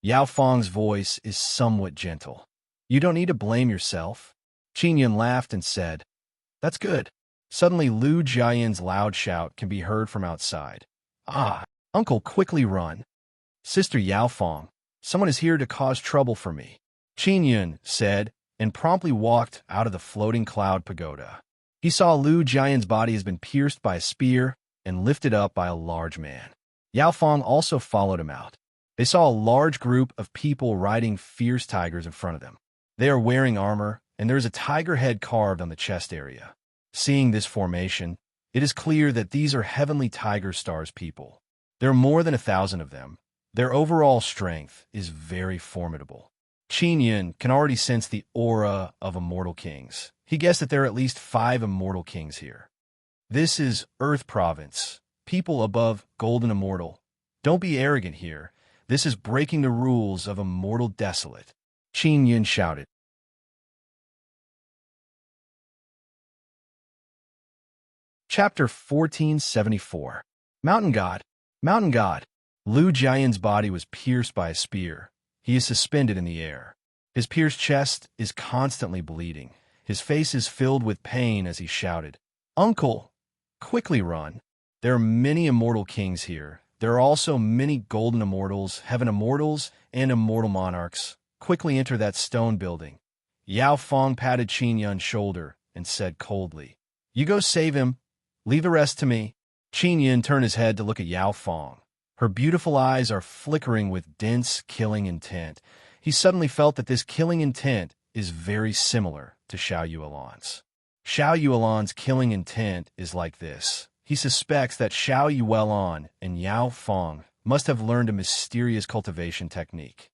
Yao Feng's voice is somewhat gentle. You don't need to blame yourself. Qin Yun laughed and said, That's good. Suddenly Lu Jiayan's loud shout can be heard from outside. Ah, uncle, quickly run. Sister Yao Feng, someone is here to cause trouble for me, Qin Yun said, and promptly walked out of the floating cloud pagoda. He saw Lu Jiayan's body has been pierced by a spear and lifted up by a large man. Yao Feng also followed him out. They saw a large group of people riding fierce tigers in front of them. They are wearing armor, and there is a tiger head carved on the chest area. Seeing this formation, it is clear that these are Heavenly Tiger Stars people. There are more than 1,000 of them. Their overall strength is very formidable. Qin Yun can already sense the aura of immortal kings. He guessed that there are at least 5 immortal kings here. This is Earth Province, people above Golden Immortal. Don't be arrogant here. This is breaking the rules of Immortal Desolate, Qin Yun shouted. Chapter 1474. Mountain God. Mountain God. Lu Jiayan's body was pierced by a spear. He is suspended in the air. His pierced chest is constantly bleeding. His face is filled with pain as he shouted, Uncle, quickly run. There are many immortal kings here. There are also many golden immortals, heaven immortals, and immortal monarchs. Quickly enter that stone building. Yao Feng patted Qin Yun's shoulder and said coldly, You go save him. Leave the rest to me. Qin Yun turned his head to look at Yao Feng. Her beautiful eyes are flickering with dense, killing intent. He suddenly felt that this killing intent is very similar to Xiao Yuelon's. Xiao Yuelon's killing intent is like this. He suspects that Xiao Yuelon and Yao Feng must have learned a mysterious cultivation technique.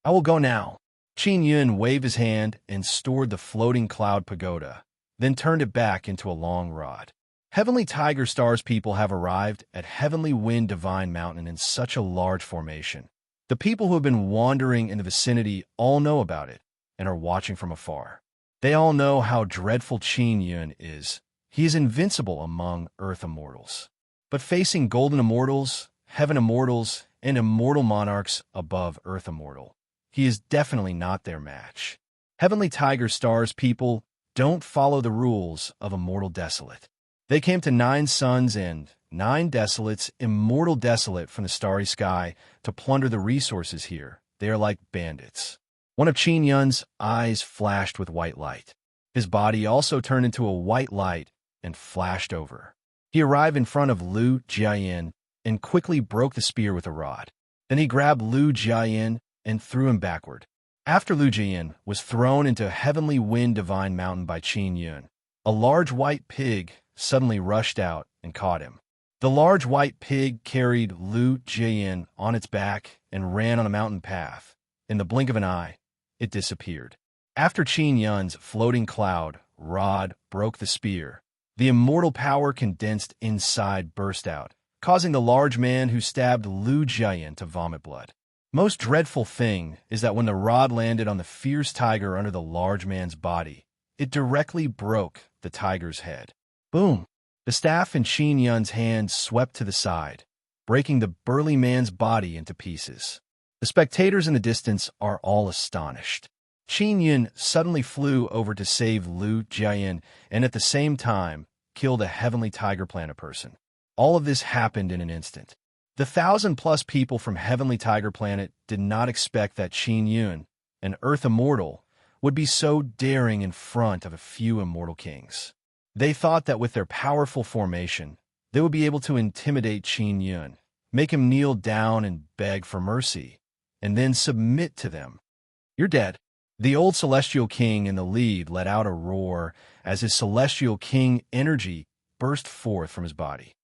I will go now. Qin Yun waved his hand and stored the floating cloud pagoda, then turned it back into a long rod. Heavenly Tiger Stars people have arrived at Heavenly Wind Divine Mountain in such a large formation. The people who have been wandering in the vicinity all know about it and are watching from afar. They all know how dreadful Qin Yun is. He is invincible among Earth Immortals. But facing Golden Immortals, Heaven Immortals, and Immortal Monarchs above Earth Immortal, he is definitely not their match. Heavenly Tiger Stars people don't follow the rules of Immortal Desolate. They came to 9 suns and 9 desolates, immortal desolate from the starry sky, to plunder the resources here. They are like bandits. One of Qin Yun's eyes flashed with white light. His body also turned into a white light and flashed over. He arrived in front of Lu Jiayan and quickly broke the spear with a rod. Then he grabbed Lu Jiayan and threw him backward. After Lu Jiayan was thrown into Heavenly Wind Divine Mountain by Qin Yun, a large white pig suddenly rushed out and caught him. The large white pig carried Lu Jiayan on its back and ran on a mountain path. In the blink of an eye, it disappeared. After Qin Yun's floating cloud rod broke the spear, the immortal power condensed inside burst out, causing the large man who stabbed Lu Jiayan to vomit blood. Most dreadful thing is that when the rod landed on the fierce tiger under the large man's body, it directly broke the tiger's head. Boom! The staff in Qin Yun's hand swept to the side, breaking the burly man's body into pieces. The spectators in the distance are all astonished. Qin Yun suddenly flew over to save Lu Jiayan and at the same time killed a Heavenly Tiger Planet person. All of this happened in an instant. The 1,000+ people from Heavenly Tiger Planet did not expect that Qin Yun, an Earth Immortal, would be so daring in front of a few immortal kings. They thought that with their powerful formation, they would be able to intimidate Qin Yun, make him kneel down and beg for mercy, and then submit to them. You're dead. The old Celestial King in the lead let out a roar as his Celestial King energy burst forth from his body.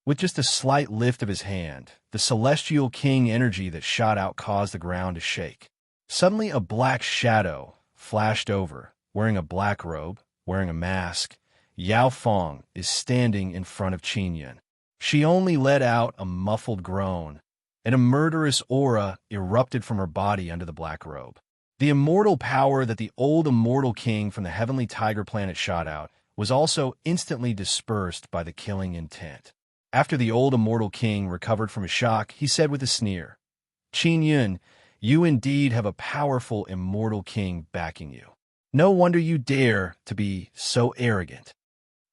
With just a slight lift of his hand, the Celestial King energy that shot out caused the ground to shake. Suddenly a black shadow flashed over, wearing a black robe, wearing a mask, Yao Fong is standing in front of Qin Yun. She only let out a muffled groan, and a murderous aura erupted from her body under the black robe. The immortal power that the old immortal king from the heavenly tiger planet shot out was also instantly dispersed by the killing intent. After the old immortal king recovered from his shock, he said with a sneer, "Qin Yun, you indeed have a powerful immortal king backing you. No wonder you dare to be so arrogant."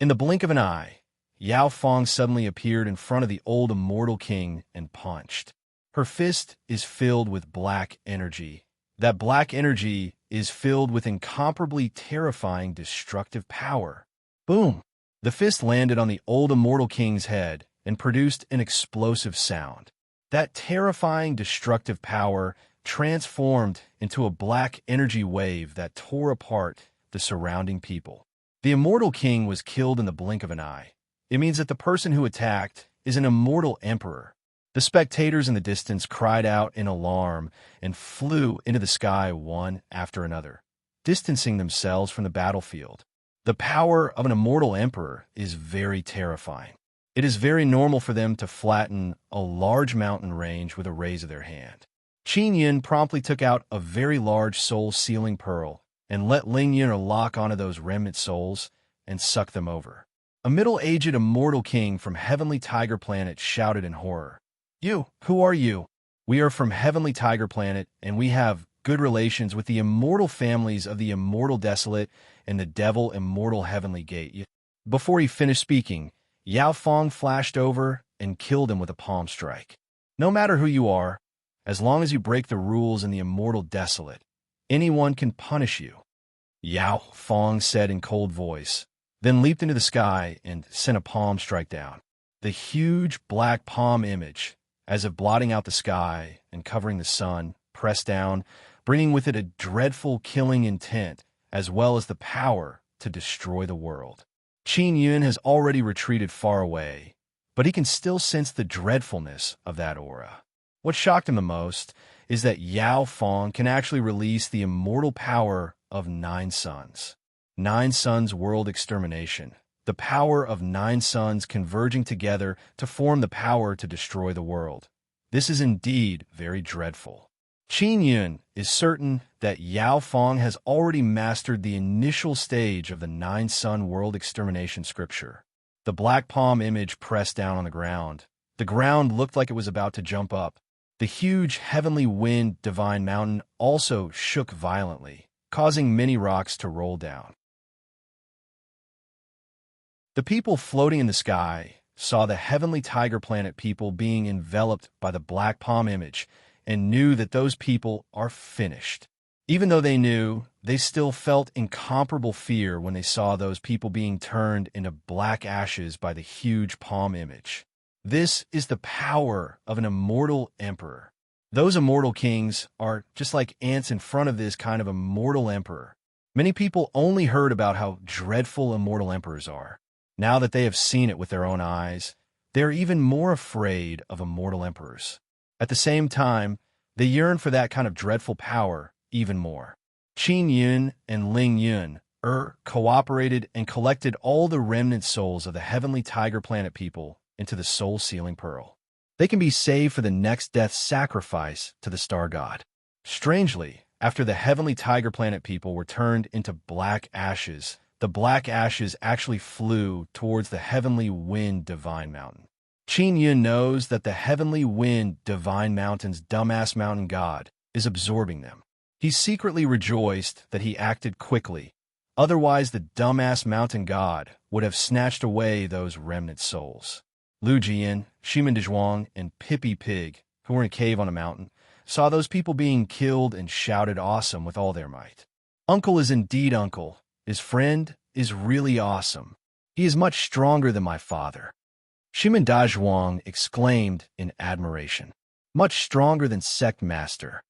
In the blink of an eye, Yao Fong suddenly appeared in front of the old immortal king and punched. Her fist is filled with black energy. That black energy is filled with incomparably terrifying destructive power. Boom! The fist landed on the old immortal king's head and produced an explosive sound. That terrifying destructive power transformed into a black energy wave that tore apart the surrounding people. The immortal king was killed in the blink of an eye. It means that the person who attacked is an immortal emperor. The spectators in the distance cried out in alarm and flew into the sky one after another, distancing themselves from the battlefield. The power of an immortal emperor is very terrifying. It is very normal for them to flatten a large mountain range with a raise of their hand. Qin Yun promptly took out a very large soul-sealing pearl and let Ling Yun lock onto those remnant souls and suck them over. A middle-aged immortal king from Heavenly Tiger Planet shouted in horror, Who are you?" "We are from Heavenly Tiger Planet, and we have good relations with the immortal families of the Immortal Desolate and the Devil Immortal Heavenly Gate." Before he finished speaking, Yao Fong flashed over and killed him with a palm strike. "No matter who you are, as long as you break the rules in the Immortal Desolate, anyone can punish you," Yao Fong said in cold voice, then leaped into the sky and sent a palm strike down. The huge black palm image, as if blotting out the sky and covering the sun, pressed down, bringing with it a dreadful killing intent, as well as the power to destroy the world. Qin Yun has already retreated far away, but he can still sense the dreadfulness of that aura. What shocked him the most is that Yao Fong can actually release the immortal power of 9 suns. 9 suns world extermination. The power of 9 suns converging together to form the power to destroy the world. This is indeed very dreadful. Qin Yun is certain that Yao Fong has already mastered the initial stage of the 9 sun world extermination scripture. The black palm image pressed down on the ground. The ground looked like it was about to jump up. The huge heavenly wind divine mountain also shook violently, causing many rocks to roll down. The people floating in the sky saw the Heavenly Tiger Planet people being enveloped by the black palm image and knew that those people are finished. Even though they knew, they still felt incomparable fear when they saw those people being turned into black ashes by the huge palm image. This is the power of an immortal emperor. Those immortal kings are just like ants in front of this kind of immortal emperor. Many people only heard about how dreadful immortal emperors are. Now that they have seen it with their own eyes, they are even more afraid of immortal emperors. At the same time, they yearn for that kind of dreadful power even more. Qin Yun and Ling Yun cooperated and collected all the remnant souls of the Heavenly Tiger Planet people into the soul-sealing pearl. They can be saved for the next death sacrifice to the star god. Strangely, after the Heavenly Tiger Planet people were turned into black ashes, the black ashes actually flew towards the Heavenly Wind Divine Mountain. Qin Yun knows that the Heavenly Wind Divine Mountain's dumbass mountain god is absorbing them. He secretly rejoiced that he acted quickly. Otherwise, the dumbass mountain god would have snatched away those remnant souls. Lu Jian, Shimen Dezhuang, and Pippi Pig, who were in a cave on a mountain, saw those people being killed and shouted awesome with all their might. Uncle is indeed uncle. His friend is really awesome. He is much stronger than my father. Shimen Dezhuang exclaimed in admiration. Much stronger than Sect Master.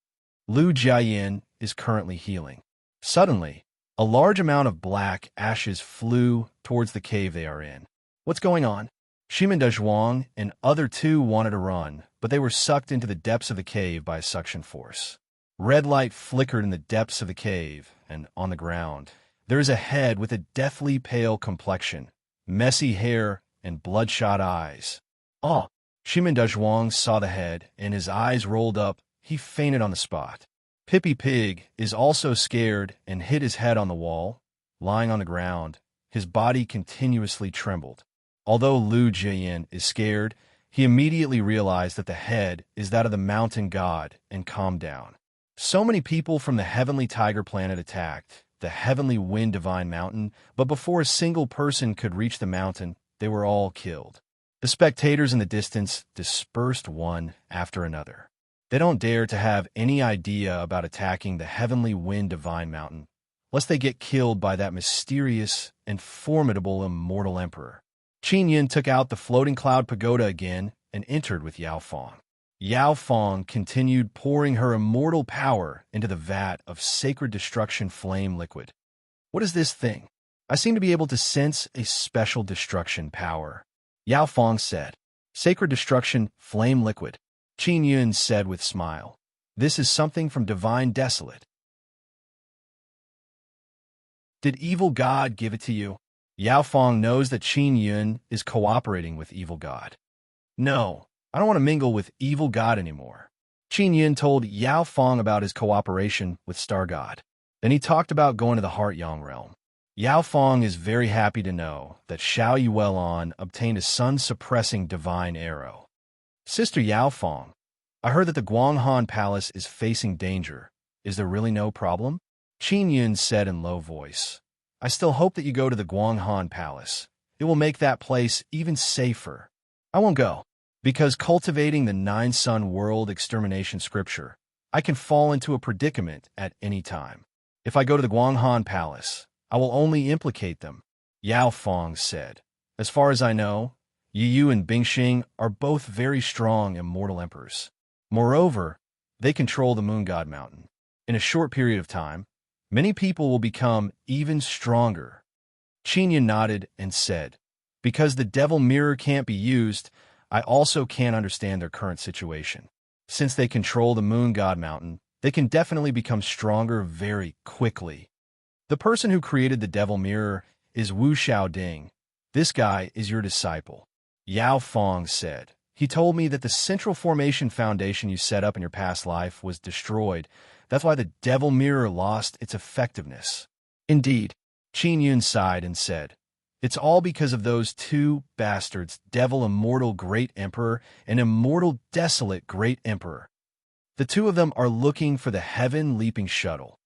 Lu Jiayin is currently healing. Suddenly, a large amount of black ashes flew towards the cave they are in. What's going on? Shimen Dezhuang and other 2 wanted to run, but they were sucked into the depths of the cave by a suction force. Red light flickered in the depths of the cave and on the ground, There is a head with a deathly pale complexion, messy hair, and bloodshot eyes. Oh! Shimon saw the head, and his eyes rolled up. He fainted on the spot. Pippi Pig is also scared and hit his head on the wall. Lying on the ground, his body continuously trembled. Although Lu Jian is scared, he immediately realized that the head is that of the mountain god and calmed down. So many people from the heavenly tiger planet attacked the heavenly wind divine mountain, but before a single person could reach the mountain, they were all killed. The spectators in the distance dispersed one after another. They don't dare to have any idea about attacking the heavenly wind divine mountain, lest they get killed by that mysterious and formidable immortal emperor. Qin Yun took out the floating cloud pagoda again and entered with Yao Fong. Yao Fong continued pouring her immortal power into the vat of sacred destruction flame liquid. What is this thing? I seem to be able to sense a special destruction power. Yao Fong said. Sacred destruction flame liquid. Qin Yun said with smile. This is something from divine desolate. Did evil god give it to you? Yao Fong knows that Qin Yun is cooperating with evil god. No, I don't want to mingle with evil god anymore. Qin Yun told Yao Fong about his cooperation with Star God. Then he talked about going to the Heart Yang realm. Yao Fong is very happy to know that Xiao Yuelon obtained a sun-suppressing divine arrow. Sister Yao Fong, I heard that the Guanghan Palace is facing danger. Is there really no problem? Qin Yun said in low voice. I still hope that you go to the Guanghan Palace. It will make that place even safer. I won't go, because cultivating the nine-sun world extermination scripture, I can fall into a predicament at any time. If I go to the Guanghan Palace, I will only implicate them, Yao Fong said. As far as I know, Yu and Bingxing are both very strong immortal emperors. Moreover, they control the Moon God Mountain. In a short period of time, many people will become even stronger. Qin Yun nodded and said, because the devil mirror can't be used, I also can't understand their current situation. Since they control the Moon God Mountain, they can definitely become stronger very quickly. The person who created the devil mirror is Wu Xiaoding. This guy is your disciple. Yao Fong said. He told me that the Central Formation Foundation you set up in your past life was destroyed. That's why the devil mirror lost its effectiveness. Indeed, Qin Yun sighed and said, it's all because of those two bastards, Devil Immortal Great Emperor and Immortal Desolate Great Emperor. The two of them are looking for the heaven-leaping shuttle.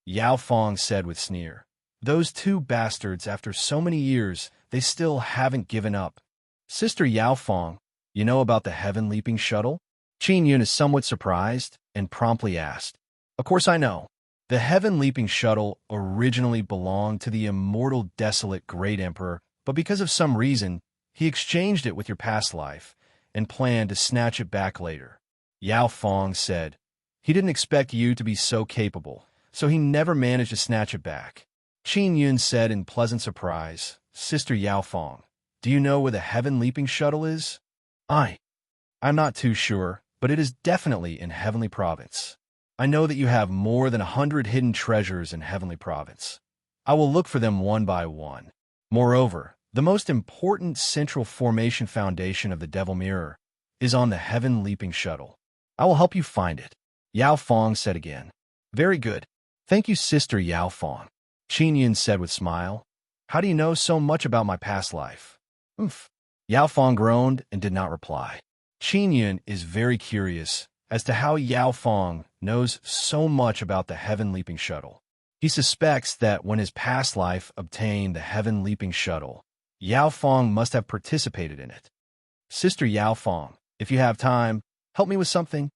Yao Fong said with sneer. Those two bastards, after so many years, they still haven't given up. Sister Yao Fong, you know about the heaven-leaping shuttle? Qin Yun is somewhat surprised and promptly asked. Of course I know. The heaven-leaping shuttle originally belonged to the immortal desolate great emperor, but because of some reason, he exchanged it with your past life and planned to snatch it back later. Yao Fong said, he didn't expect you to be so capable, so he never managed to snatch it back. Qin Yun said in pleasant surprise, Sister Yao Fong, do you know where the heaven-leaping shuttle is? I'm not too sure, but it is definitely in Heavenly Province. I know that you have more than 100 hidden treasures in Heavenly Province. I will look for them one by one. Moreover, the most important central formation foundation of the Devil Mirror is on the heaven-leaping shuttle. I will help you find it. Yao Fong said again. Very good. Thank you, Sister Yao Fong. Qin Yun said with smile. How do you know so much about my past life? Yao Fong groaned and did not reply. Qin Yun is very curious as to how Yao Fong knows so much about the heaven-leaping shuttle. He suspects that when his past life obtained the heaven-leaping shuttle, Yao Fong must have participated in it. Sister Yao Fong, if you have time, help me with something.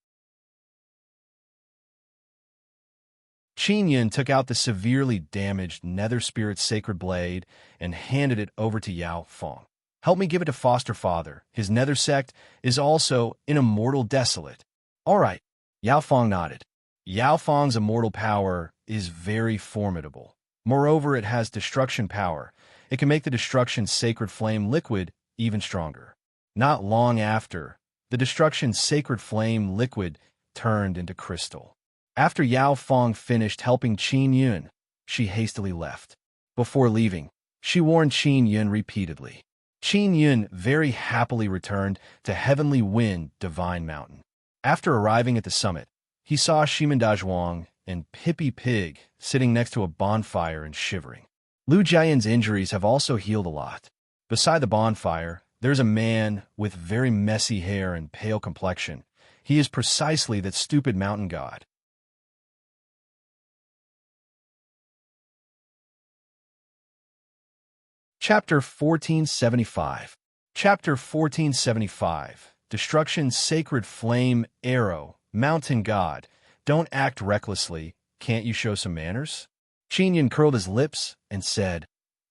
Qin Yun took out the severely damaged Nether Spirit Sacred Blade and handed it over to Yao Fong. Help me give it to Foster Father. His Nether Sect is also an immortal desolate. All right. Yao Fong nodded. Yao Fong's immortal power is very formidable. Moreover, it has destruction power. It can make the destruction sacred flame liquid even stronger. Not long after, the destruction sacred flame liquid turned into crystal. After Yao Fong finished helping Qin Yun, she hastily left. Before leaving, she warned Qin Yun repeatedly. Qin Yun very happily returned to Heavenly Wind Divine Mountain. After arriving at the summit, he saw Shimendazhuang and Pippi Pig sitting next to a bonfire and shivering. Lu Jian's injuries have also healed a lot. Beside the bonfire, there's a man with very messy hair and pale complexion. He is precisely that stupid mountain god. Chapter 1475. Chapter 1475. Destruction, Sacred Flame, Arrow, Mountain God. Don't act recklessly. Can't you show some manners? Qin Yun curled his lips and said,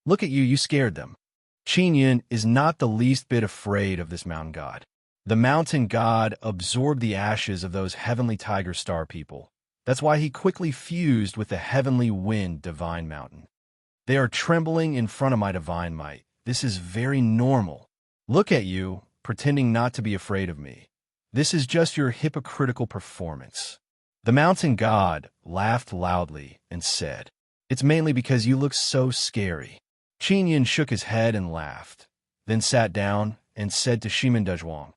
Look at you, you scared them. Qin Yun is not the least bit afraid of this mountain god. The mountain god absorbed the ashes of those heavenly tiger star people. That's why he quickly fused with the heavenly wind divine mountain. They are trembling in front of my divine might. This is very normal. Look at you, pretending not to be afraid of me. This is just your hypocritical performance. The mountain god laughed loudly and said, It's mainly because you look so scary. Qin Yun shook his head and laughed, then sat down and said to Shimendazhuang,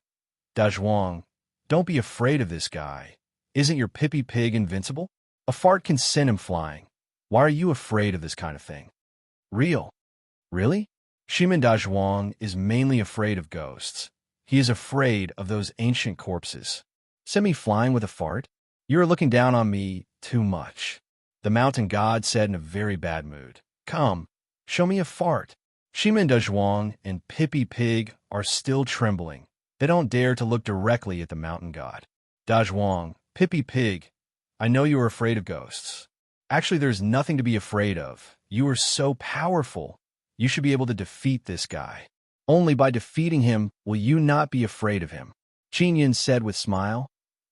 Dazhuang, don't be afraid of this guy. Isn't your Pippi Pig invincible? A fart can send him flying. Why are you afraid of this kind of thing? Real. Really? Shimendazhuang is mainly afraid of ghosts. He is afraid of those ancient corpses. Send me flying with a fart? You are looking down on me too much. The mountain god said in a very bad mood. Come, show me a fart. Shimendazhuang and Pippi Pig are still trembling. They don't dare to look directly at the mountain god. Dazhuang, Pippi Pig, I know you are afraid of ghosts. Actually, there's nothing to be afraid of. You are so powerful. You should be able to defeat this guy. Only by defeating him will you not be afraid of him. Qin Yun said with smile.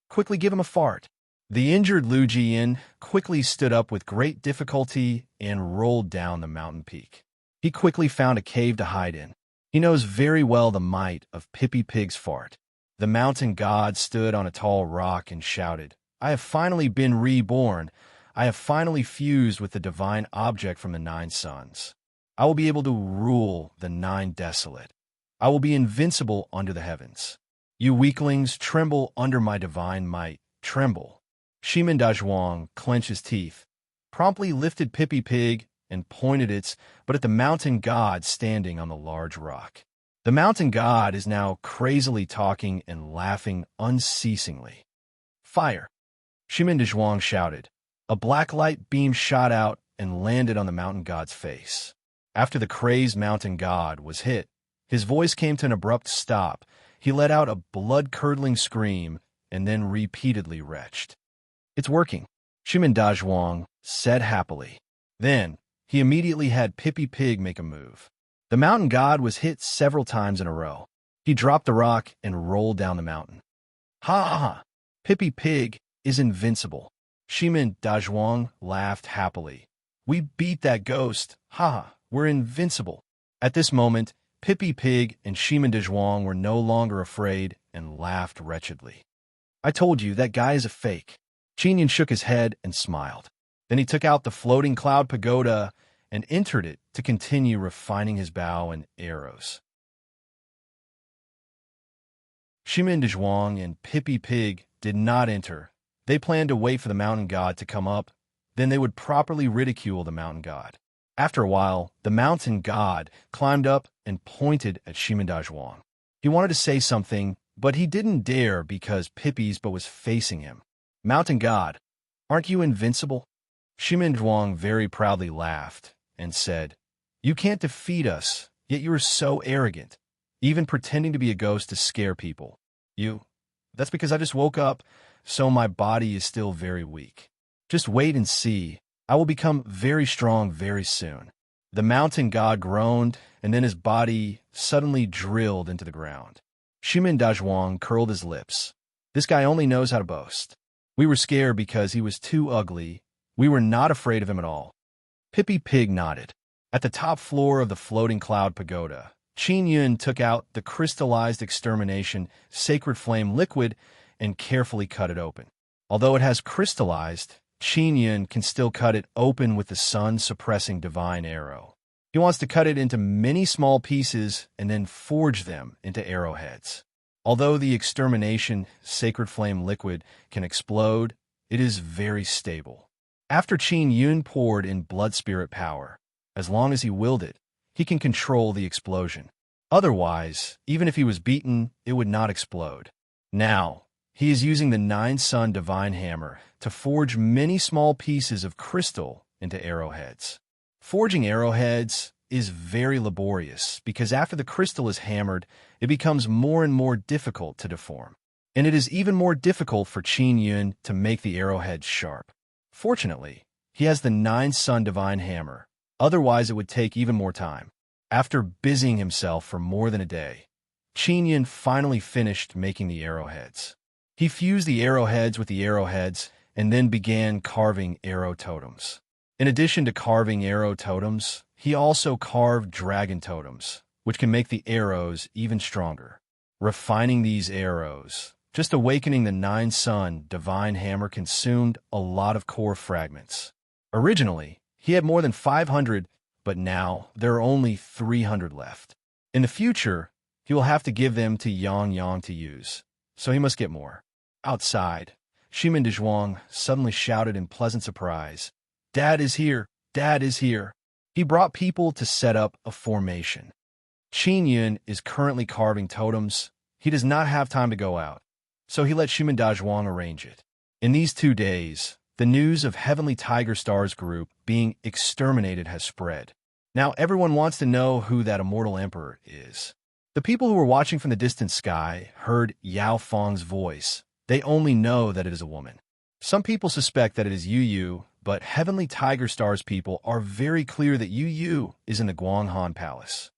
Quickly give him a fart. The injured Lu Jian quickly stood up with great difficulty and rolled down the mountain peak. He quickly found a cave to hide in. He knows very well the might of Pippi Pig's fart. The mountain god stood on a tall rock and shouted, I have finally been reborn. I have finally fused with the divine object from the 9 suns. I will be able to rule the 9 desolate. I will be invincible under the heavens. You weaklings, tremble under my divine might. Tremble. Shimendazhuang clenched his teeth, promptly lifted Pippi Pig and pointed it, but at the mountain god standing on the large rock. The mountain god is now crazily talking and laughing unceasingly. Fire! Shimendazhuang shouted. A black light beam shot out and landed on the mountain god's face. After the crazed mountain god was hit, his voice came to an abrupt stop. He let out a blood-curdling scream and then repeatedly retched. It's working, Shimendazhuang said happily. Then, he immediately had Pippi Pig make a move. The mountain god was hit several times in a row. He dropped the rock and rolled down the mountain. Ha ha ha! Pippi Pig is invincible. Shimendazhuang laughed happily. We beat that ghost. Ha ha! We're invincible. At this moment, Pippi Pig and Shimendazhuang were no longer afraid and laughed wretchedly. I told you, that guy is a fake. Qin Yun shook his head and smiled. Then he took out the floating cloud pagoda and entered it to continue refining his bow and arrows. Shimendazhuang and Pippi Pig did not enter. They planned to wait for the mountain god to come up, then they would properly ridicule the mountain god. After a while, the mountain god climbed up and pointed at Shimendazhuang. He wanted to say something, but he didn't dare because Pippi's bow was facing him. Mountain god, aren't you invincible? Shimendazhuang very proudly laughed and said, You can't defeat us, yet you are so arrogant, even pretending to be a ghost to scare people. That's because I just woke up, so my body is still very weak. Just wait and see. I will become very strong very soon. The mountain god groaned, and then his body suddenly drilled into the ground. Shimendazhuang curled his lips. This guy only knows how to boast. We were scared because he was too ugly. We were not afraid of him at all. Pippi Pig nodded. At the top floor of the floating cloud pagoda, Qin Yun took out the crystallized extermination sacred flame liquid and carefully cut it open. Although it has crystallized, Qin Yun can still cut it open with the sun-suppressing divine arrow. He wants to cut it into many small pieces and then forge them into arrowheads. Although the extermination sacred flame liquid can explode, it is very stable. After Qin Yun poured in blood spirit power, as long as he willed it, he can control the explosion. Otherwise, even if he was beaten, it would not explode. Now, he is using the Nine-Sun divine hammer to forge many small pieces of crystal into arrowheads. Forging arrowheads is very laborious because after the crystal is hammered, it becomes more and more difficult to deform. And it is even more difficult for Qin Yun to make the arrowheads sharp. Fortunately, he has the Nine-Sun divine hammer, otherwise it would take even more time. After busying himself for more than a day, Qin Yun finally finished making the arrowheads. He fused the arrowheads with the arrowheads and then began carving arrow totems. In addition to carving arrow totems, he also carved dragon totems, which can make the arrows even stronger. Refining these arrows, just awakening the Nine-Sun divine hammer consumed a lot of core fragments. Originally, he had more than 500, but now there are only 300 left. In the future, he will have to give them to Yang Yang to use, so he must get more. Outside, Shimin Dezhuang suddenly shouted in pleasant surprise, "Dad is here! Dad is here!" He brought people to set up a formation. Qin Yun is currently carving totems. He does not have time to go out, so he let Shimin Dezhuang arrange it. In these 2 days, the news of Heavenly Tiger Star's group being exterminated has spread. Now everyone wants to know who that immortal emperor is. The people who were watching from the distant sky heard Yao Feng's voice. They only know that it is a woman. Some people suspect that it is Yu Yu, but Heavenly Tiger Star's people are very clear that Yu Yu is in the Guanghan Palace.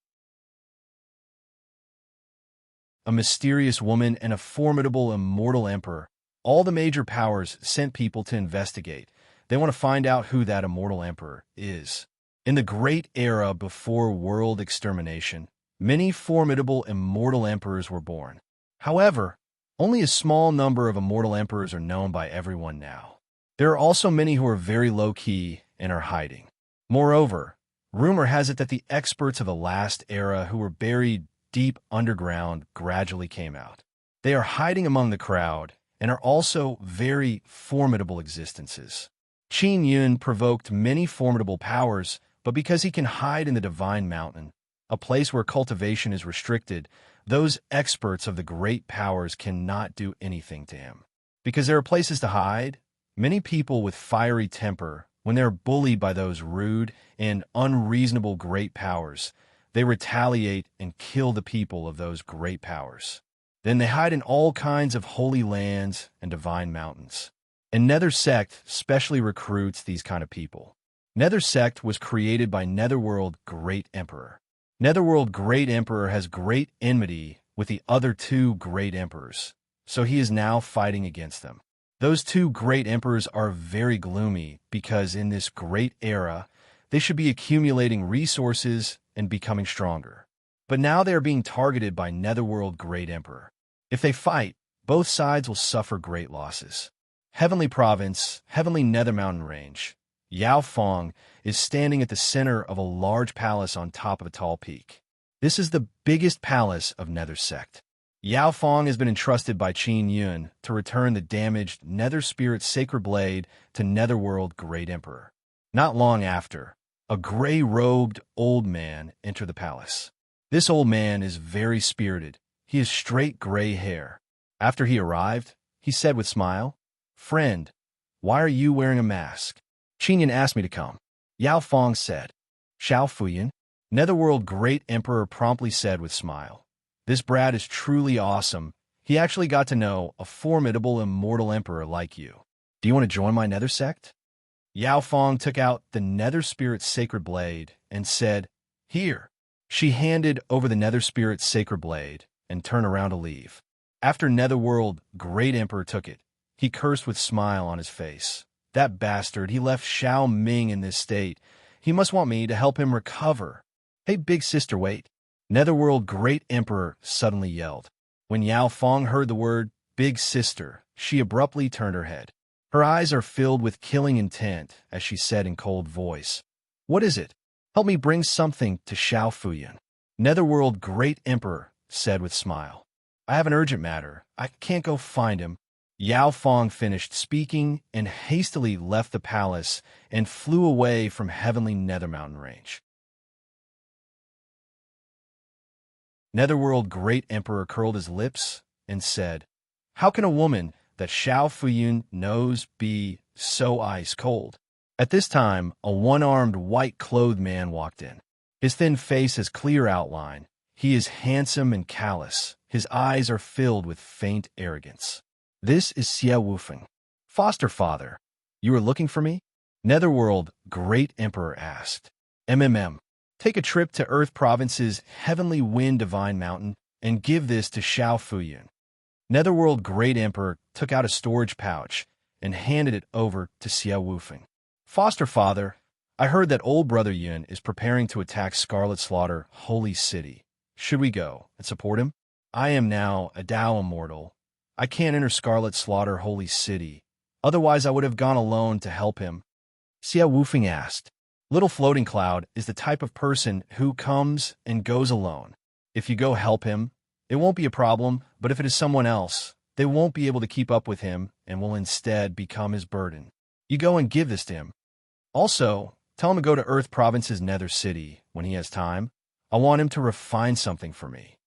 A mysterious woman and a formidable immortal emperor. All the major powers sent people to investigate. They want to find out who that immortal emperor is. In the great era before world extermination, many formidable immortal emperors were born. However, only a small number of immortal emperors are known by everyone now. There are also many who are very low-key and are hiding. Moreover, rumor has it that the experts of the last era who were buried deep underground gradually came out. They are hiding among the crowd and are also very formidable existences. Qin Yun provoked many formidable powers, but because he can hide in the Divine Mountain, a place where cultivation is restricted, those experts of the great powers cannot do anything to him. Because there are places to hide, many people with fiery temper, when they are bullied by those rude and unreasonable great powers, they retaliate and kill the people of those great powers. Then they hide in all kinds of holy lands and divine mountains. And Nether Sect specially recruits these kind of people. Nether Sect was created by Netherworld Great Emperor. Netherworld Great Emperor has great enmity with the other 2 Great Emperors, so he is now fighting against them. Those 2 Great Emperors are very gloomy because in this great era, they should be accumulating resources and becoming stronger. But now they are being targeted by Netherworld Great Emperor. If they fight, both sides will suffer great losses. Heavenly Province, Heavenly Nether Mountain Range. Yao Feng is standing at the center of a large palace on top of a tall peak. This is the biggest palace of Nether Sect. Yao Feng has been entrusted by Qin Yun to return the damaged Nether Spirit Sacred Blade to Netherworld Great Emperor. Not long after, a gray-robed old man entered the palace. This old man is very spirited. He has straight gray hair. After he arrived, he said with smile, "Friend, why are you wearing a mask?" Qin Yun asked me to come. Yao Feng said. Xiao Fuyan, Netherworld Great Emperor promptly said with smile, "This brat is truly awesome. He actually got to know a formidable immortal emperor like you. Do you want to join my Nether Sect?" Yao Feng took out the Nether Spirit Sacred Blade and said, "Here." She handed over the Nether Spirit Sacred Blade and turned around to leave. After Netherworld Great Emperor took it, he cursed with smile on his face. That bastard, he left Xiao Ming in this state. He must want me to help him recover. Hey, big sister, wait. Netherworld Great Emperor suddenly yelled. When Yao Feng heard the word big sister, she abruptly turned her head. Her eyes are filled with killing intent as she said in cold voice, "What is it? Help me bring something to Xiao Fuyan." Netherworld Great Emperor said with smile, "I have an urgent matter. I can't go find him." Yao Fong finished speaking and hastily left the palace and flew away from heavenly Nether Mountain Range. Netherworld Great Emperor curled his lips and said, "How can a woman that Xiao Fuyun knows be so ice cold?" At this time, a one-armed, white-clothed man walked in. His thin face has clear outline. He is handsome and callous. His eyes are filled with faint arrogance. "This is Xie Wufeng, foster father. You are looking for me?" Netherworld Great Emperor asked. Take a trip to Earth Province's Heavenly Wind Divine Mountain and give this to Xiao Fuyan." Netherworld Great Emperor took out a storage pouch and handed it over to Xie Wufeng. "Foster father, I heard that old brother Yun is preparing to attack Scarlet Slaughter Holy City. Should we go and support him? I am now a Dao immortal. I can't enter Scarlet Slaughter Holy City. Otherwise I would have gone alone to help him." Xie Wufeng asked. Little Floating Cloud is the type of person who comes and goes alone. If you go help him, it won't be a problem, but if it is someone else, they won't be able to keep up with him and will instead become his burden. You go and give this to him. Also, tell him to go to Earth Province's Nether City when he has time. I want him to refine something for me."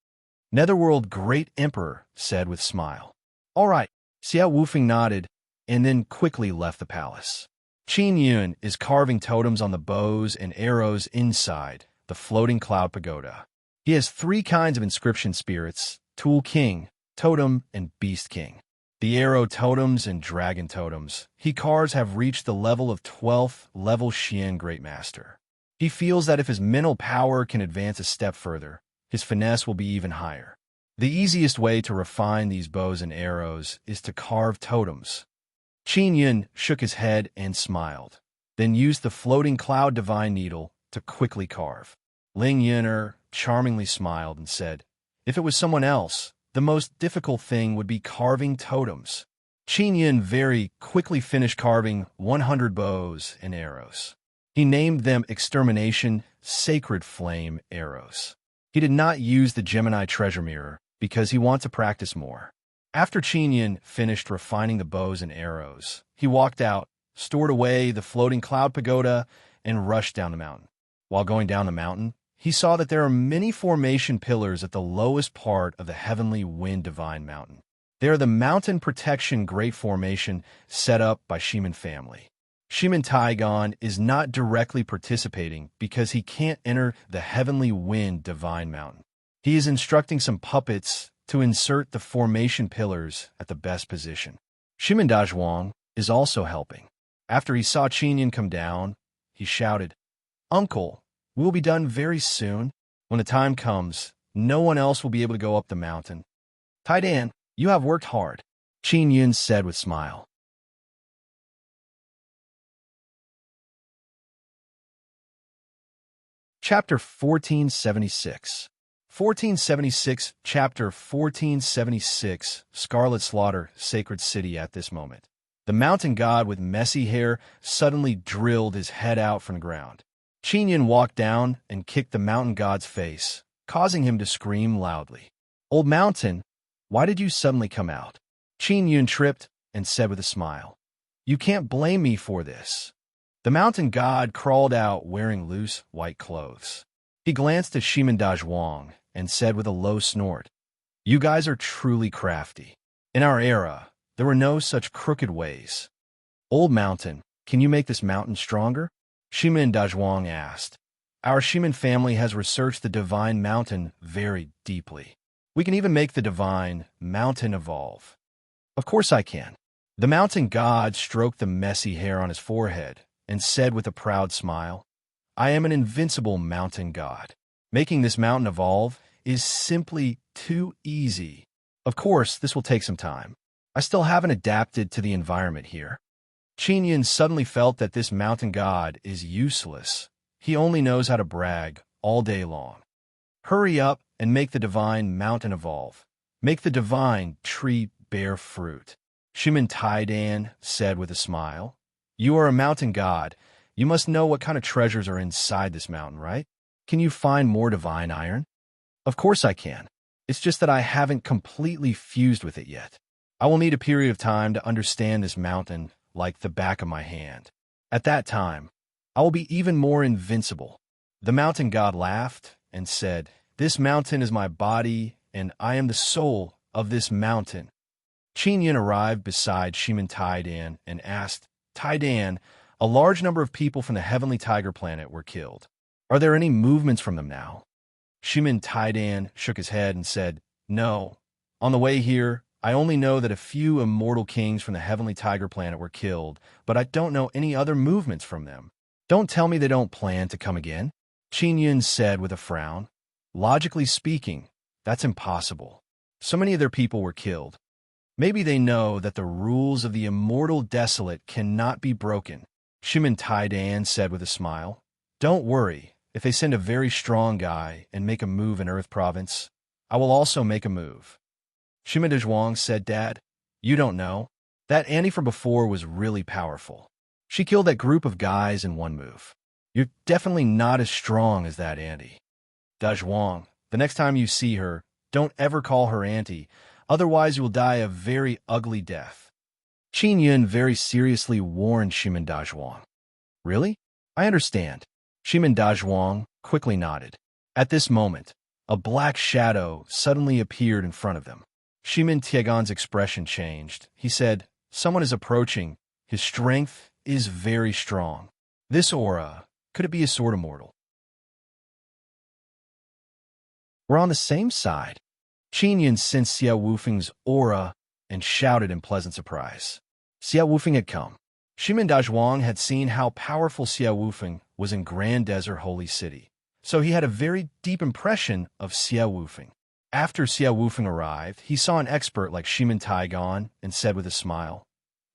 Netherworld Great Emperor said with smile. "All right." Xie Wufeng nodded and then quickly left the palace. Qin Yun is carving totems on the bows and arrows inside the Floating Cloud Pagoda. He has 3 kinds of inscription spirits: Tool King, Totem, and Beast King. The arrow totems and dragon totems he carves have reached the level of 12th level Xian Great Master. He feels that if his mental power can advance a step further, his finesse will be even higher. The easiest way to refine these bows and arrows is to carve totems. Qin Yun shook his head and smiled, then used the Floating Cloud Divine Needle to quickly carve. Ling Yuner charmingly smiled and said, "If it was someone else, the most difficult thing would be carving totems." Qin Yun very quickly finished carving 100 bows and arrows. He named them Extermination Sacred Flame Arrows. He did not use the Gemini Treasure Mirror because he wanted to practice more. After Qin Yun finished refining the bows and arrows, he walked out, stored away the Floating Cloud Pagoda, and rushed down the mountain. While going down the mountain, he saw that there are many formation pillars at the lowest part of the Heavenly Wind Divine Mountain. They are the Mountain Protection Great Formation set up by Shiman family. Shiman Taigon is not directly participating because he can't enter the Heavenly Wind Divine Mountain. He is instructing some puppets to insert the formation pillars at the best position. Shiman Dazhuang is also helping. After he saw Qin Yun come down, he shouted, "Uncle, we'll be done very soon. When the time comes, no one else will be able to go up the mountain. Taidan, you have worked hard," Qin Yun said with smile. Chapter 1476 1476, Chapter 1476, Scarlet Slaughter, Sacred City. At this moment, the mountain god with messy hair suddenly drilled his head out from the ground. Qin Yun walked down and kicked the mountain god's face, causing him to scream loudly. "Old mountain, why did you suddenly come out?" Qin Yun tripped and said with a smile, "You can't blame me for this." The mountain god crawled out wearing loose white clothes. He glanced at Shiman Dazhuang and said with a low snort, "You guys are truly crafty. In our era, there were no such crooked ways. Old mountain, can you make this mountain stronger?" Shiman Dazhuang asked. "Our Shiman family has researched the divine mountain very deeply. We can even make the divine mountain evolve." "Of course I can." The mountain god stroked the messy hair on his forehead and said with a proud smile, "I am an invincible mountain god. Making this mountain evolve is simply too easy. Of course, this will take some time. I still haven't adapted to the environment here." Qin Yun suddenly felt that this mountain god is useless. He only knows how to brag all day long. "Hurry up and make the divine mountain evolve. Make the divine tree bear fruit." Shimin Taidan said with a smile. You are a mountain god. You must know what kind of treasures are inside this mountain, right? Can you find more divine iron? Of course I can. It's just that I haven't completely fused with it yet. I will need a period of time to understand this mountain like the back of my hand. At that time, I will be even more invincible. The mountain god laughed and said, This mountain is my body, and I am the soul of this mountain. Qin Yin arrived beside Shimin Taidan and asked, Taidan, a large number of people from the heavenly tiger planet were killed. Are there any movements from them now? Shimin Taidan shook his head and said, No. On the way here, I only know that a few immortal kings from the heavenly tiger planet were killed, but I don't know any other movements from them. Don't tell me they don't plan to come again, Qin Yin said with a frown. Logically speaking, that's impossible. So many of their people were killed. Maybe they know that the rules of the immortal desolate cannot be broken, Shimin Taidan said with a smile. Don't worry, if they send a very strong guy and make a move in Earth Province, I will also make a move. Shimin Dazhuang said, Dad, you don't know. That Annie from before was really powerful. She killed that group of guys in one move. You're definitely not as strong as that Annie. Dazhuang, the next time you see her, don't ever call her Auntie, otherwise you will die a very ugly death. Qin Yun very seriously warned Shimin Dazhuang. Really? I understand. Shimin Dazhuang quickly nodded. At this moment, a black shadow suddenly appeared in front of them. Shimin Tiegan's expression changed. He said, Someone is approaching. His strength is very strong. This aura, could it be a sword immortal? We're on the same side. Qin Yin sensed Xiao Wufeng's aura and shouted in pleasant surprise. Xiao Wufeng had come. Shimin Dazhuang had seen how powerful Xiao Wufeng was in Grand Desert Holy City, so he had a very deep impression of Xiao Wufeng. After Xiao Wufeng arrived, he saw an expert like Shimin Taigan and said with a smile,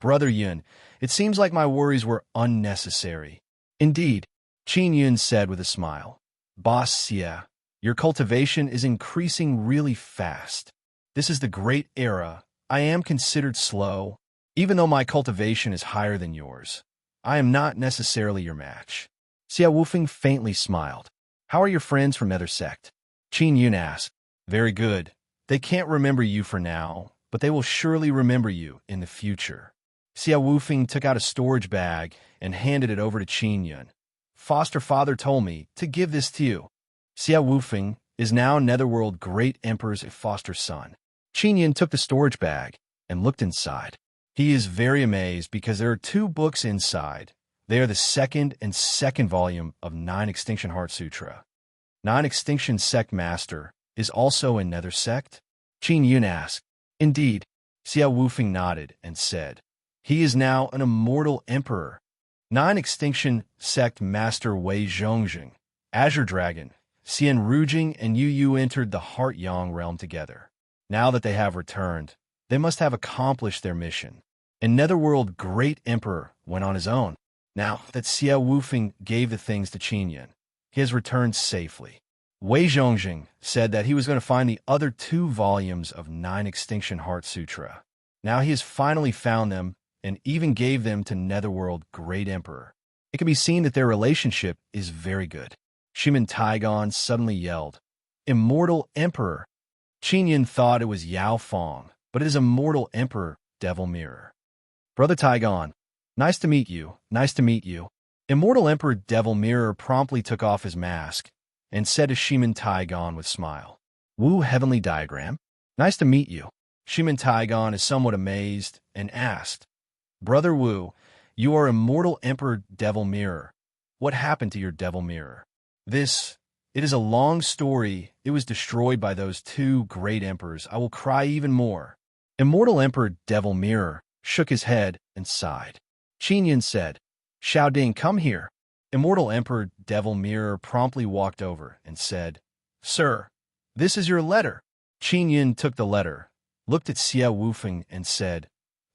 Brother Yun, it seems like my worries were unnecessary. Indeed, Qin Yun said with a smile. Boss Xia, your cultivation is increasing really fast. This is the great era. I am considered slow. Even though my cultivation is higher than yours, I am not necessarily your match. Xiao Wufeng faintly smiled. How are your friends from Nether Sect? Qin Yun asked. Very good. They can't remember you for now, but they will surely remember you in the future. Xiao Wufeng took out a storage bag and handed it over to Qin Yun. Foster father told me to give this to you. Xiao Wufeng is now Netherworld Great Emperor's foster son. Qin Yun took the storage bag and looked inside. He is very amazed because there are 2 books inside. They are the second volume of 9 Extinction Heart Sutra. 9 Extinction Sect Master is also in Nether Sect? Qin Yun asked. Indeed, Xiao Wufeng nodded and said, He is now an immortal emperor. 9 Extinction Sect Master Wei Zhongjing, Azure Dragon, Xian Rujing, and Yu Yu entered the Heart Yang realm together. Now that they have returned, they must have accomplished their mission. And Netherworld Great Emperor went on his own. Now that Xiao Wufeng gave the things to Qin Yun, he has returned safely. Wei Zhongjing said that he was going to find the other 2 volumes of 9 Extinction Heart Sutra. Now he has finally found them and even gave them to Netherworld Great Emperor. It can be seen that their relationship is very good. Shimin Taigan suddenly yelled, Immortal Emperor! Qin Yun thought it was Yao Fong, but it is Immortal Emperor Devil Mirror. Brother Taigan, nice to meet you, nice to meet you. Immortal Emperor Devil Mirror promptly took off his mask and said to Shimin Taigan with smile, Wu Heavenly Diagram, nice to meet you. Shimin Taigan is somewhat amazed and asked, Brother Wu, you are Immortal Emperor Devil Mirror. What happened to your Devil Mirror? It is a long story. It was destroyed by those 2 great emperors. I will cry even more. Immortal Emperor Devil Mirror shook his head and sighed. Qin Yun said, Xiao Ding, come here. Immortal Emperor Devil Mirror promptly walked over and said, Sir, this is your letter. Qin Yun took the letter, looked at Xiao Wufeng and said,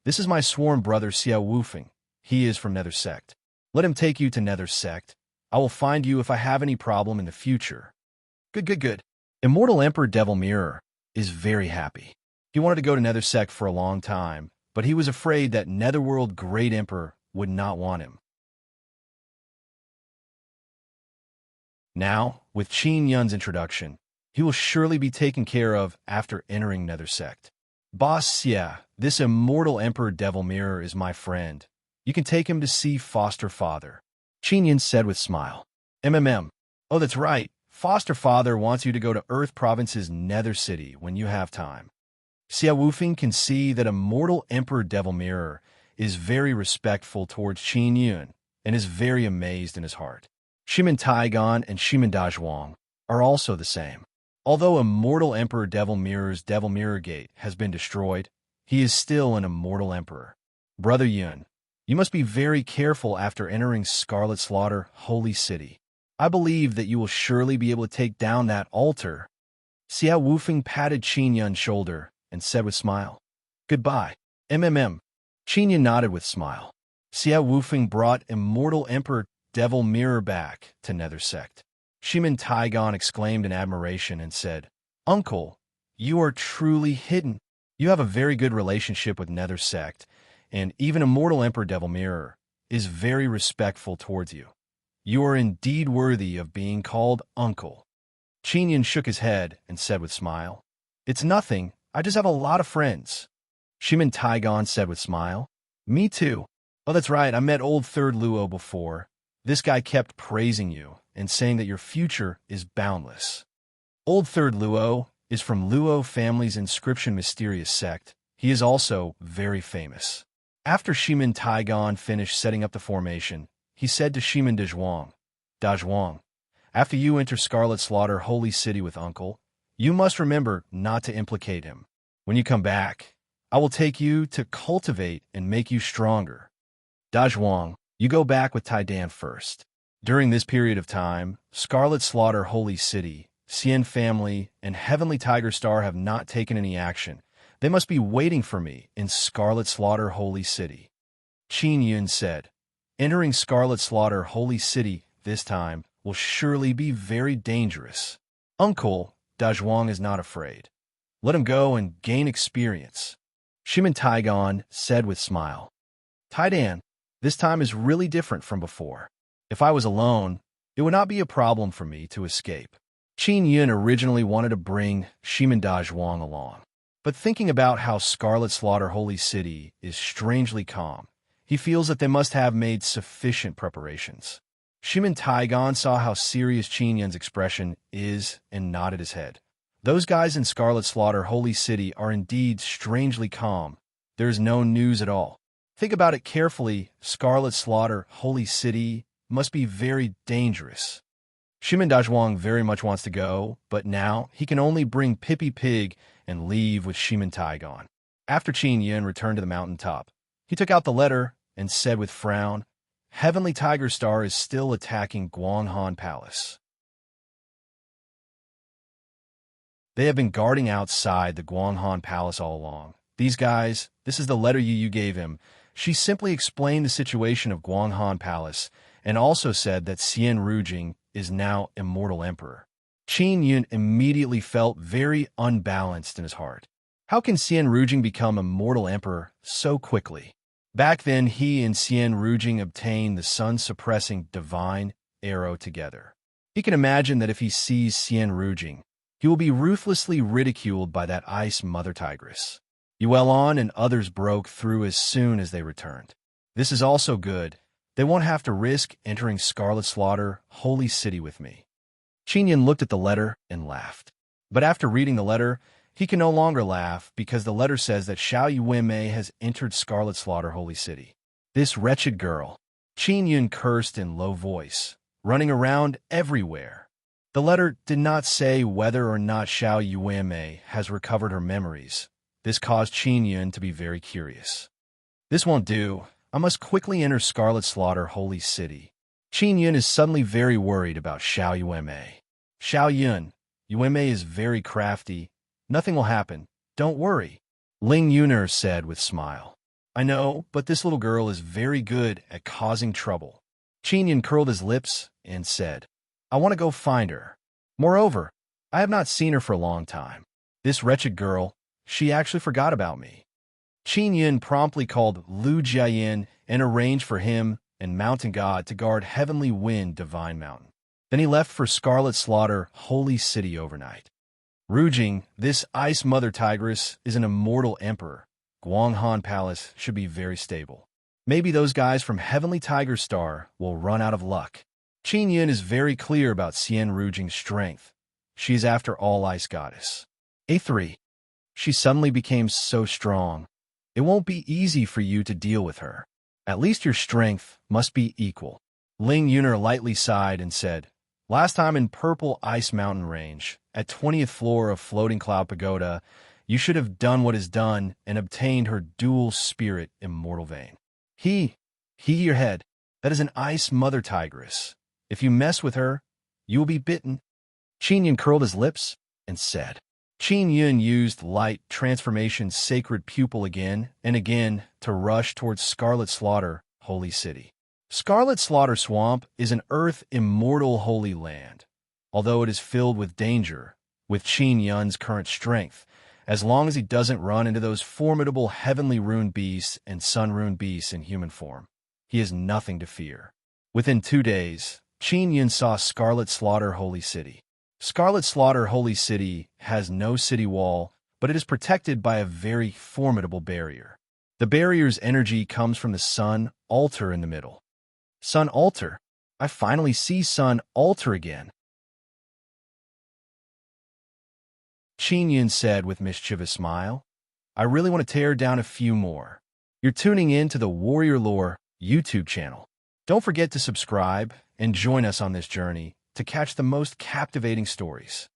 This is my sworn brother Xiao Wufeng. He is from Nether Sect. Let him take you to Nether Sect. I will find you if I have any problem in the future. Good. Immortal Emperor Devil Mirror is very happy. He wanted to go to Nether Sect for a long time, but he was afraid that Netherworld Great Emperor would not want him. Now, with Qin Yun's introduction, he will surely be taken care of after entering Nether Sect. Boss, yeah, this immortal Emperor Devil Mirror is my friend. You can take him to see Foster Father, Qin Yun said with smile. Oh, that's right. Foster Father wants you to go to Earth Province's Nether City when you have time. Xia Wufeng can see that immortal Emperor Devil Mirror is very respectful towards Qin Yun and is very amazed in his heart. Shimin Taigon and Shimin Dazhuang are also the same. Although immortal Emperor Devil Mirror's Devil Mirror Gate has been destroyed, he is still an immortal emperor. Brother Yun, you must be very careful after entering Scarlet Slaughter Holy City. I believe that you will surely be able to take down that altar. Xia Wufeng patted Qin Yun's shoulder and said with smile, Goodbye. Qin Yun nodded with smile. Xia Wufeng brought immortal Emperor Devil Mirror back to Nether Sect. Shimin Taigon exclaimed in admiration and said, Uncle, you are truly hidden. You have a very good relationship with Nether Sect, and even immortal Emperor Devil Mirror is very respectful towards you. You are indeed worthy of being called Uncle. Qin Yun shook his head and said with smile, It's nothing. I just have a lot of friends. Shimin Taigon said with smile, Me too. Oh, that's right. I met old Third Luo before. This guy kept praising you and saying that your future is boundless. Old Third Luo is from Luo family's inscription mysterious sect. He is also very famous. After Shimin Taigon finished setting up the formation, he said to Shimin Dazhuang, after you enter Scarlet Slaughter Holy City with Uncle, you must remember not to implicate him. When you come back, I will take you to cultivate and make you stronger. Dazhuang, you go back with Taidan first. During this period of time, Scarlet Slaughter Holy City, Xian family, and Heavenly Tiger Star have not taken any action. They must be waiting for me in Scarlet Slaughter Holy City. Qin Yun said, Entering Scarlet Slaughter Holy City this time will surely be very dangerous. Uncle, Dazhuang is not afraid. Let him go and gain experience. Shimin Taigon said with smile. Taidan, this time is really different from before. If I was alone, it would not be a problem for me to escape. Qin Yun originally wanted to bring Shimin Dazhuang along, but thinking about how Scarlet Slaughter Holy City is strangely calm, he feels that they must have made sufficient preparations. Shimin Taigon saw how serious Qin Yun's expression is and nodded his head. Those guys in Scarlet Slaughter Holy City are indeed strangely calm. There is no news at all. Think about it carefully. Scarlet Slaughter Holy City must be very dangerous. Shimin Dazhuang very much wants to go, but now he can only bring Pippi Pig and leave with Shimin Taigon. After Qin Yun returned to the mountaintop, he took out the letter and said with frown, Heavenly Tiger Star is still attacking Guanghan Palace. They have been guarding outside the Guanghan Palace all along. These guys, this is the letter you gave him. She simply explained the situation of Guanghan Palace and also said that Xian Rujing is now immortal emperor. Qin Yun immediately felt very unbalanced in his heart. How can Xian Rujing become immortal emperor so quickly? Back then, he and Xian Rujing obtained the sun-suppressing divine arrow together. He can imagine that if he sees Xian Rujing, he will be ruthlessly ridiculed by that ice mother tigress. Yuelon and others broke through as soon as they returned. This is also good. They won't have to risk entering Scarlet Slaughter Holy City with me. Qin Yun looked at the letter and laughed. But after reading the letter, he can no longer laugh because the letter says that Xiao Yuanmei has entered Scarlet Slaughter Holy City. This wretched girl. Qin Yun cursed in low voice, running around everywhere. The letter did not say whether or not Xiao Yuanmei has recovered her memories. This caused Qin Yun to be very curious. This won't do. I must quickly enter Scarlet Slaughter Holy City. Qin Yun is suddenly very worried about Xiao Yuanmei. Xiao Yun, Yuanmei is very crafty. Nothing will happen. Don't worry. Ling Yuner said with smile. I know, but this little girl is very good at causing trouble. Qin Yun curled his lips and said, I want to go find her. Moreover, I have not seen her for a long time. This wretched girl, she actually forgot about me. Qin Yun promptly called Lu Jiayin and arranged for him and Mountain God to guard Heavenly Wind Divine Mountain. Then he left for Scarlet Slaughter Holy City overnight. Rujing, this Ice Mother Tigress, is an immortal emperor. Guanghan Palace should be very stable. Maybe those guys from Heavenly Tiger Star will run out of luck. Qin Yun is very clear about Xian Rujing's strength. She is after all Ice Goddess. A3. She suddenly became so strong. It won't be easy for you to deal with her. At least your strength must be equal. Ling Yuner lightly sighed and said, last time in Purple Ice Mountain Range, at 20th floor of Floating Cloud Pagoda, you should have done what is done and obtained her dual spirit immortal vein. He your head. That is an Ice Mother Tigress. If you mess with her, you will be bitten. Qin Yun curled his lips and said. Qin Yun used light transformation sacred pupil again and again to rush towards Scarlet Slaughter, Holy City. Scarlet Slaughter Swamp is an earth immortal holy land. Although it is filled with danger, with Qin Yun's current strength, as long as he doesn't run into those formidable heavenly rune beasts and sun rune beasts in human form, he has nothing to fear. Within 2 days, Qin Yun saw Scarlet Slaughter Holy City. Scarlet Slaughter Holy City has no city wall, but it is protected by a very formidable barrier. The barrier's energy comes from the Sun Altar in the middle. Sun Altar? I finally see Sun Altar again. Qin Yun said with mischievous smile. I really want to tear down a few more. You're tuning in to the Warrior Lore YouTube channel. Don't forget to subscribe and join us on this journey to catch the most captivating stories.